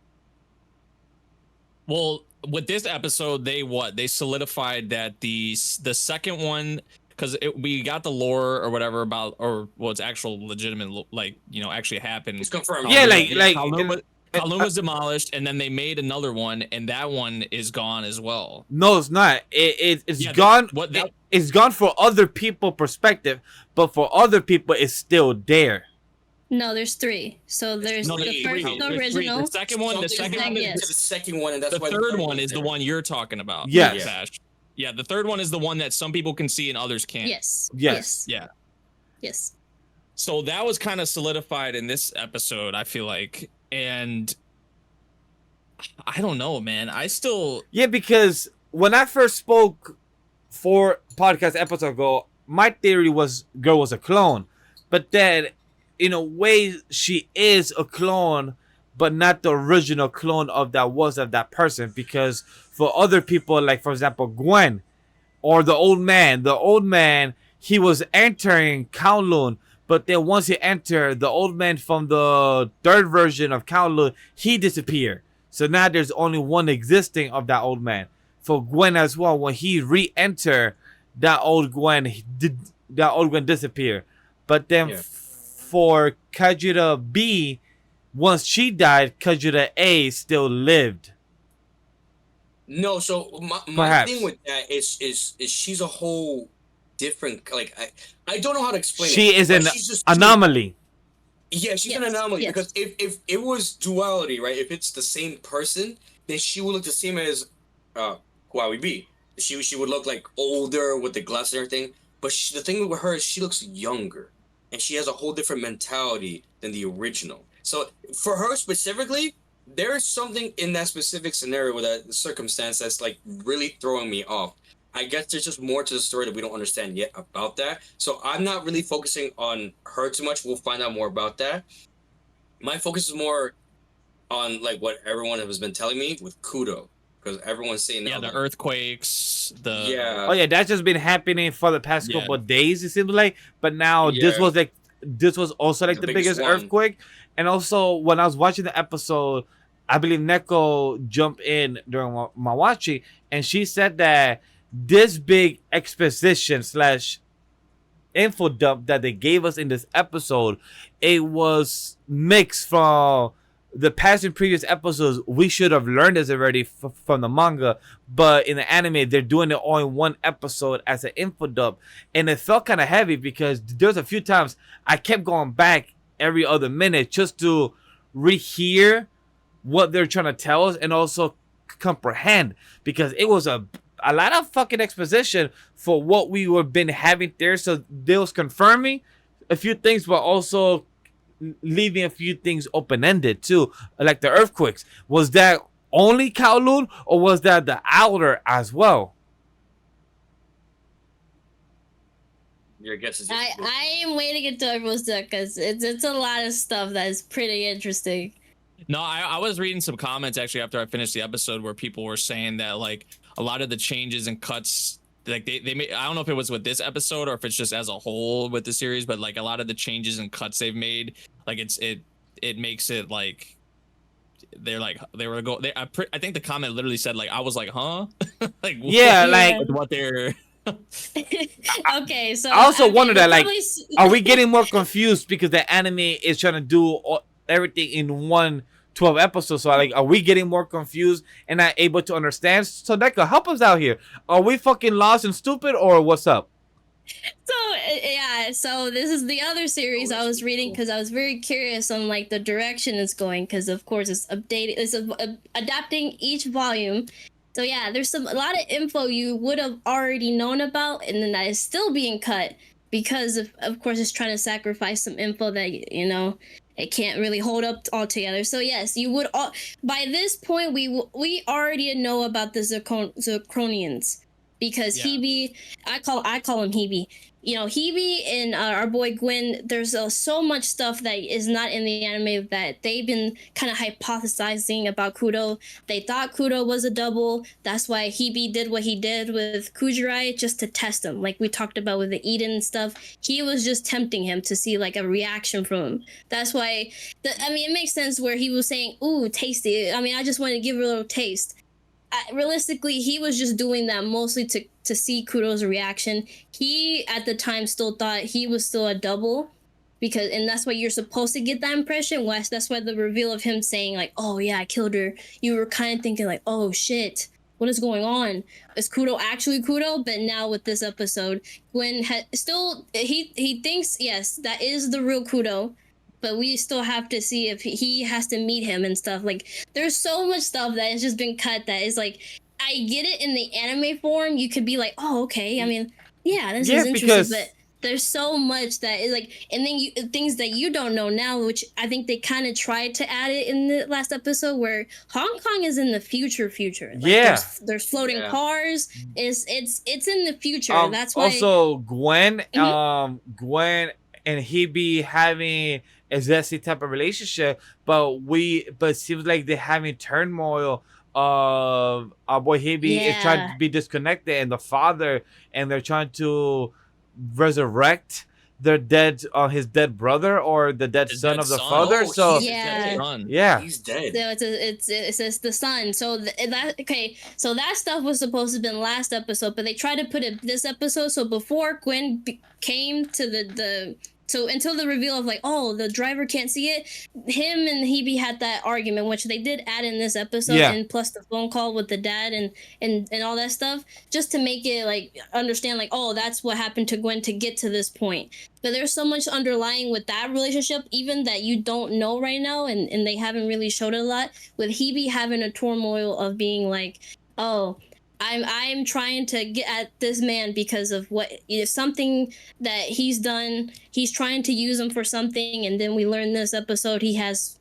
Well, with this episode, they solidified that the second one, because we got the lore or whatever about, or well, it's actual legitimate, like, you know, actually happened. It's confirmed. Yeah, KOWLOON was demolished, and then they made another one, and that one is gone as well. No, it's not. It's Yeah, gone. that- It's gone for other people perspective, but for other people, it's still there. No, there's 3. So there's No, the there's first, three. the There's three. original. The second one, Something happened Yes. to the second one, and that's the why third one was is the there. one you're talking about. Yes. Vash. Yeah, the third one is the one that some people can see and others can't. Yes. Yes. Yeah. Yes. So that was kind of solidified in this episode, I feel like. And I don't know, man. I still Yeah, because when I first spoke 4 podcast episodes ago, my theory was girl was a clone, but then in a way she is a clone, but not the original clone of that person. Because for other people, like for example Gwen or the old man, he was entering KOWLOON, but then once he entered, the old man from the 3rd version of KOWLOON, he disappeared. So now there's only one existing of that old man. For Gwen as well, when he re-entered, that old Gwen disappeared. But then for Kajira B, once she died, Kajira A still lived. No, so my Perhaps. thing with that is she's a whole different, like, I don't know how to explain it. She is but an she's just anomaly. Yeah, she's an Yes, anomaly yes. because if it was duality, right? If it's the same person, then she would look the same as YAIBA. She would look like older with the glasses and everything. But the thing with her is she looks younger, and she has a whole different mentality than the original. So for her specifically, there is something in that specific scenario with that circumstance that's like really throwing me off. I guess there's just more to the story that we don't understand yet about that. So I'm not really focusing on her too much. We'll find out more about that. My focus is more on like what everyone has been telling me with Kudo, because everyone's saying the earthquakes, Oh yeah, that's just been happening for the past Yeah. couple of days, it seems like. But now this was also like the biggest one. earthquake. And also when I was watching the episode, I believe Neko jumped in during my watching, and she said that this big exposition / info dump that they gave us in this episode, it was mixed from the past and previous episodes. We should have learned this already from the manga, but in the anime they're doing it all in one episode as an info dump, and it felt kind of heavy because there's a few times I kept going back every other minute just to rehear what they're trying to tell us and also comprehend, because it was a lot of fucking exposition for what we were been having there. So they was confirming a few things, but also leaving a few things open-ended too, like the earthquakes. Was that only KOWLOON, or was that the outer as well? Your guess is I am waiting until everyone's done because it's a lot of stuff that is pretty interesting. No, I was reading some comments actually after I finished the episode where people were saying that like a lot of the changes and cuts, like they made, I don't know if it was with this episode or if it's just as a whole with the series, but like a lot of the changes and cuts they've made, like it makes it like I think the comment literally said like I was like, huh? Like Yeah, like what they're Okay, so I also wonder that, like, probably are we getting more confused because the anime is trying to do everything in one 12 episodes? So like, are we getting more confused and not able to understand? So Neko, help us out here. Are we fucking lost and stupid, or what's up? So yeah, so this is the other series I was reading because I was very curious on like the direction it's going, because of course it's updating, it's adapting each volume. So yeah, there's a lot of info you would have already known about, and then that is still being cut because of course it's trying to sacrifice some info that it can't really hold up all together. So yes, you would all by this point we already know about the Zirconians, because Yeah. Hebe, I call him Hebe. You know, Hebe and our boy Gwen, there's so much stuff that is not in the anime that they've been kind of hypothesizing about Kudo. They thought Kudo was a double. That's why Hebe did what he did with Kujirai, just to test him. Like we talked about with the Eden stuff. He was just tempting him to see like a reaction from him. That's why, it makes sense where he was saying, ooh, tasty. I mean, I just wanted to give her a little taste. Realistically, he was just doing that mostly to see Kudo's reaction. He at the time still thought he was still a double, and that's why you're supposed to get that impression. Wes, that's why the reveal of him saying like, "Oh yeah, I killed her." You were kind of thinking like, "Oh shit, what is going on? Is Kudo actually Kudo?" But now with this episode, Gwen he thinks yes, that is the real Kudo. But we still have to see if he has to meet him and stuff. Like, there's so much stuff that has just been cut that is like, I get it in the anime form. You could be like, oh, okay. I mean, yeah, this is interesting. But there's so much that is like, and then things that you don't know now, which I think they kind of tried to add it in the last episode, where Hong Kong is in the future. Like, there's floating cars. It's in the future. That's why. Also, Gwen and Hebe having a zesty type of relationship, but it seems like they're having turmoil of our boy Hebe is trying to be disconnected, and the father, and they're trying to resurrect their his dead brother or the dead son of the father. Oh, so he's dead. So it's the son. So so that stuff was supposed to have been last episode, but they tried to put it this episode. So before Gwen came to so until the reveal of like, oh, the driver can't see it, him and Hebe had that argument, which they did add in this episode, and plus the phone call with the dad and all that stuff, just to make it like understand like, oh, that's what happened to Gwen to get to this point. But there's so much underlying with that relationship, even that you don't know right now, and they haven't really showed it a lot, with Hebe having a turmoil of being like, oh, I'm trying to get at this man because of something that he's done. He's trying to use him for something, and then we learn this episode he has,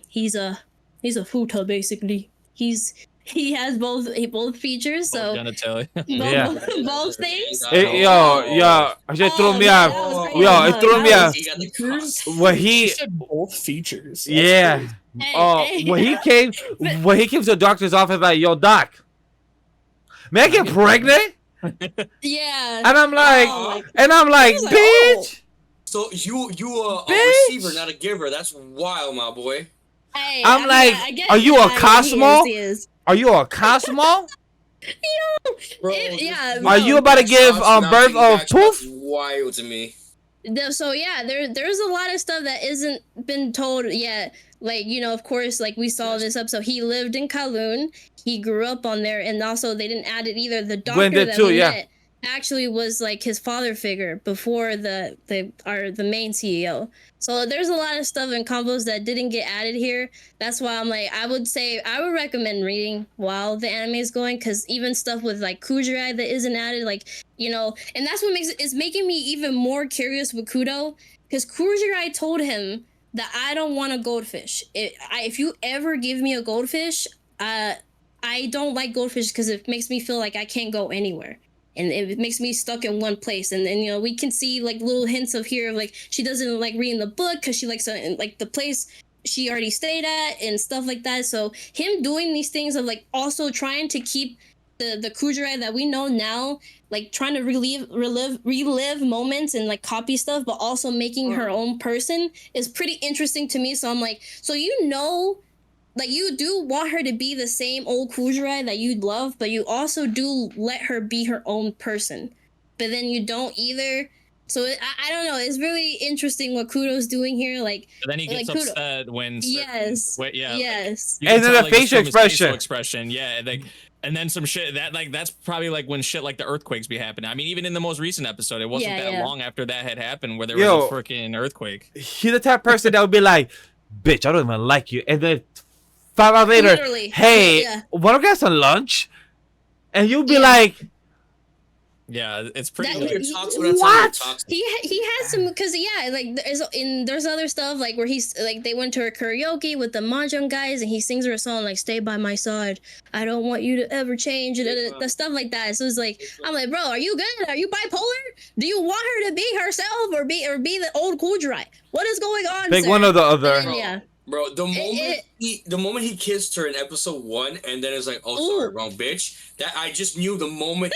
he's a futa basically. He has both features, so both things. It threw me off. It threw me off. When he said both features. When he came to the doctor's office, like, yo, doc, may I get pregnant? Yeah. And I'm like, bitch. So you a receiver, not a giver. That's wild, my boy. Hey, are you a Cosmo? Are you a Cosmo? Are you about to give birth of Poof? Wild to me. So yeah, there's a lot of stuff that isn't been told yet. Like, of course, like we saw this episode, he lived in Kowloon. He grew up on there, and also they didn't add it either. The doctor that we met actually was like his father figure before the main CEO. So there's a lot of stuff in combos that didn't get added here. That's why I'm like, I would recommend reading while the anime is going, because even stuff with like Kujirai that isn't added, like, and that's what it's making me even more curious with Kudo, because Kujirai told him that I don't want a goldfish. If you ever give me a goldfish, I don't like goldfish because it makes me feel like I can't go anywhere. And it makes me stuck in one place. And then, we can see like little hints of here, like she doesn't like reading the book because she likes like the place she already stayed at and stuff like that. So him doing these things of like also trying to keep the Kujirai that we know now, like trying to relive moments and like copy stuff, but also making her own person is pretty interesting to me. So I'm like, so like you do want her to be the same old Kujirai that you love, but you also do let her be her own person. But then you don't either. So I don't know. It's really interesting what Kudo's doing here. Like, but then he gets like upset when yes. And then the facial expression. Yeah, like, and then some shit that's probably like when shit like the earthquakes be happening. I mean, even in the most recent episode, it wasn't that long after that had happened where there was a freaking earthquake. He's the type of person that would be like, bitch, I don't even like you, and then 5 hours later, literally, hey, wanna get some lunch? And you'll be like, Yeah, it's pretty. That- like- Your he- toxic, when I tell you What? you're toxic. He has some, because yeah, like there's other stuff like where he's like they went to a karaoke with the mahjong guys and he sings her a song like "Stay by my side, I don't want you to ever change," and the stuff like that. So it's like I'm like, bro, are you good? Are you bipolar? Do you want her to be herself or be the old Kujirai? What is going on? Pick sir? one or the other. And yeah. Bro, the moment he kissed her in episode 1, and then it's like, oh, sorry, Ooh. wrong bitch. That I just knew the moment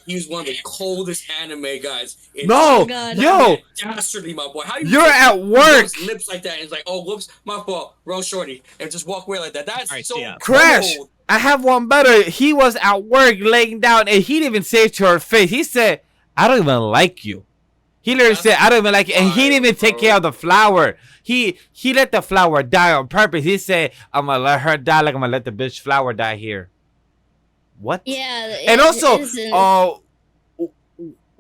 he was one of the coldest anime guys. No, God. yo, Dastardly, my boy. How you you're take at work. those lips like that? And it's like, oh, whoops, my fault, wrong shorty, and just walk away like that. That's Alright, so yeah. Crash. cold. I have one better. He was at work laying down, and he didn't even say it to her face. He said, "I don't even like you." He literally That's said, "I don't even like it," and he didn't even take fine, care of the flower. He let the flower die on purpose. He said, "I'm gonna let her die, like I'm gonna let the bitch flower die here." What? Yeah, And it also, isn't-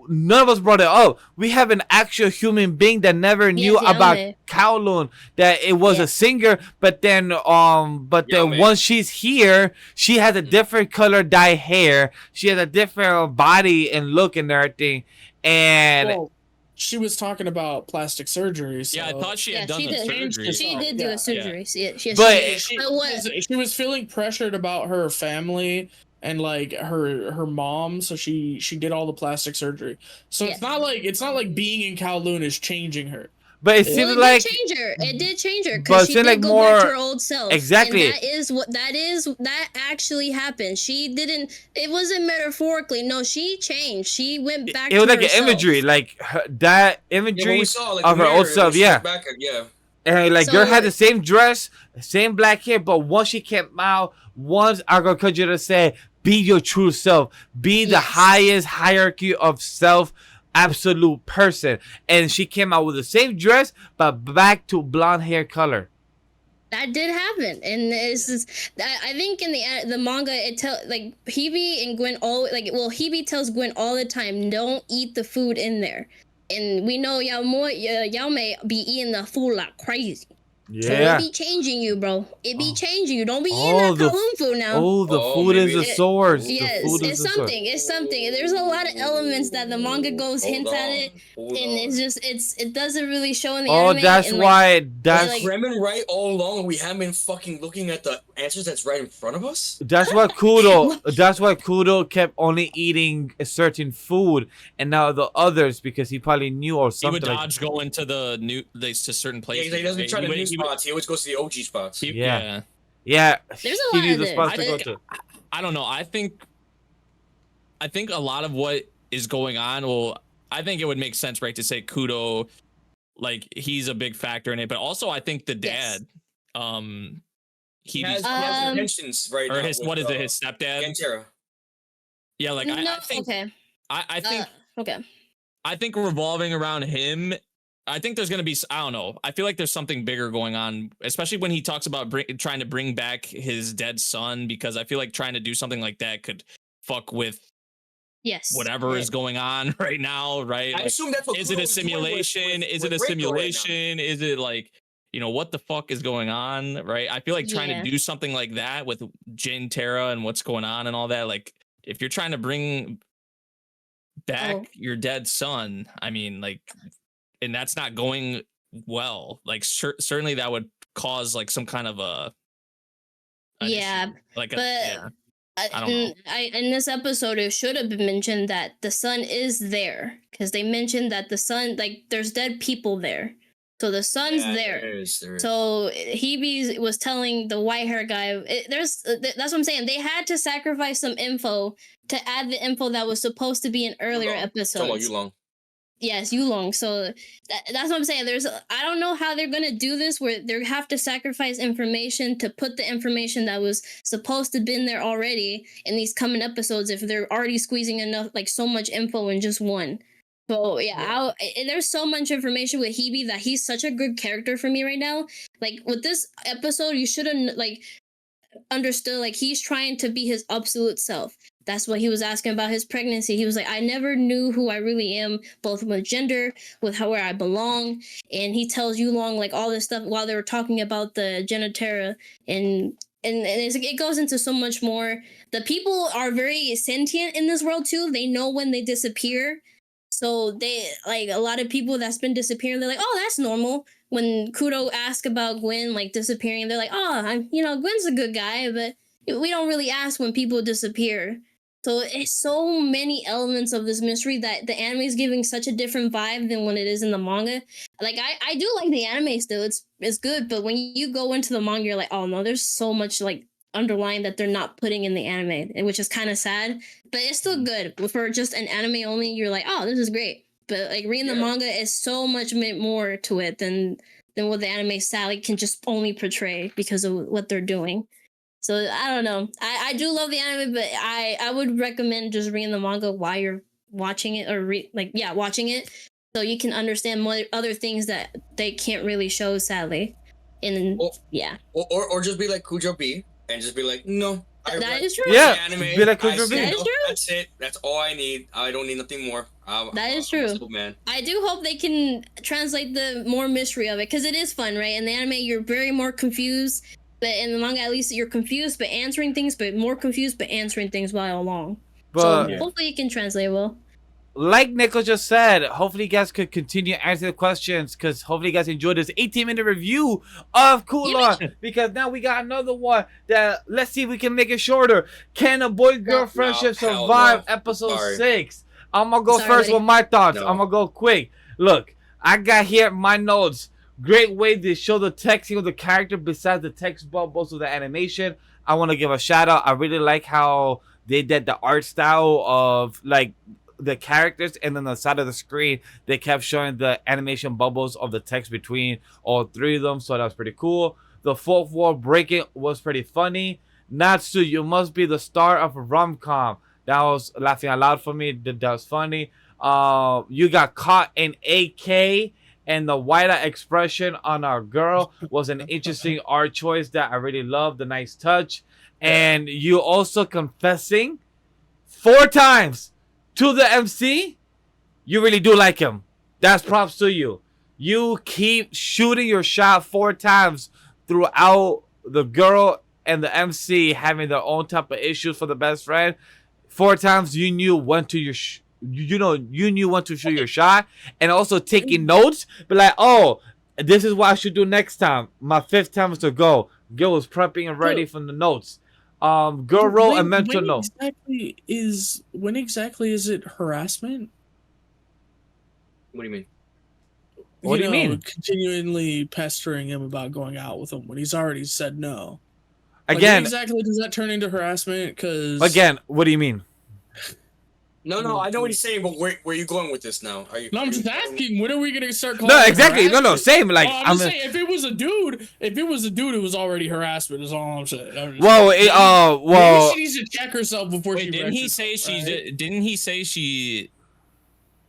none of us brought it up. We have an actual human being that never knew Yes, about Yame. KOWLOON, that it was Yeah. a singer, but then Yame. once she's here, she has a different color dye hair. She has a different body and look and everything. And Well, she was talking about plastic surgery. So. Yeah, I thought she had Yeah, done she the did. surgery. she did do Yeah. a surgery. Yeah, But- she, But what- she was feeling pressured about her family and like her mom, so she did all the plastic surgery. So Yeah. it's not like being in Kowloon is changing her. but it Well, seems Well, like it did change her. It did change her But because it she seemed did like go more- back to her old self. Exactly. And that actually happened. She didn't. It wasn't metaphorically. No, she changed. She went back. it was to like herself. an imagery, like that Yeah, but imagery we saw, like, of the her old mirror, self. she Yeah. went back, yeah. And like So- girl had the same dress, same black hair, but once she came out, once Argo Kujira said, "Be your true self, be the Yes. highest hierarchy of self, absolute person," and she came out with the same dress, but back to blonde hair color. That did happen, and it's just, I think in the manga it like Hebe and Gwen Hebe tells Gwen all the time, don't eat the food in there, and we know Yaume be eating the food like crazy. So it Yeah. be changing you, bro. It be Oh. changing you. Don't be Oh, eating the that Kowloon food now. Oh, the Oh, food is maybe. the source. Yes, the food is it's the source. something. It's something. There's a lot of elements that the manga goes hints at it, Hold and on. it's just it doesn't really show in the Oh, anime. that's and, like, why. That's like- Gremlin right all along, and we haven't been fucking looking at the answers that's right in front of us? That's why Kudo. That's why Kudo kept only eating a certain food, and now the others because he probably knew or He something. would like dodge going to the new to certain Yeah, places. he doesn't right? try the would- new he would- spots, he always goes to the OG spots. he- Yeah. Yeah, There's a he lot knew of the this. spots I to go think- to. I don't know. I think a lot of what is going on. Well, I think it would make sense, right, to say Kudo, like he's a big factor in it, but also I think the Yes. dad, He he has Um, intentions right or now. his with, what is it? His stepdad? Gentera. Yeah, like no, I think okay. I think Okay. I think revolving around him. I think there's gonna be. I don't know. I feel like there's something bigger going on, especially when he talks about trying to bring back his dead son, because I feel like trying to do something like that could fuck with Yes. whatever Right. is going on right now, right? I Like, assume that's what is it a Kuro's doing simulation? Is it a with Reiko right now. simulation? Is it like, what the fuck is going on, right? I feel like trying Yeah. to do something like that with Jin Terra and what's going on and all that. Like, if you're trying to bring back Oh. your dead son, I mean, like, and that's not going well. Like, certainly that would cause like some kind of an Yeah, issue. Like, but yeah. I don't know. In this episode, it should have been mentioned that the sun is there because they mentioned that the sun, like, there's dead people there, so the sun's Yeah, there. there is. So Hebe was telling the white hair guy, that's what I'm saying. They had to sacrifice some info to add the info that was supposed to be in earlier Talking about episodes. you long. Yes, Yulong. So that's what I'm saying. I don't know how they're gonna do this, where they have to sacrifice information to put the information that was supposed to been there already in these coming episodes. If they're already squeezing enough, like so much info in just one. So yeah, there's so much information with Hebe that he's such a good character for me right now. Like with this episode, you should have like understood, like he's trying to be his absolute self. That's what he was asking about his pregnancy. He was like, I never knew who I really am, both with gender, with where I belong. And he tells Yulong like all this stuff while they were talking about the genitera. And it goes into so much more. The people are very sentient in this world too. They know when they disappear. So they like a lot of people that's been disappearing. They're like, oh, that's normal. When Kudo asked about Gwen like disappearing, they're like, oh, Gwen's a good guy, but we don't really ask when people disappear. So it's so many elements of this mystery that the anime is giving such a different vibe than when it is in the manga. Like I do like the anime still. It's good, but when you go into the manga, you're like, oh no, there's so much like underlying that they're not putting in the anime, which is kind of sad. But it's still good. For just an anime only, you're like, oh, this is great. But like reading the manga is so much more to it than what the anime sadly can just only portray because of what they're doing. So I don't know. I do love the anime, but I would recommend just reading the manga while you're watching it, or watching it, so you can understand more other things that they can't really show, sadly. And or just be like Kujo B and just be like, no. That is true. Yeah, anime, be like Kujo B. That is true. That's it. That's all I need. I don't need nothing more. That is true. Man. I do hope they can translate the more mystery of it, because it is fun, right? In the anime, you're very more confused. But in the manga, at least you're confused but answering things, but more confused but answering things while along. But so hopefully you can translate well. Like Neko just said, hopefully you guys could continue answering the questions, because hopefully you guys enjoyed this 18-minute review of KOWLOON, because now we got another one that, let's see if we can make it shorter. Can a boy-girl friendship survive episode 6? I'm going to go first with my thoughts. I'm going to go quick. Look, I got here my notes. Great way to show the texting of the character besides the text bubbles of the animation. I want to give a shout out. I really like how they did the art style of like the characters, and then the side of the screen they kept showing the animation bubbles of the text between all three of them. So that was pretty cool. The fourth wall breaking was pretty funny. Natsu, you must be the star of a rom-com. That was laughing out loud for me. That was funny. You got caught in AK. And the YAIBA expression on our girl was an interesting art choice that I really loved. The nice touch. And you also confessing 4 times to the MC. You really do like him. That's props to you. You keep shooting your shot 4 times throughout the girl and the MC having their own type of issues for the best friend. 4 times you knew when to you knew when to shoot your shot, and also taking notes. But like, oh, this is what I should do next time. My 5th time is to go. Girl was prepping and ready from the notes. Girl wrote a mental note. When exactly is it harassment? What do you mean? What do you mean? Continually pestering him about going out with him when he's already said no. Like, Again, exactly does that turn into harassment? Because again, what do you mean? No, I know what he's saying, but where are you going with this now? No, I'm just asking. When are we gonna start calling? No, exactly. No, same. Like, I'm just saying, if it was a dude, it was already harassment. Is all I'm saying. Well, she needs to check herself before she. Didn't he say Didn't he say she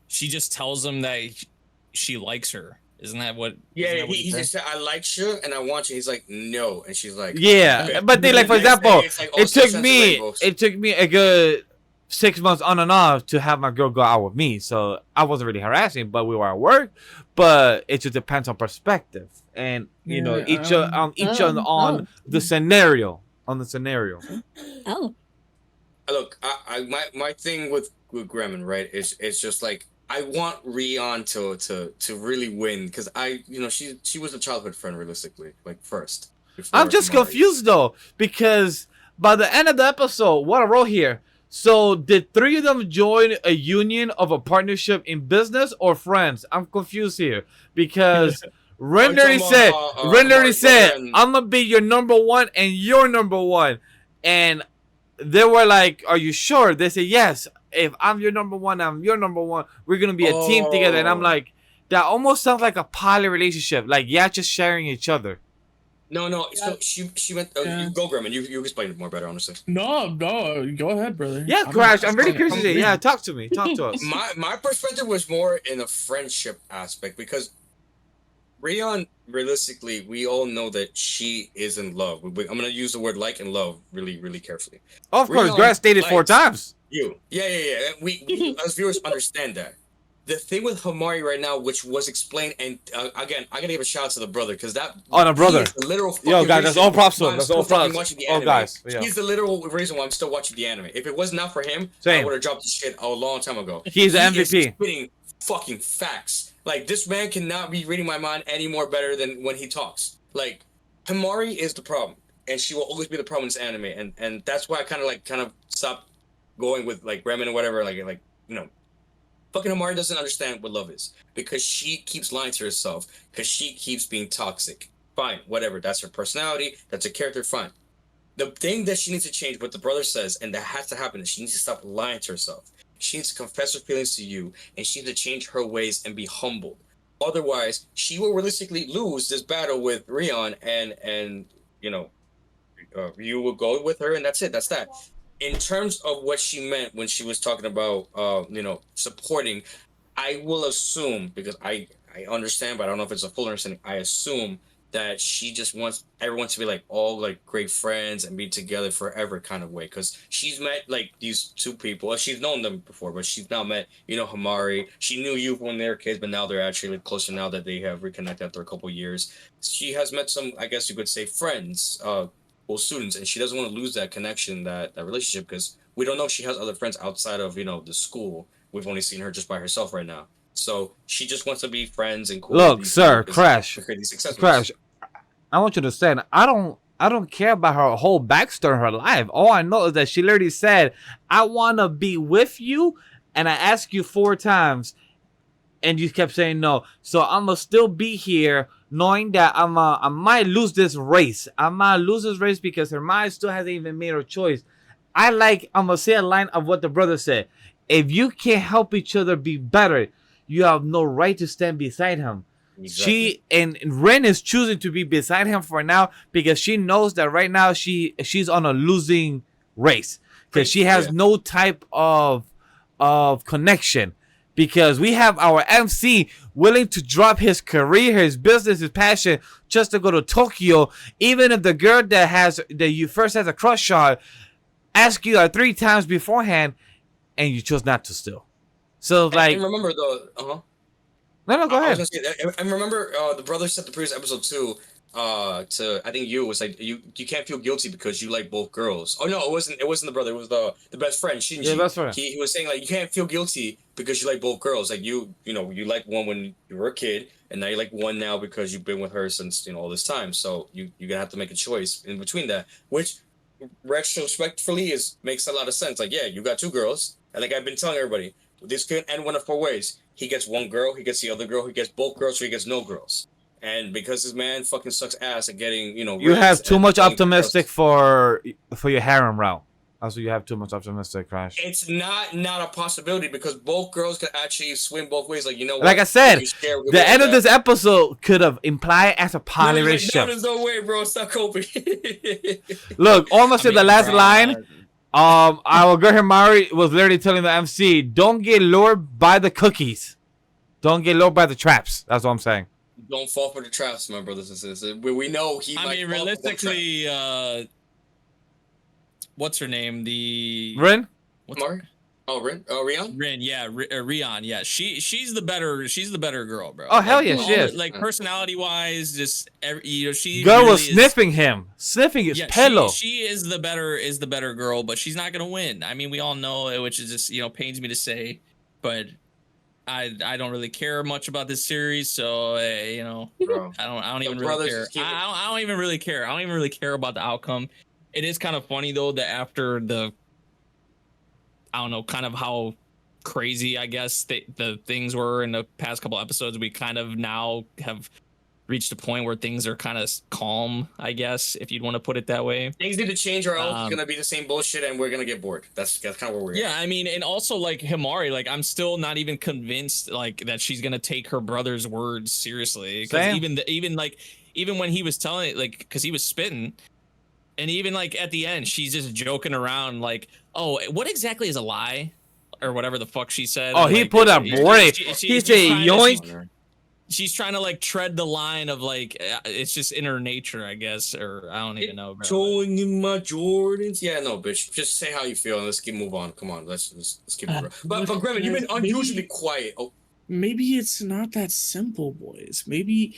just tells him that she likes her? Isn't that what? Yeah, he just said, I like you and I want you. He's like, no, and she's like, yeah. Okay. But then, like, for example, like, it took me a good 6 months on and off to have my girl go out with me, so I wasn't really harassing, but we were at work. But it just depends on perspective, and you know, each on the scenario. Oh, look, my thing with Gremlin, right, is just like, I want Rion to really win, because she was a childhood friend realistically, like first. I'm just confused though, because by the end of the episode, what I wrote here. So did 3 of them join a union of a partnership in business or friends? I'm confused here because Ren literally said, I'm gonna be your number 1 and your number 1. And they were like, are you sure? They said, yes, if I'm your number 1, I'm your number 1. We're gonna be a team together. And I'm like, that almost sounds like a poly relationship. Like, yeah, just sharing each other. No. So she went. You go, Gremlin. You explain it more better, honestly. No. Go ahead, brother. Yeah, Crash. I'm really curious. Yeah, talk to me. Talk to us. My perspective was more in a friendship aspect, because Rion, realistically, we all know that she is in love. I'm gonna use the word like and love really, really carefully. Of course, Grass stated 4 times. Yeah. We as viewers understand that. the thing with Hamari right now, which was explained, and again, I gotta give a shout out to the brother because that the brother. he is the literal fucking Yo, guys, that's reason all props to why him. I'm That's still all fucking props. watching the Oh, anime. guys. Yeah. He's the literal reason why I'm still watching the anime. If it was not for him, I Same. would have dropped the shit a long time ago. He's the He is MVP. spitting fucking facts. Like, this man cannot be reading my mind any more better than when he talks. Like, Hamari is the problem, and she will always be the problem in this anime, and that's why I kind of stopped going with like Ramen or whatever. Like you know, fucking Hamari doesn't understand what love is because she keeps lying to herself because she keeps being toxic. Fine, whatever. That's her personality. That's her character. Fine. The thing that she needs to change, what the brother says, and that has to happen, is she needs to stop lying to herself. She needs to confess her feelings to you, and she needs to change her ways and be humble. Otherwise, she will realistically lose this battle with Rion, and you know, you will go with her, and that's it. That's that. In terms of what she meant when she was talking about, you know, supporting, I will assume, because I understand, but I don't know if it's a full understanding. I assume that she just wants everyone to be like all like great friends and be together forever kind of way, because she's met like these two people. Well, she's known them before, but she's now met, you know, Hamari. She knew you when they were kids, but now they're actually like closer now that they have reconnected after a couple years. She has met some, I guess you could say, friends, well, students, and she doesn't want to lose that connection, that relationship, because we don't know if she has other friends outside of, you know, the school. We've only seen her just by herself right now. So she just wants to be friends and cool. Look, sir, Crash. Crash. I want you to understand. I don't care about her whole backstory in her life. All I know is that she literally said, "I want to be with you," and I asked you 4 times, and you kept saying no. So I'm gonna still be here, knowing that I might lose this race. I might lose this race because her mind still hasn't even made her choice. I'm gonna say a line of what the brother said: "If you can't help each other be better, you have no right to stand beside him." Exactly. She and Ren is choosing to be beside him for now because she knows that right now she's on a losing race because she has no type of connection, because we have our MC willing to drop his career, his business, his passion just to go to Tokyo, even if the girl that you first has a crush on ask you 3 times beforehand and you chose not to still. So like, and remember though, No, go ahead. I remember the brother said the previous episode too. To I think you was like you can't feel guilty because you like both girls. Oh no, it wasn't the brother. It was the best friend Shiunji. Yeah, best friend. He was saying like you can't feel guilty because you like both girls. Like you know you like one when you were a kid, and now you like one now because you've been with her since all this time. So you're gonna have to make a choice in between that, which retrospectively makes a lot of sense. Like, yeah, you got 2 girls, and like I've been telling everybody, this could end one of 4 ways. He gets 1 girl, he gets the other girl, he gets both girls, or he gets no girls. And because this man fucking sucks ass at getting, you have too much optimistic for your harem route. Also, you have too much optimistic, Crash. It's not a possibility because both girls could actually swim both ways. Like, you know what? Like I said, the end of this episode could have implied as a poly relationship. No, there's no way, bro. Stop coping. Look, almost at the last line. Our girl Hamari was literally telling the MC, "Don't get lured by the cookies. Don't get lured by the traps." That's what I'm saying. Don't fall for the traps, my brothers and sisters. We know he. I mean, realistically, what's her name? The Ren. What's Mark? Oh, Ren. Oh, Rion. Ren, yeah, Rion, yeah. She's the better girl, bro. Oh hell yeah, she is. Like personality wise, just she. Girl really was sniffing his pillow. She is the better girl, but she's not gonna win. I mean, we all know it, which is just pains me to say, but I don't really care much about this series, so Bro, I don't even really care. I don't even really care. I don't even really care about the outcome. It is kind of funny though that after the, I don't know, kind of how crazy I guess the things were in the past couple episodes, we kind of now have reached a point where things are kind of calm, I guess, if you'd want to put it that way. Things need to change or else it's gonna be the same bullshit and we're gonna get bored. That's kind of where we're at. I mean, and also like Hamari, like I'm still not even convinced like that she's gonna take her brother's words seriously. Because even when he was telling it, like, because he was spitting, and even like at the end, she's just joking around like, "Oh, what exactly is a lie?" or whatever the fuck she said. Oh, he put a break. He said yoink. She's trying to like tread the line of like it's just in her nature, I guess, or I don't even know. Showing in my Jordans. Yeah, no, bitch. Just say how you feel and let's move on. Come on, let's keep moving. But Grem, you've been unusually quiet. Oh, maybe it's not that simple, boys. Maybe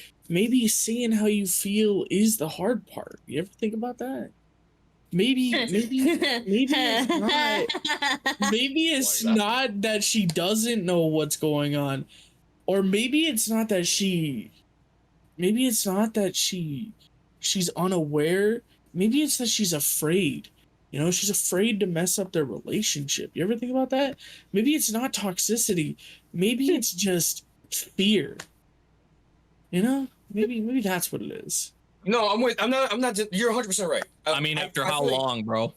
saying how you feel is the hard part. You ever think about that? Maybe it's not that she doesn't know what's going on, or maybe it's not that she's unaware. Maybe it's that she's afraid. You know, she's afraid to mess up their relationship. You ever think about that? Maybe it's not toxicity. Maybe it's just fear. You know, maybe that's what it is. No, I'm not. You're 100% right. I mean, after how long, bro?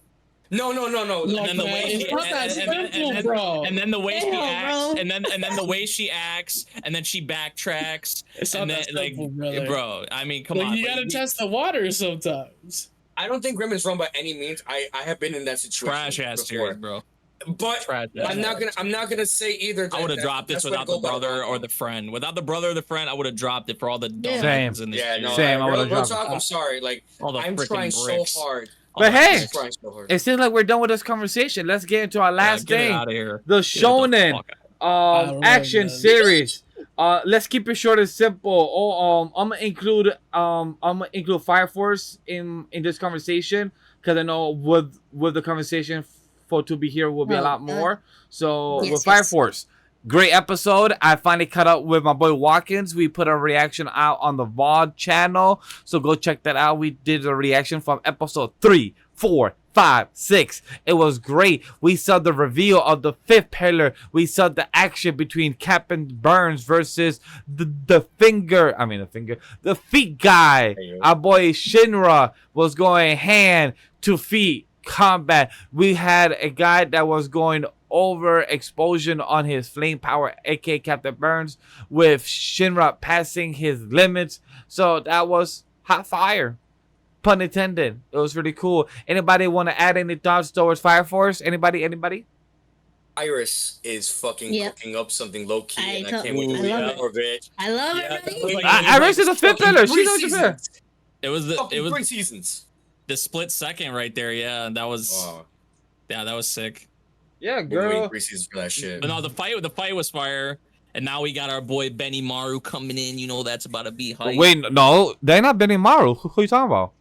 No. Look, And then the way man, she it's not that simple, and bro. then the way she Damn, acts, bro. and then the way she acts, and then she backtracks, It's not and then that simple, brother. bro. I mean, come Like, on. you gotta test the water sometimes. I don't think Grem is wrong by any means. I have been in that situation. Trash ass before. series, bro. But Trash ass. I'm not gonna say either. I would have dropped this that's where to without the go by brother or rom-com. the friend. Without the brother or the friend, I would have dropped it for all the dumb Same. actors in this Yeah, series. no. Same, I would've real dropped talk, it. I'm sorry. Like All the I'm freaking trying bricks. so hard. But hey, I'm trying so hard. it seems like we're done with this conversation. Let's get into our last get it thing. out of here. The Get it the Shonen fuck out. don't know, action man. series. Let's keep it short and simple. I'm gonna include Fire Force in this conversation because I know with the conversation for to be here will be a lot more. So Yes, with Fire yes. Force, great episode. I finally caught up with my boy Watkins. We put a reaction out on the VOD channel, so go check that out. We did a reaction from episode 3, 4, 5, 6. It was great. We saw the reveal of the fifth pillar. We saw the action between Captain Burns versus the feet guy. Our boy Shinra was going hand to feet combat. We had a guy that was going over explosion on his flame power, aka Captain Burns, with Shinra passing his limits. So that was hot fire. Pun intended. It was really cool. Anybody want to add any thoughts towards Fire Force? Anybody? Iris is fucking Yep. cooking up something low key, I and I to- can't wait to I see love more of it. I love Yeah, it. that was like- Iris is a fifth pillar. She Three knows what you're saying. seasons. It was Fucking 3 seasons. the split second right there. Yeah, that was Oh, that was sick. Yeah, been waiting girl. 3 seasons for that shit. But no, the fight was fire. And now we got our boy Benny Maru coming in. You know that's about to be hype. Wait, no, they're not Benimaru. Who you talking about?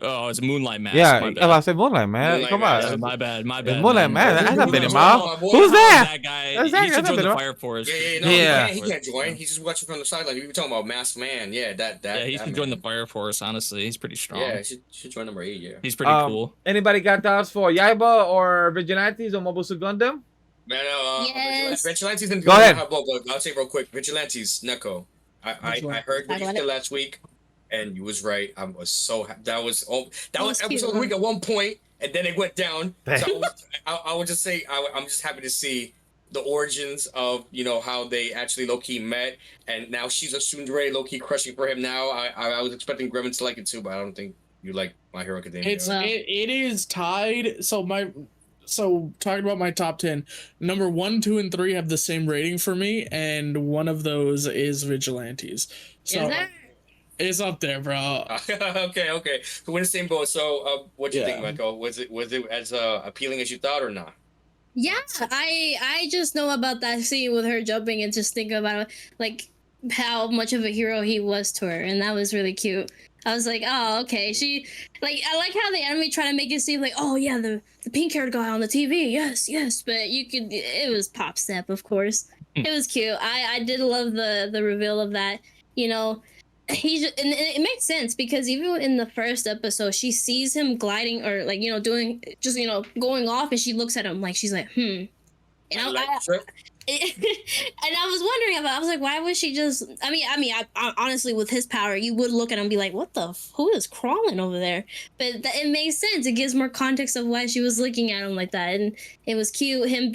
Oh, it's Moonlight Mask. Yeah, my I bad. said Moonlight, man. Moonlight Come Mask. on. Yeah, my bad. It's Moonlight, man. That's not Benny Benimaru. Maru. Who's that? That guy. That's that He guy, should that's join the Benny Maru. Fire Force. Yeah, Yeah. he can't join. He's just watching from the sideline. We were talking about Masked Man. Yeah, that. Yeah, he that should join the man. Fire Force. Honestly, he's pretty strong. Yeah, should join number 8. Yeah. He's pretty cool. Anybody got thoughts for YAIBA or Vigilantes or Mobusu Gundam? Man, Yes. Vigilantes didn't Go ahead. I'll say real quick. Vigilantes, Neko. I heard what you said last week, and you was right. I was so that was was cute, episode of the week at one point, and then it went down. Dang. So I would just say I'm just happy to see the origins of how they actually low key met, and now she's a tsundere low key crushing for him now. I was expecting Gremlin to like it too, but I don't think you like My Hero Academia. It is tied. So talking about my top 10, number 1, 2, and 3 have the same rating for me, and one of those is Vigilantes. So Is that? it's up there, bro. okay. So we're in the same boat. So what do you think, Yeah. Michael? Was it as appealing as you thought or not? Yeah, I just know about that scene with her jumping and just thinking about like how much of a hero he was to her, and that was really cute. I was like, oh, okay. I like how the anime try to make it seem like, oh yeah, the pink-haired guy on the TV, yes, but it was Pop Step, of course. It was cute. I did love the reveal of that. And it makes sense because even in the first episode, she sees him gliding or doing just going off, and she looks at him like she's like, and and I was wondering about. I was like, why would she just? I honestly, with his power, you would look at him and be like, "What the? Who is crawling over there?" But it makes sense. It gives more context of why she was looking at him like that, and it was cute. Him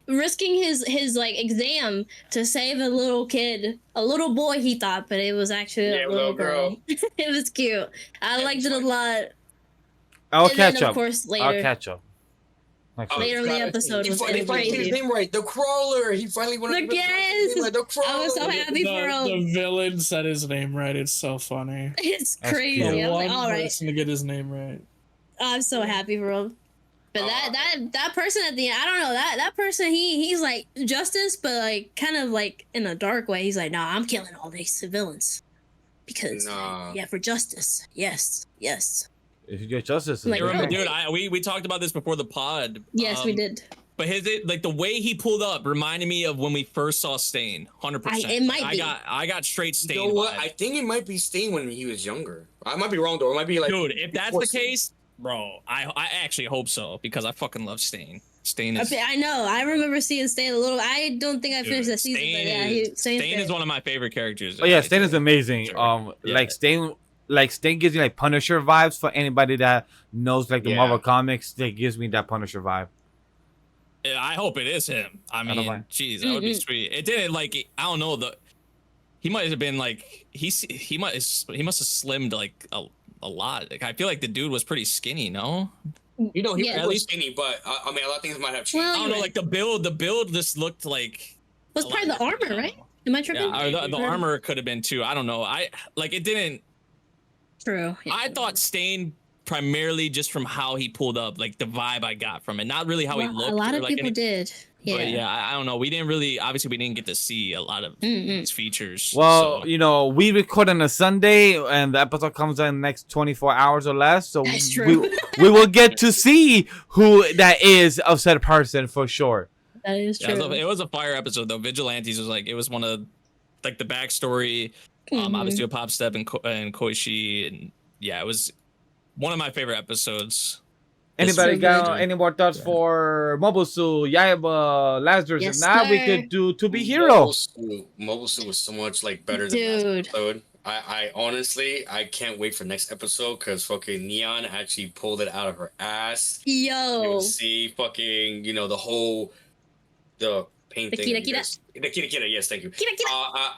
risking his like exam to save a little kid, a little boy. He thought, but it was actually a little girl. It was cute. I liked it a lot. I'll And catch then, up. of course, later. I'll catch up. Next week. Later in the episode was They finally his crazy. name right. The Crawler. He finally wanted to Yes! The Crawler. I was so happy for him. The villain said his name right. It's so funny. It's That's crazy. cute. The I'm one like, all right. person to get his name right. I'm so happy for him. But that person at the end, I don't know, that person he's like justice, but like kind of like in a dark way. He's like, nah, I'm killing all these civilians because yeah, for justice. Yes. If you get justice, Like, You remember, no. dude? We talked about this before the pod. Yes, we did. But like the way he pulled up reminded me of when we first saw Stain. 100%. It might be. I got straight Stain. You know what? vibe. I think it might be Stain when he was younger. I might be wrong though. It might be like, Dude, if that's before the Stain. case, bro, I actually hope so because I fucking love Stain. Stain is I know. I remember seeing Stain a little. I don't think I finished that season, but yeah, Stain is one of my favorite characters. Oh yeah, Stain is amazing. Sure. Yeah. Like Stain gives you like Punisher vibes for anybody that knows like the Yeah. Marvel comics. It gives me that Punisher vibe. I hope it is him. I don't mean, mind. jeez, that would be sweet. It didn't like I don't know he might have been like he must have slimmed like a lot. Like I feel like the dude was pretty skinny. No, You know, he Yeah. was really skinny, but I mean, a lot of things might have changed. Well, I don't know. Like the build just looked like was a probably lot the armor, different. right? Am I tripping? Yeah, or the armor could have been too. I don't know. I like it didn't. True. Yeah. I thought Stain primarily just from how he pulled up, like the vibe I got from it, not really how he Well, looked. a lot or, of like, people did. Yeah. But yeah, I don't know. We didn't really, obviously, we didn't get to see a lot of his features. Well, so. you know, we record on a Sunday, and the episode comes out in the next 24 hours or less. So That's true. we will get to see who that is of said person for sure. That is Yeah, true. it was a fire episode though. Vigilantes was like, it was one of like the backstory. Obviously, with Pop Step and Koishi, and yeah, it was one of my favorite episodes. Anybody so got good. any more thoughts for Mobusu, YAIBA, Lazarus? Yes, If not, we sir. could do To Be Hero. Mobile Suit was so much like better than last Dude. episode. I honestly, I can't wait for next episode because fucking Neon actually pulled it out of her ass. Yo. You'll see fucking, you know, the pain The thing. Kira Kira. The Kira, yes, thank you. Kira Kira.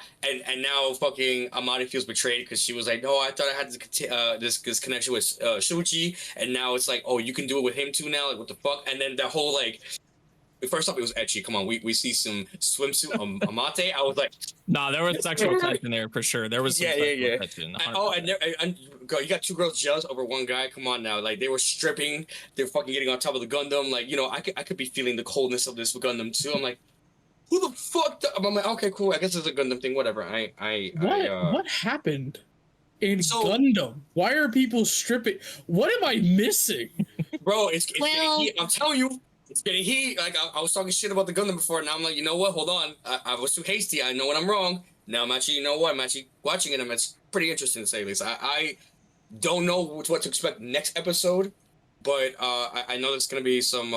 And now fucking Amari feels betrayed because she was like, no, I thought I had this connection with Shuji, and now it's like, oh, you can do it with him too now, like what the fuck? And then the whole like, first off, it was ecchi. Come on, we see some swimsuit Amate. I was like, Nah, there was sexual tension there for sure. There was some sexual tension. and girl, you got two girls jealous over one guy. Come on now, like they were stripping, they're fucking getting on top of the Gundam. Like, you know, I could be feeling the coldness of this Gundam too. I'm like, who the fuck? I'm like, okay, cool. I guess it's a Gundam thing. Whatever. What happened in So- Gundam? Why are people stripping? What am I missing? Bro, it's Well- getting heat. I'm telling you, it's getting heat. Like I was talking shit about the Gundam before, and now I'm like, you know what? Hold on. I was too hasty. I know when I'm wrong. Now I'm actually, you know what? I'm actually watching it, and it's pretty interesting to say at least. I don't know what to expect next episode, but I know there's gonna be some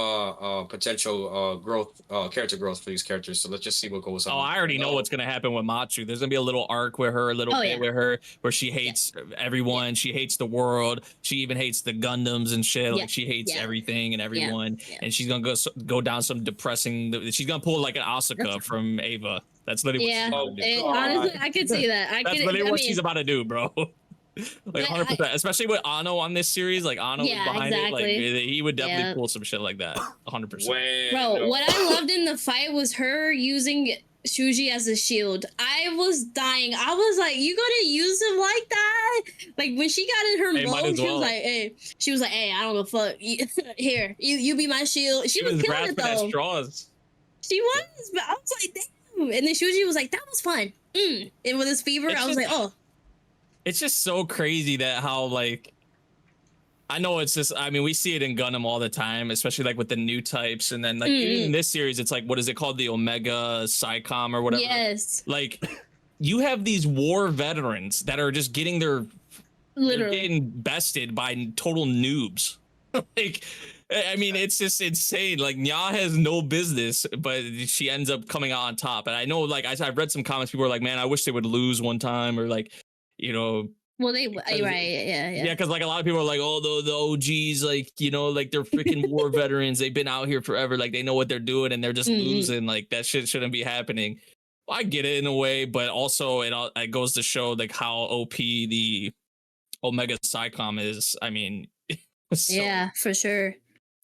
potential growth, character growth for these characters. So let's just see what goes on. Oh, I already know what's gonna happen with Matsu. There's gonna be a little arc with her, a little Oh, bit yeah. with her, where she hates everyone. She hates the world. She even hates the Gundams and shit. Yeah. Like she hates Yeah. everything and everyone. Yeah. And she's gonna go down some depressing. She's gonna pull like an Asuka from Ava. That's literally Yeah. what she's Oh, gonna do. Honestly, I could see that. That's literally what she's about to do, bro. Like I- 100%, especially with Ano on this series. Like Ano is Yeah, behind it. Like exactly. he would definitely Yeah. pull some shit like that. 100%. Bro, what I loved in the fight was her using Shuji as a shield. I was dying. I was like, you gonna use him like that? Like when she got in her Hey, might mode, as she was well. like, hey, I don't give a fuck. Here, you be my shield. She was killing grasping it at though. straws. She was, but I was like, damn. And then Shuji was like, that was fun. And with his fever, It's I was just- like, oh. It's just so crazy that how like I know it's just I mean we see it in Gundam all the time, especially like with the new types, and then like even in this series it's like what is it called, the Omega Psycom or whatever. Yes, Like you have these war veterans that are just getting they're literally. getting bested by total noobs. Like I mean it's just insane. Like Nya has no business, but she ends up coming out on top. And I know like I've read some comments, people are like, man, I wish they would lose one time, or like, you know, Well, right, yeah. yeah, because like a lot of people are like, oh, the OGs, like, you know, like they're freaking war veterans. They've been out here forever. Like they know what they're doing and they're just losing. Like that shit shouldn't be happening. Well, I get it in a way, but also it goes to show like how OP the Omega Psycom is. I mean, so, Yeah, for sure.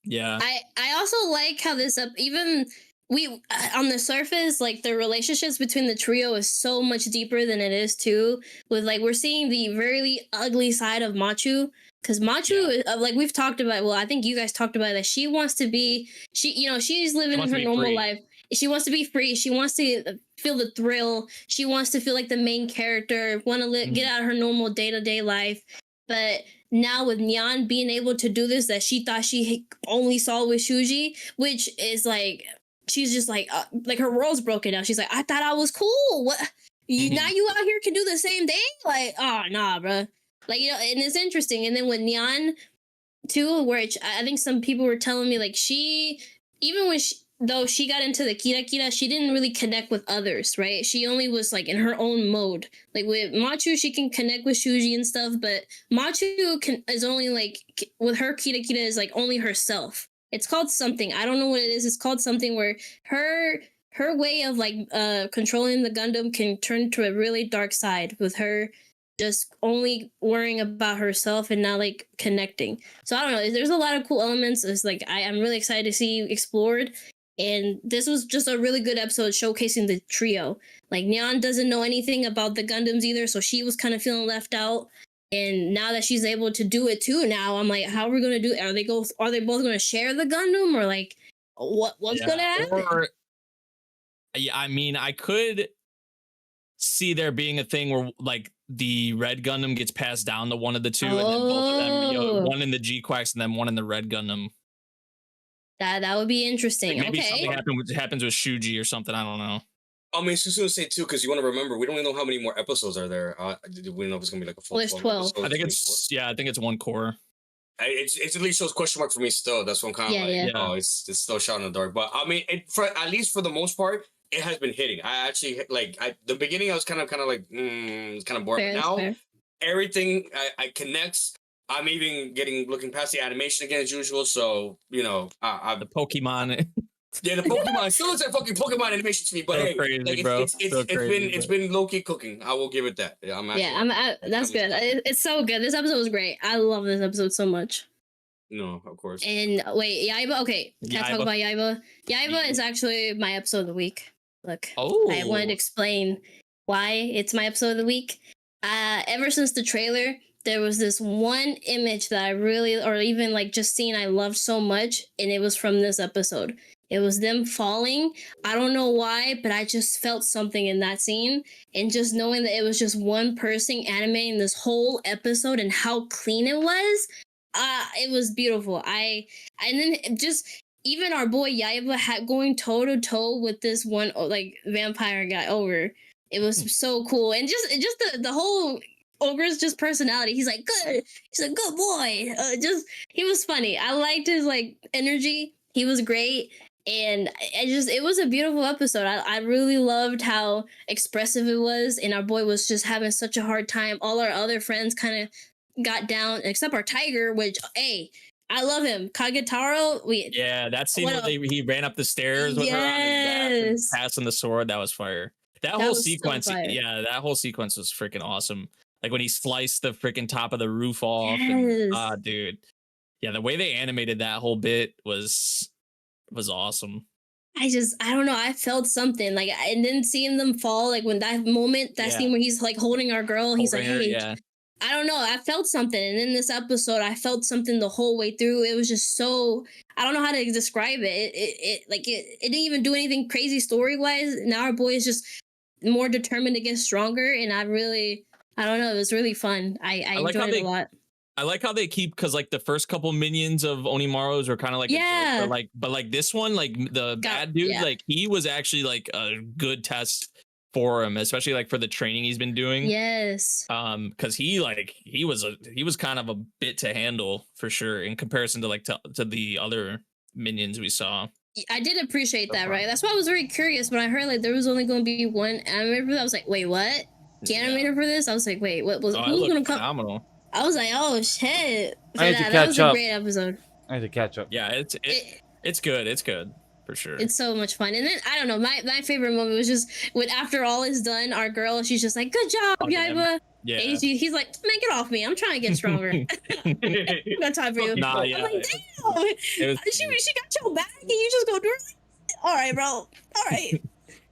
yeah. I also like how this even we on the surface, like the relationships between the trio is so much deeper than it is too. With like we're seeing the very ugly side of Machu, Because Machu, like we've talked about, well, I think you guys talked about that. She wants to be, she's living wants her to be normal free. life. She wants to be free. She wants to feel the thrill. She wants to feel like the main character, want to get out of her normal day-to-day life. But now with Nyan being able to do this that she thought she only saw with Shuji, which is like, she's just like her world's broken now. She's like, I thought I was cool. What? Now you out here can do the same thing? Like, oh, nah, bro. Like, and it's interesting. And then with Nyan, too, where I think some people were telling me, like, even when though she got into the Kira, she didn't really connect with others, right? She only was, like, in her own mode. Like, with Machu, she can connect with Shuji and stuff, but Machu is only, like, with her Kira is, like, only herself. It's called something. I don't know what it is. It's called something where her way of, like, controlling the Gundam can turn to a really dark side with her just only worrying about herself and not like connecting. So I don't know. There's a lot of cool elements. It's like I'm really excited to see explored. And this was just a really good episode showcasing the trio. Like Nyan doesn't know anything about the Gundams either, so she was kind of feeling left out. And now that she's able to do it too, now I'm like, how are we gonna do it? Are they both gonna share the Gundam, or like what's gonna happen? Or, yeah, I mean, I could see there being a thing where like the red Gundam gets passed down to one of the two, and then both of them, one in the GQuuuuuX and then one in the red Gundam. That would be interesting. Like maybe okay. something happens with Shuji or something. I don't know. I mean, it's just gonna say too, because you want to remember, we don't even know how many more episodes are there. We don't know if it's gonna be like a full. Well, there's 12. Episodes, I think it's one core. It at least shows question mark for me still. That's what I'm kind of like. Oh, it's still shot in the dark. But I mean, at least for the most part, it has been hitting. I actually the beginning. I was kind of like, it's kind of boring. But now everything I connects. I'm even looking past the animation again as usual. So the Pokemon. Yeah, the Pokemon. Still looks like fucking Pokemon animation to me. But hey, crazy, bro. It's been low key cooking. I will give it that. Yeah, that's good. It's so good. This episode was great. I love this episode so much. No, of course. And wait, YAIBA. Okay, can I talk about YAIBA? YAIBA is actually my episode of the week. Look, I wanted to explain why it's my episode of the week. Ever since the trailer, there was this one image that I really, or even like just seeing, I loved so much, and it was from this episode. It was them falling. I don't know why, but I just felt something in that scene. And just knowing that it was just one person animating this whole episode and how clean it was, it was beautiful. And then just even our boy YAIBA going toe to toe with this one like vampire guy over. It was so cool. And just the whole Ogre's just personality. He's like, good. He's a good boy. He was funny. I liked his like energy. He was great. And it was a beautiful episode. I really loved how expressive it was. And our boy was just having such a hard time. All our other friends kind of got down, except our tiger, which, hey, I love him. Kagetaro. Yeah, that scene where he ran up the stairs with her on his back and passing the sword. That was fire. That whole sequence, that whole sequence was freaking awesome. Like when he sliced the freaking top of the roof off. Yes. And, dude. Yeah, the way they animated that whole bit was awesome. I don't know. I felt something like, and then seeing them fall, like when that moment, that scene where he's like holding our girl, he's like, hey, I don't know. I felt something. And in this episode, I felt something the whole way through. It was just so, I don't know how to describe it. It didn't even do anything crazy story wise. Now our boy is just more determined to get stronger. And I don't know. It was really fun. I enjoyed it a lot. I like how they keep, because like the first couple minions of Onimaru's are kind of like a joke, but like this one, like the bad dude, like he was actually like a good test for him, especially like for the training he's been doing. Yes. Because he was kind of a bit to handle for sure in comparison to like to the other minions we saw. I did appreciate that, right? That's why I was very curious when I heard like there was only going to be one animator for that. I was like, wait, what? The animator for this? I was like, wait, what was? Who's going to come? Phenomenal. I was like, oh shit! That was a great episode. I had to catch up. Yeah, it's good. It's good for sure. It's so much fun. And then I don't know, my favorite moment was just when after all is done, our girl, she's just like, good job, YAIBA. Yeah. And he's like, man, get off me! I'm trying to get stronger. No time for you. Nah, I'm like, damn, she got your back, and you just go do it. All right, bro. All right.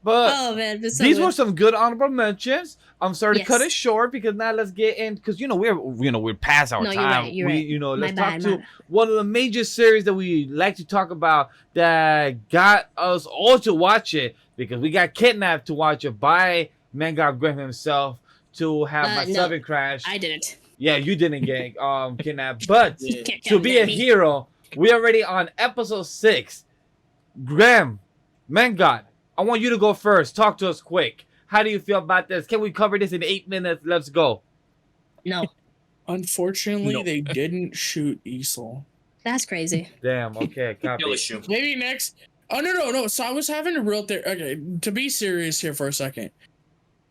But Oh man, it's so these good. were some good honorable mentions. I'm sorry to cut Yes. it short because now let's get in because we're past our No, you're time. right, you're right. Let's My talk bad, to my bad. one of the major series that we like to talk about that got us all to watch it because we got kidnapped to watch it by Manga Grem himself to have my No, Southern Crash. I didn't. Yeah, you didn't get kidnapped, but Yeah. Can't to be a get me. hero, we're already on episode 6. Grem, Mangod, I want you to go first. Talk to us quick. How do you feel about this? Can we cover this in 8 minutes? Let's go. No, Unfortunately, No. they didn't shoot Isol. that's crazy. Damn. Okay. Copy. Kill issue. Maybe next. Oh no. So I was having a real okay. To be serious here for a second,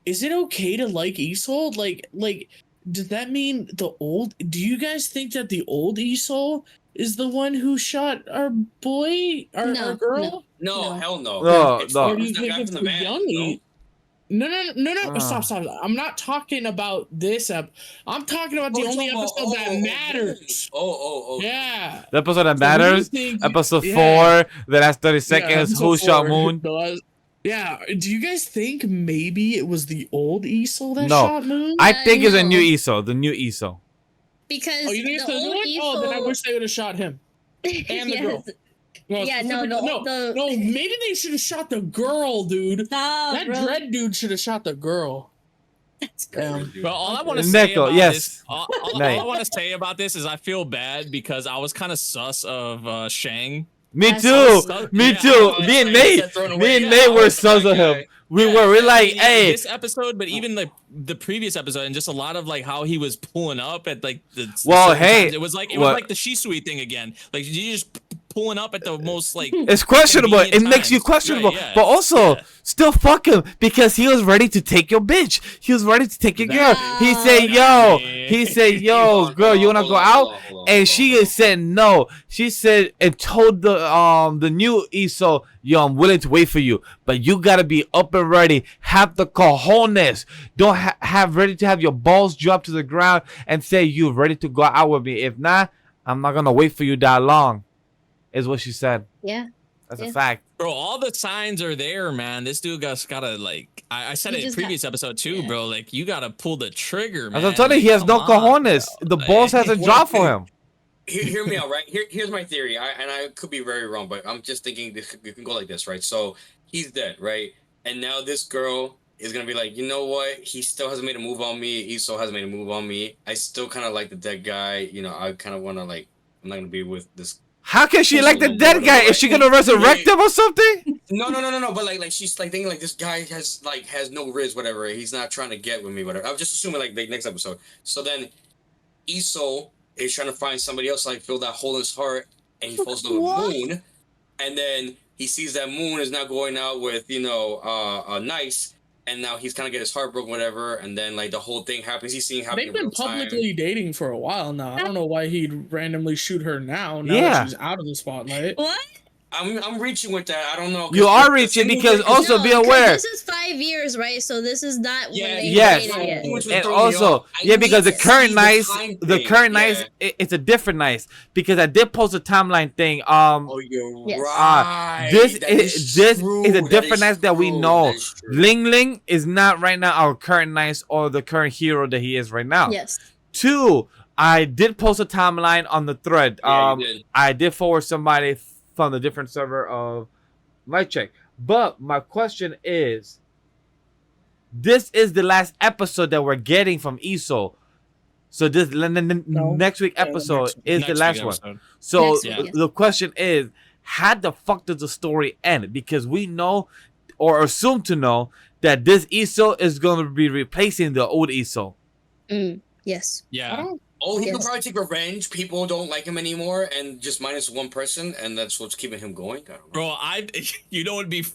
is it okay to like Isol? Like, does that mean the old? Do you guys think that the old Isol is the one who shot our boy, our No, girl? No, No. hell no. No, It's no. Or do you the think guy it's from the van, young no? E? No. Ah. Stop. I'm not talking about this I'm talking about the Oh, only you're talking episode about- that matters. Oh. Yeah. The episode that So who do you matters. think- Episode yeah. 4. The last 30 seconds. episode Who shot 4, Moon? the last- Yeah. Do you guys think maybe it was the old Isol that No. shot Moon? I think it's a new No. ESO. The new ESO. Because Oh, you think it's the new old one? Oh, then I Isol- wish they would have shot him. And the girl. No, Yeah, no, specifically- no, maybe they should have shot the girl, dude. Stop, That bro. dread dude should have shot the girl. That's crazy. Damn. But all I want to say Neko, about yes. this, all Nay. I want to say about this is I feel bad because I was kind of sus of Shang. Me That's too. so- Me yeah, too. I Me and was Nate. like, thrown Me away. and Yeah, Nate I were was sons of like, him. We were like, hey. This episode, but even the previous episode, and just a lot of like how he was pulling up at like the Well, certain hey, times. It was what- like the Shisui thing again. Like you just pulling up at the most like It's questionable. It convenient makes you times. questionable. Right, yeah. But also, Yeah. still fuck him because he was ready to take your bitch. He was ready to take your girl. He said, Nah. yo, girl, you wanna go out? And she said no. She said and told the new ESO, yo, I'm willing to wait for you, but you gotta be up and ready. Have the cojones. Don't have ready to have your balls drop to the ground and say you're ready to go out with me. If not, I'm not gonna wait for you that long. Is what she said. Yeah. That's a Yeah. fact. Bro, all the signs are there, man. This dude gotta like I said You it in just previous episode too, yeah. bro. Like you gotta pull the trigger, man. As I'm telling you, he has Come no on, cojones. bro. The balls Like, hasn't dropped for him. Hear me out, right? Here's my theory. I could be very wrong, but I'm just thinking this you can go like this, right? So he's dead, right? And now this girl is gonna be like, you know what? He still hasn't made a move on me. Iso hasn't made a move on me. I still kind of like the dead guy. You know, I kind of want to like. I'm not gonna be with this. How can she like the dead guy? Is she gonna resurrect him or something? No. But like she's like thinking like this guy has no riz, whatever. He's not trying to get with me, whatever. I'm just assuming like the next episode. So then, Iso is trying to find somebody else to like fill that hole in his heart, and he falls to the moon, and then he sees that moon is now going out with Nice, and now he's kind of get his heart broken, whatever, and then like the whole thing happens. He's seeing happening They've in real been time. publicly dating for a while now. I don't know why he'd randomly shoot her now Yeah. that she's out of the spotlight. What? I'm reaching with that. I don't know. You are reaching because also be 'cause aware. This is 5 years, right? So this is not Yeah, when they yes. dated yet. Which would And throw me also, off. I yeah, need because the to current see nice, time the thing. current nice, Yeah. it's a different nice because I did post a timeline thing. Oh, you're Yes. right. This That is true. a That different is nice that we true. know. That is true. Ling Ling is not right now our current nice or the current hero that he is right now. Yes. 2, I did post a timeline on the thread. Yeah, you did. I did forward somebody from the different server of my check. But my question is, this is the last episode that we're getting from Iso. So this next week Yeah, the episode next- is the Next last week one. episode. So Next week, yes. the question is, how the fuck does the story end? Because we know or assume to know that this Iso is going to be replacing the old Iso. Yes. I Yeah. don't. Oh, he could Yes. probably take revenge. People don't like him anymore, and just minus one person, and that's what's keeping him going. I don't know. Bro, you know it'd be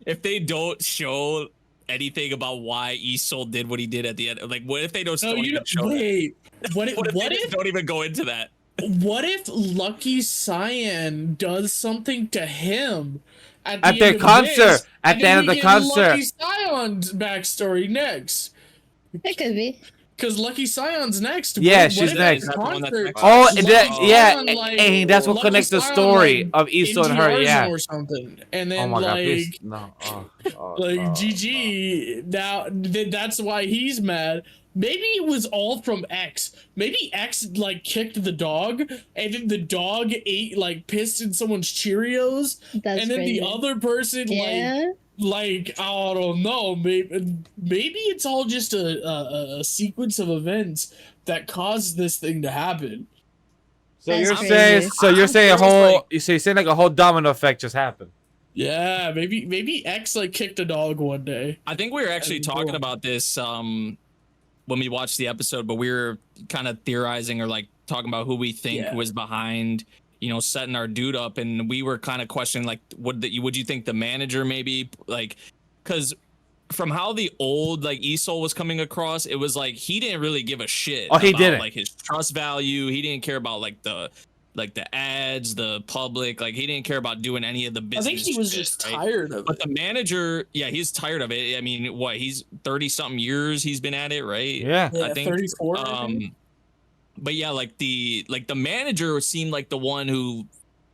if they don't show anything about why Isol did what he did at the end. Like, what if they don't, No, don't you even show that? wait. What if? What if What they just if? don't even go into that? What if Lucky Cyan does something to him at At the their end of concert, this, at and the then end of we the get concert. Lucky Cyan's backstory next. It could be. Because Lucky Scion's next. Yeah, What she's if next. his That's the one that's concert- next. Oh, Lucky yeah, Scion, like, and that's what Lucky connects the Scion, story like, of Iso and her. NTRs Yeah. or something, and then Oh my god, like. please no. Like no, GG, now that's why he's mad. Maybe it was all from X. Maybe X like kicked the dog, and then the dog ate like pissed in someone's Cheerios, That's and then crazy. the other person Yeah. like I don't know. Maybe it's all just a sequence of events that caused this thing to happen. So That's you're crazy. saying, you're saying a curious, whole, like- you're saying like a whole domino effect just happened. Yeah, maybe X like kicked a dog one day. I think we were actually That'd be talking cool. about this when we watched the episode, but we were kind of theorizing or like talking about who we think Yeah. was behind, you know, setting our dude up, and we were kind of questioning like, would you think the manager maybe, like, because from how the old like Isol was coming across, it was like he didn't really give a shit. Oh, he about, didn't. like his trust value. He didn't care about like the ads, the public. Like he didn't care about doing any of the I business. think he was shit, just right? tired of But it. the manager, yeah, he's tired of it. I mean, what, he's 30 something years he's been at it, right? Yeah. I think 34. I think. but yeah, like the manager seemed like the one who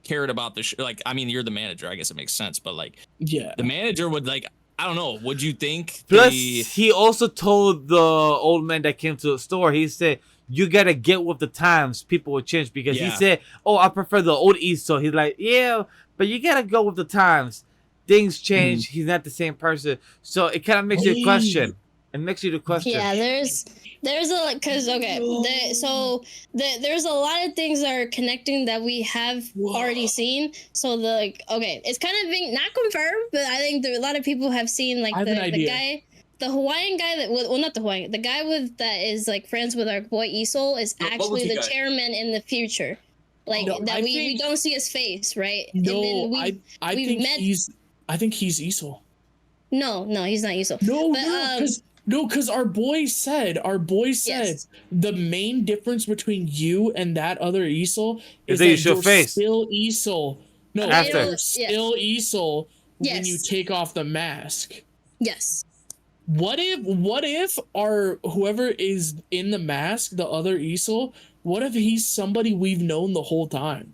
cared about the like, I mean, you're the manager, I guess it makes sense, but like Yeah. the manager would like, I don't know, would you think Plus, the he also told the old man that came to the store, he said, you gotta get with the times, people will change. Because he Yeah. said, oh, I prefer the old Iso. He's like, yeah, but you gotta go with the times. Things change. He's not the same person. So it kind of makes you question. It makes you to question. Yeah, there's a because okay, there's a lot of things that are connecting that we have already seen. So okay, it's kind of being not confirmed, but I think there a lot of people have seen like I have an the idea. guy. The Hawaiian guy that well not the Hawaiian, the guy that is like friends with our boy Isol is The bubble actually tea the guy. chairman in the future. Like No, that I we think- don't see his face, right? No, and then I we've think met- he's Isol. no, he's not Isol. No, But, because our boy said Yes. the main difference between you and that other Isol Is is that you that show you're face. still Isol. No, After. you're still Isol when you Yes. take off the mask. yes. What if our whoever is in the mask, the other Isol, what if he's somebody we've known the whole time?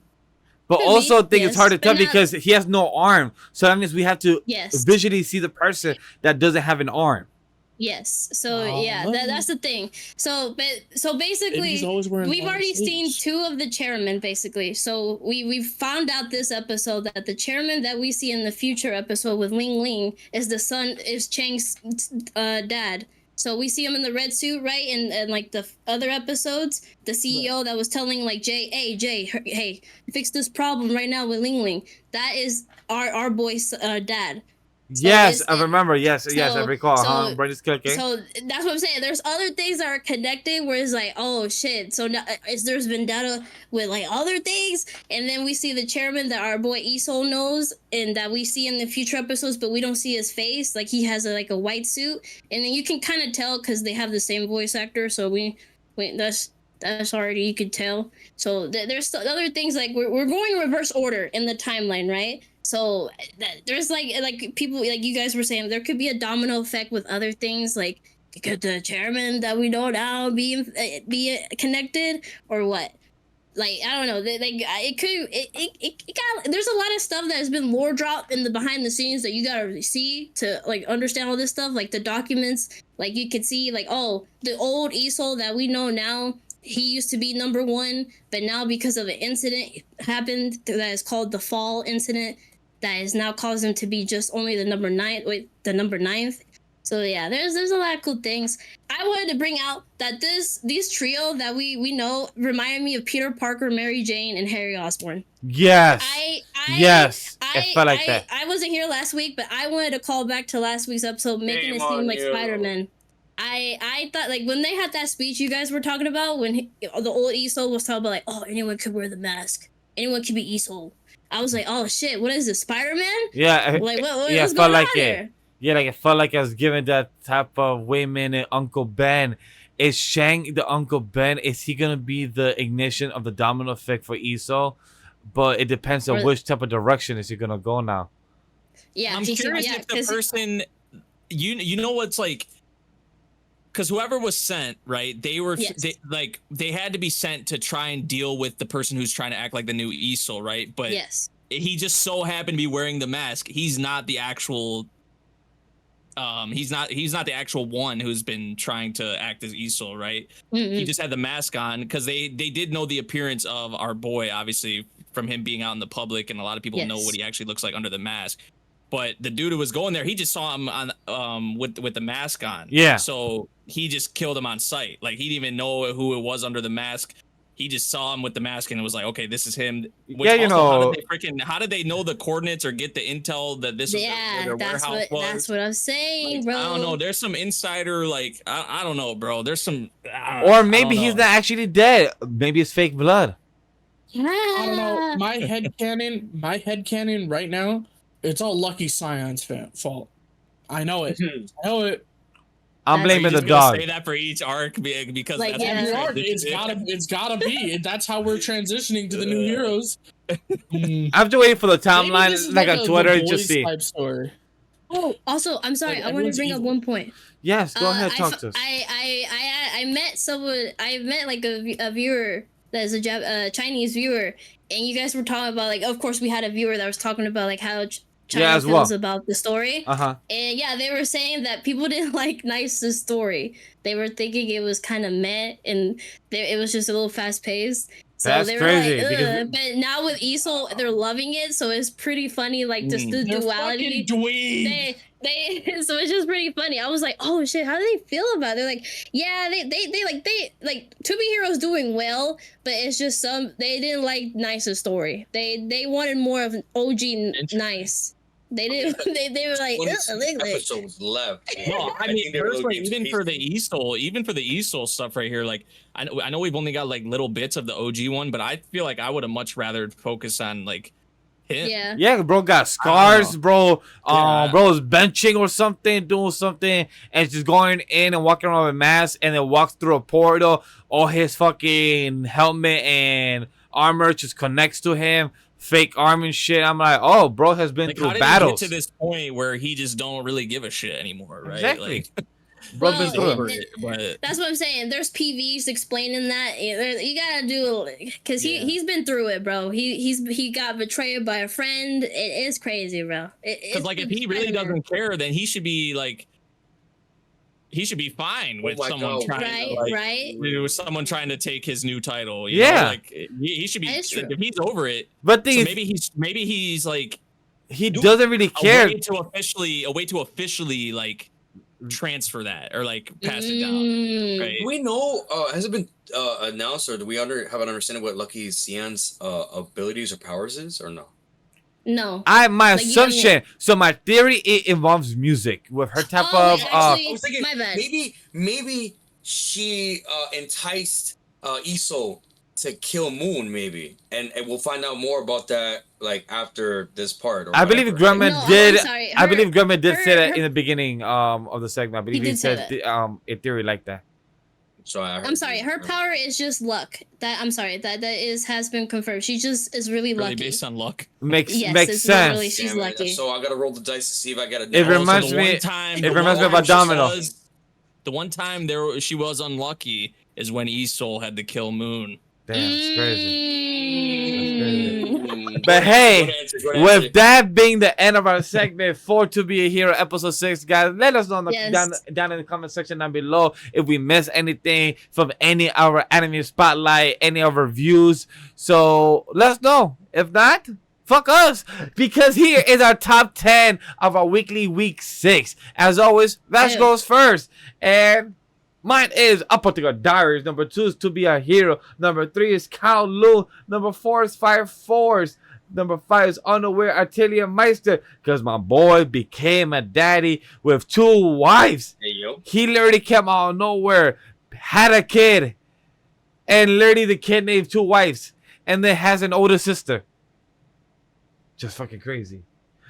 But Could also, I be, think it's yes, hard to but tell not- because he has no arm. So that means we have to Yes. visually see the person that doesn't have an arm. Yes. So Oh, yeah, that's the thing. So Maybe basically he's always wearing we've long already seen sleeves. 2 of the chairmen basically. So we've found out this episode that the chairman that we see in the future episode with Ling Ling is Chang's dad. So we see him in the red suit, right? And like the other episodes, the CEO that was telling like Jay, hey, fix this problem right now with Ling Ling. That is our boy's dad. So Yes, it's- I remember. Yes, I so- recall. so- Brady's cooking. So that's what I'm saying. There's other things that are connected where it's like, oh shit. So now there's vendetta with like other things, and then we see the chairman that our boy Isol knows and that we see in the future episodes, but we don't see his face. Like he has a white suit, and then you can kind of tell because they have the same voice actor. So we that's already you could tell. So there's other things like we're going in reverse order in the timeline, right? So there's like people like you guys were saying there could be a domino effect with other things like could the chairman that we know now be connected or what? Like I don't know. It got there's a lot of stuff that has been lore dropped in the behind the scenes that you gotta see to like understand all this stuff. Like the documents, like you could see like oh the old Isol that we know now. He used to be number 1, but now because of an incident happened that is called the Fall incident, that has now caused him to be just only the number 9th. So yeah, there's a lot of cool things. I wanted to bring out that these trio that we know reminded me of Peter Parker, Mary Jane, and Harry Osborn. Yes. Yes. It felt like that. I wasn't here last week, but I wanted to call back to last week's episode, making it Shame seem on like you. Spider-Man. I thought like when they had that speech you guys were talking about when the old Isol was talking about like oh anyone could wear the mask, anyone could be Isol. I was like oh shit, what is this, Spider-Man? Yeah. Like what yeah, what's it felt going like on it. here? Yeah, like it felt like I was given that type of wait a minute, Uncle Ben. Is Shang the Uncle Ben? Is he gonna be the ignition of the domino effect for Isol? But it depends on Or- which type of direction is he gonna go now. Yeah, I'm curious if the person, you know what's like, because whoever was sent, right? They were Yes. they had to be sent to try and deal with the person who's trying to act like the new Isol, right? But Yes. he just so happened to be wearing the mask. He's not the actual. He's not the actual one who's been trying to act as Isol, right? He just had the mask on because they did know the appearance of our boy, obviously, from him being out in the public, and a lot of people know what he actually looks like under the mask. But the dude who was going there, he just saw him on with the mask on. Yeah. So he just killed him on sight. Like he didn't even know who it was under the mask. He just saw him with the mask and it was like, okay, this is him. Which Yeah, you know. how did they know the coordinates or get the intel that this is where their warehouse was? That's what I'm saying, Like, bro. I don't know. There's some insider, like, I don't know, bro. There's some. Or maybe he's not actually dead. Maybe it's fake blood. I don't know. My headcanon right now, it's all Lucky Scion's fault. I know it. I know it. I'm That's- blaming the Just gonna dog. Say that for each arc because Like, that's yeah. Every what arc, it's gotta be. That's how we're transitioning to the new heroes. I'm just waiting for the Maybe timeline, this is like a on Twitter, The just Boys see. type story. Oh, also, I'm sorry. Like, I want to everyone's bring up evil. one point. Yes, go ahead, I talk f- to us. I met someone. I met like a viewer that is a Chinese viewer, and you guys were talking about like. Of course, we had a viewer that was talking about like how China Yeah, as feels well. about the story. Uh-huh. And yeah, they were saying that people didn't like Nice's story. They were thinking it was kind of meh, and it was just a little fast paced. So That's they were crazy, like, because- ugh. But now with Isol, they're loving it, so it's pretty funny. Like just the They're duality. fucking dweebs. So it's just pretty funny. I was like, oh shit, how do they feel about it? They're like, yeah, they like To Be Heroes doing well, but it's just they didn't like Nice's story. They wanted more of an OG Nice. They didn't. They were like, ugh, episodes left. No, I mean, they're personally, really even for the tasty. Isol stuff right here, like I know we've only got like little bits of the OG one, but I feel like I would have much rather focus on like him. yeah. Yeah, bro got scars, bro. Yeah. Bro's benching or something, doing something, and just going in and walking around with a mask, and then walks through a portal. All his fucking helmet and armor just connects to him. Fake arm and shit. I'm like, oh, bro has been Like, through how did battles. he get to this point where he just don't really give a shit anymore, right? Exactly. Like, Bro Well, been he's through over it. it, but That's what I'm saying. There's PVs explaining that. You gotta do because he's been through it, bro. He got betrayed by a friend. It is crazy, bro. because like if he really doesn't care, then he should be like. He should be fine with my someone God. trying Right. with someone trying to take his new title. You Yeah. know? Like he should be. That is true. If he's over it, But so thing is, maybe he's like he doesn't really a care. way to officially like transfer that or like pass it down. Mm. Right? Do we know? Has it been announced, or do we have an understanding what Lucky Xian's abilities or powers is, or no? No. My Like, you don't assumption. So my theory, it involves music with her type Oh, of. yeah, I actually- was thinking my bad. maybe she enticed Isol to kill Moon, maybe, and we'll find out more about that like after this part. Or I believe whatever. Gremlin No, I'm did. sorry. I believe Gremlin did say that her- in the beginning of the segment. I believe he did say said that. a theory like that. So I heard I'm sorry. Her power is just luck. I'm sorry. That has been confirmed. She just is really Really lucky. based on luck. Makes Yes, makes it's literally- sense. she's Damn it. lucky. So I gotta roll the dice to see if I get a. It reminds the me- one time, it reminds me of one time Domino. The one time she was unlucky is when Isol had to kill Moon. Damn, it's crazy. Mm. But hey, Good answer. with that being the end of our segment for To Be a Hero episode 6, guys, let us know in the, Yes. down in the comment section down below if we missed anything from any of our anime spotlight, any of our views. So let us know. If not, fuck us, because here is our top 10 of our weekly week 6. As always, Vash Ew. goes first, and mine is Apothecary Diaries. Number 2 is To Be a Hero. Number 3 is KOWLOON. Number 4 is Fire Force. Number 5 is Unaware Atelier Meister, because my boy became a daddy with 2 wives. Hey yo. He literally came out of nowhere, had a kid, and literally the kid named 2 wives, and then has an older sister. Just fucking crazy.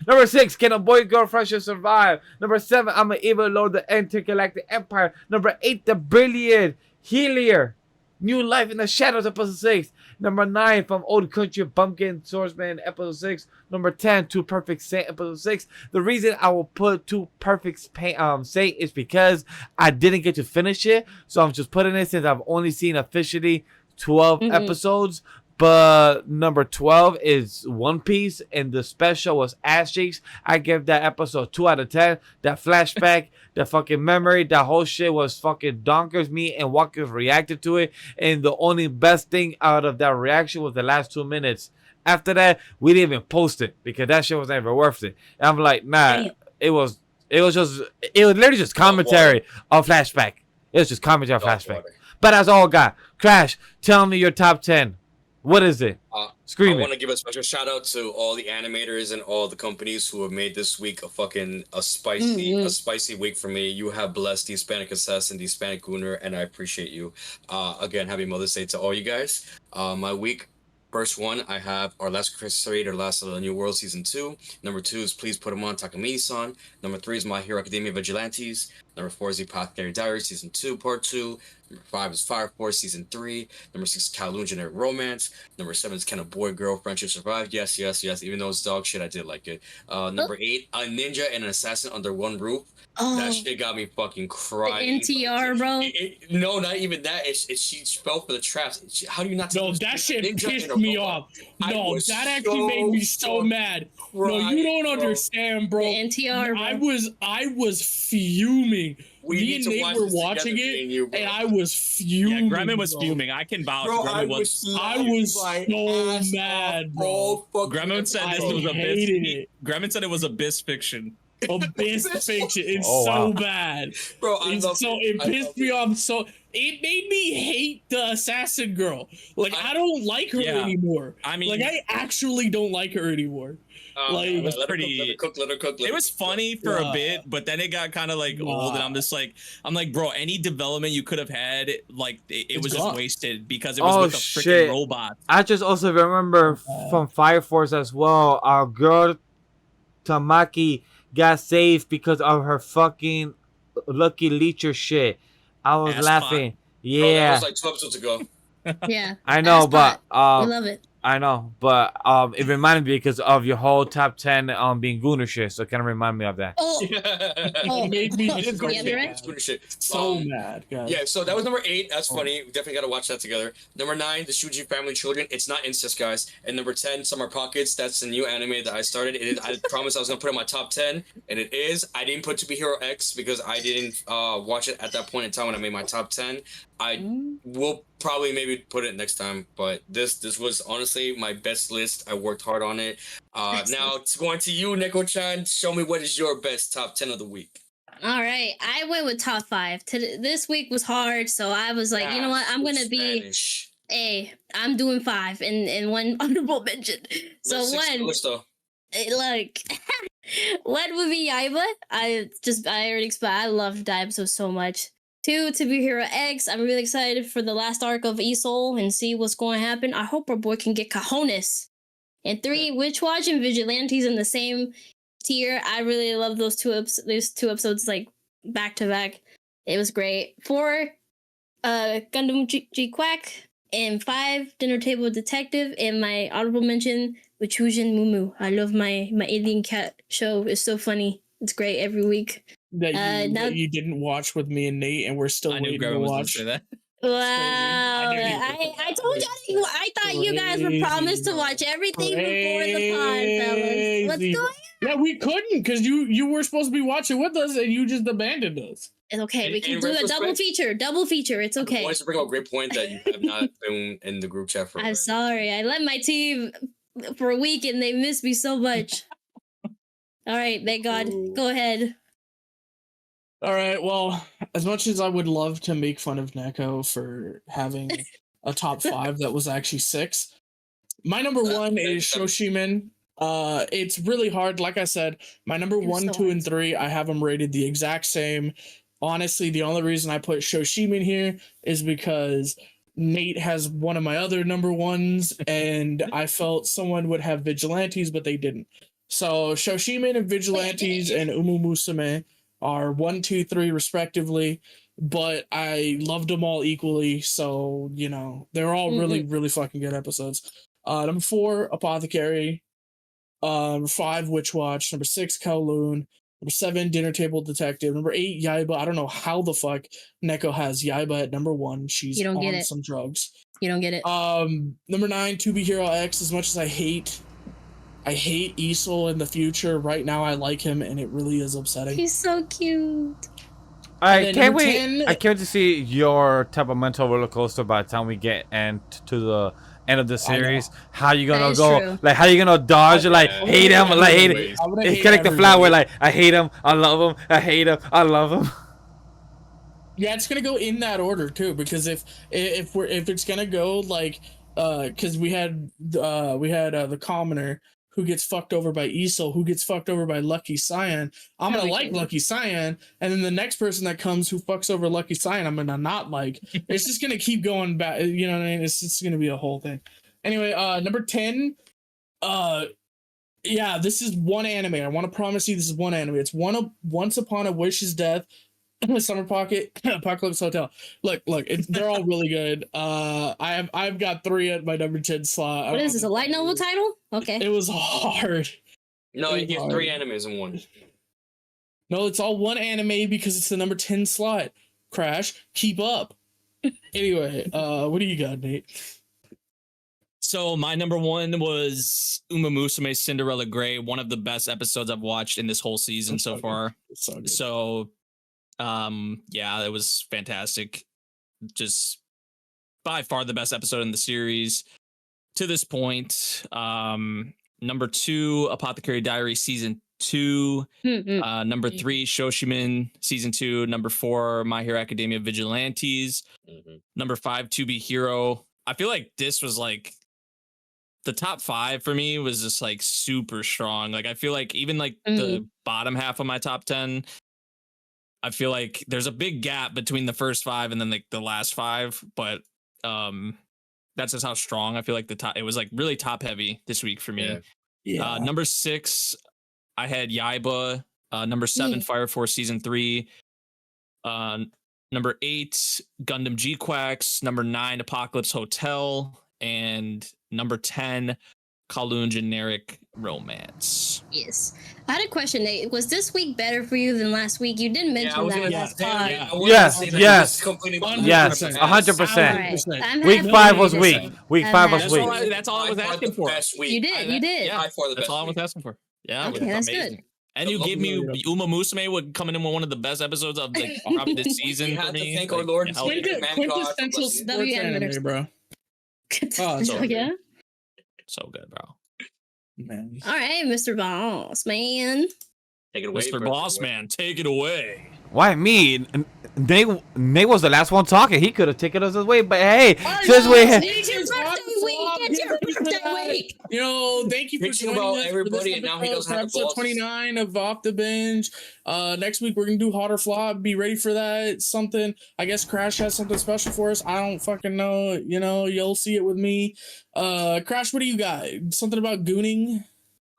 Number 6, Can a Boy Girl Friendship Survive? Number 7, I'm an Evil Lord, the Intergalactic Empire. Number 8, The Brilliant Healer. New Life in the Shadows, episode 6. Number 9, From Old Country Bumpkin Swordsman, episode 6. Number 10, Two Perfect Saint, episode 6. The reason I will put Two Perfect Saint is because I didn't get to finish it, so I'm just putting it since I've only seen officially 12 episodes. But number 12 is One Piece, and the special was Ass Cheeks. I give that episode 2 out of 10. That flashback, that fucking memory, that whole shit was fucking donkers. Me and Walkers reacted to it, and the only best thing out of that reaction was the last 2 minutes. After that, we didn't even post it because that shit was never worth it. And I'm like, nah, it was literally just commentary of flashback. It was just commentary of flashback. But that's all I got. Crash, tell me your top 10. What is it? Scream I it. want to give a special shout out to all the animators and all the companies who have made this week a spicy week for me. You have blessed the Hispanic Assassin, the Hispanic Gooner, and I appreciate you. Again, happy Mother's Day to all you guys. My week, first one, I have Our Last Crusade, Our Last of the New World Season 2. Number 2 is Please Put 'Em On, Takamine-San. Number 3 is My Hero Academia Vigilantes. Number 4 is the Apothecary Diaries Season 2, Part 2. Number 5 is Fire Force Season 3. Number 6 is KOWLOON Generic Romance. Number 7 is Can a Boy Girl Friendship Survive? Yes. Even though it's dog shit, I did like it. Number 8, A Ninja and an Assassin Under One Roof. That shit got me fucking crying. The NTR, bro. No, not even that. She fell for the traps. How do you not? No, that shit pissed me off. No, that actually made me so mad. No, you don't understand, bro. The NTR, bro. I was fuming. Me and Nate were watching it, and I was fuming. Yeah, Gremlin was fuming. I can vouch. Bro, I was so mad, bro. Gremlin said this was a Gremlin said it was abyss fiction. Abyss fiction. It's so bad, bro. It pissed me off. So it made me hate the assassin girl. Like I don't like her anymore. I mean, like I actually don't like her anymore. Like it was let pretty. Her cook. It was funny for a bit, but then it got kind of like old, and I'm like, bro, any development you could have had, like it was just wasted because it was with a freaking robot. I just also remember from Fire Force as well. Our girl Tamaki got saved because of her fucking Lucky Leecher shit. I was laughing. Yeah, bro, that was like 2 episodes ago. Yeah, I know, but we love it. I know, but it reminded me because of your whole top 10 being Gooner shit, so it kind of reminded me of that. It made me so mad, guys. Yeah, so that was number 8. That's funny. We definitely got to watch that together. Number 9, The Shuji Family Children. It's not incest, guys. And number 10, Summer Pockets. That's the new anime that I started. I promised I was going to put it in my top 10, and it is. I didn't put To Be Hero X because I didn't watch it at that point in time when I made my top 10. I will probably maybe put it next time, but this was honestly my best list. I worked hard on it. Now it's going to you, Neko Chan. Show me what is your best top 10 of the week. All right, I went with top 5. This week was hard, so I was like, you know what? I'm gonna be. Hey, I'm doing 5 and one honorable mention. So one, like, one would be YAIBA. I already explained. I loved that episode so much. 2, To Be Hero X. I'm really excited for the last arc of E-Soul and see what's going to happen. I hope our boy can get cojones. And 3, Witch Watch and Vigilantes in the same tier. I really love those two episodes like back to back. It was great. 4, Gundam G-Quack. And 5, Dinner Table Detective. And my honorable mention, Wichujin Mumu. I love my alien cat show. It's so funny. It's great every week. That you didn't watch with me and Nate, and we're still waiting to watch. That. Wow! I told y'all. I thought you guys were promised to watch everything before the pod, fellas. What's going on? Yeah, we couldn't because you were supposed to be watching with us, and you just abandoned us. It's okay. We can do a double feature. It's okay. I wanted to bring up a great point that you have not been in the group chat for. I'm sorry. I led my team for a week, and they missed me so much. All right, thank God. Go ahead. All right, well, as much as I would love to make fun of Neko for having a top 5 that was actually 6, my number 1 is SHOSHIMIN. It's really hard. Like I said, my number 1, 2, and 3, I have them rated the exact same. Honestly, the only reason I put SHOSHIMIN here is because Nate has one of my other number 1s, and I felt someone would have Vigilantes, but they didn't. So SHOSHIMIN and Vigilantes and Umu Musume are 1, 2, 3 respectively. but I loved them all equally. So, you know, they're all really, really fucking good episodes. Number 4, Apothecary. Number 5, Witch Watch. Number 6, KOWLOON. Number 7, Dinner Table Detective. Number 8, YAIBA. I don't know how the fuck Neko has YAIBA at number 1. She's You don't get on it. some drugs. You don't get it. Number 9, To Be Hero X. As much as I hate Isol in the future, right now I like him, and it really is upsetting. He's so cute. I then can't number wait. 10 I can't wait to see your type of mental roller coaster by the time we get to the end of the series. How you gonna is go? true. Like how you gonna dodge? Like hate him? Like hate him? I'm gonna It's hate kind of like the flower. everybody. Like I hate him. I love him. I hate him. I love him. Yeah, it's gonna go in that order too, because if it's gonna go like because we had the commoner who gets fucked over by Isol, who gets fucked over by Lucky Cyan. I'm gonna like Lucky Cyan, and then the next person that comes who fucks over Lucky Cyan, I'm gonna not like. It's just gonna keep going back. You know what I mean? It's just gonna be a whole thing. Anyway, number 10. Yeah, this is one anime. I want to promise you, this is one anime. It's Once Upon a Wish's Death. Summer Pocket, Apocalypse Hotel. Look, they're all really good. I've got 3 at my number 10 slot. What is this, a light novel title? Okay. It was hard. No, It he was has 3 hard. animes in one. No, it's all one anime because it's the number 10 slot. Crash, keep up. Anyway, what do you got, Nate? So my number 1 was Uma Musume Cinderella Grey, one of the best episodes I've watched in this whole season so far. It's so good. So yeah, it was fantastic. Just by far the best episode in the series to this point. Number 2, Apothecary Diaries season 2. Number 3, Shoshimin season 2. Number 4, My Hero Academia Vigilantes. Number 5, To Be Hero. I feel like this was like the top 5 for me was just like super strong. Like I feel like even like the bottom half of my top 10, I feel like there's a big gap between the first 5 and then like the last 5, but that's just how strong I feel like it was like really top heavy this week for me. Yeah. Number 6, I had YAIBA. Number 7, Fire Force season 3. Number 8, Gundam GQuuuuuX. Number 9, Apocalypse Hotel. And number 10, KOWLOON Generic Romance. Yes. I had a question, Nate. Was this week better for you than last week? You didn't mention I was that gonna last say, pod. I was Yes, gonna say that yes. it's completely Yes, 100%. 100%. Alright. I'm Week happy. 5 was weak. Week I'm 5 was happy. weak. That's all I was By far asking the for. best week. You did. You did. Yeah, By far the that's best all I was week. asking for. Yeah, Okay, it was that's amazing. good. And you gave me Uma Musume would coming in with one of the best episodes of like probably this season. We for had to me. thank our Like, Lord and hell yeah. Savior, man God, Quintessential for blessing. sports anime, bro. Oh, so yeah. So good, bro. Man. All right, Mr. Boss, man. Take it away, Mr. bro. Boss Man, take it away. Why me? Nate was the last one talking. He could have taken us away, but hey, I since know, we It's your birthday week. It's your birthday week. You know, thank you for Thinking joining about us everybody, for and this now he doesn't have the episode balls. 29 of Off the Binge. Next week we're gonna do Hot or Flop. Be ready for that. It's something. I guess Crash has something special for us. I don't fucking know. You know, you'll see it with me. Crash, what do you got? Something about gooning?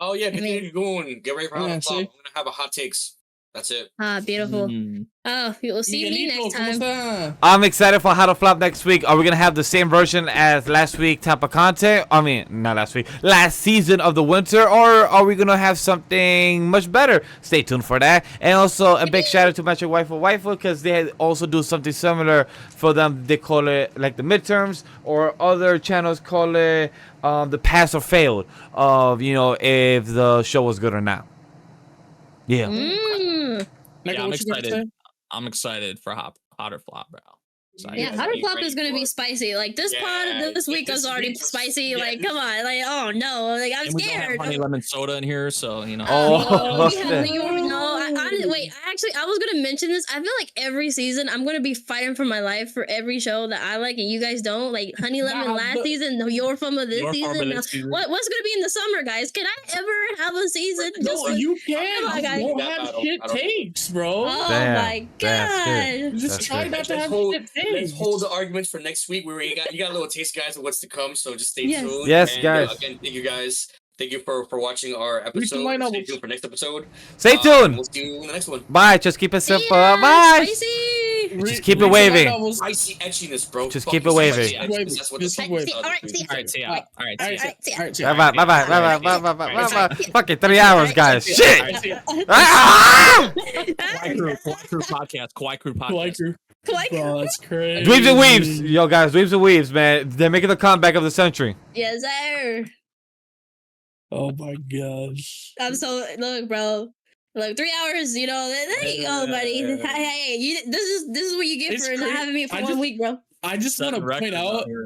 Oh yeah, continue going. Get ready for hot Yeah, or flop. see? I'm gonna have a hot takes. That's it. Ah, beautiful. Mm. Oh, you will see me Miguelito, next ¿cómo time. está? I'm excited for How to Flop next week. Are we gonna have the same version as last week type of content? I mean, not last week, last season of the winter, or are we gonna have something much better? Stay tuned for that. And also a big shout out to Magic Waifu because they also do something similar for them. They call it like the midterms, or other channels call it the pass or failed of, you know, if the show was good or not. Yeah. Mm. Neko, Yeah, I'm what you gotta excited. say? I'm excited for hot or flop, bro. Excited. Yeah, Hot or Flop is gonna be spicy. Like this Yeah, pod this week this was already week was- spicy. yeah, Like, this- come on. Like, oh no. Like, I'm And we don't have scared. honey lemon soda in here, so you know. Oh, We have New York. No, wait. I was gonna mention this. I feel like every season I'm gonna be fighting for my life for every show that I like and you guys don't. Like Honey Lemon Nah, last but- season, Your Forma this Your Forma season. this Now, season. what's gonna be in the summer, guys? Can I ever have a season? No, just with- you can. Come on, guys. You don't That have battle, shit I don't know. takes, bro. Oh Damn, my that's good. god. Just That's try good. not to Let's have hold, shit let's takes. hold the arguments for next week. You got a little taste, guys, of what's to come. So just stay Yes. tuned. Yes, And, guys. Again, thank you guys. Thank you for watching our Read episode. some line Stay novels. tuned for next episode. Stay tuned. We'll see you in the next one. Bye. Just keep it See simple. ya. Bye. Spicy. Just keep it waving. I see etchiness, bro. Just Fucking keep it waving. spicy etchiness, that's what the Just keep song waving. is. All right, see. All right, see ya. All right, see ya. Alright, see ya. Bye bye. Fucking 3 hours, guys. All Shit. right, see ya. Ah! Kawaii Crew podcast. Kawaii Crew Kawaii podcast. Crew. Like, Bro, that's crazy. Dweebs and Weebs. Yo, guys, Dweebs and Weebs, man. They're making the comeback of the century. yes, sir. Oh my gosh. I'm so look, bro. Look, 3 hours. You know, there you go, buddy. Hey, this is what you get It's for not crazy. having me for I 1 just- week, bro. I just want to Setting point records out here.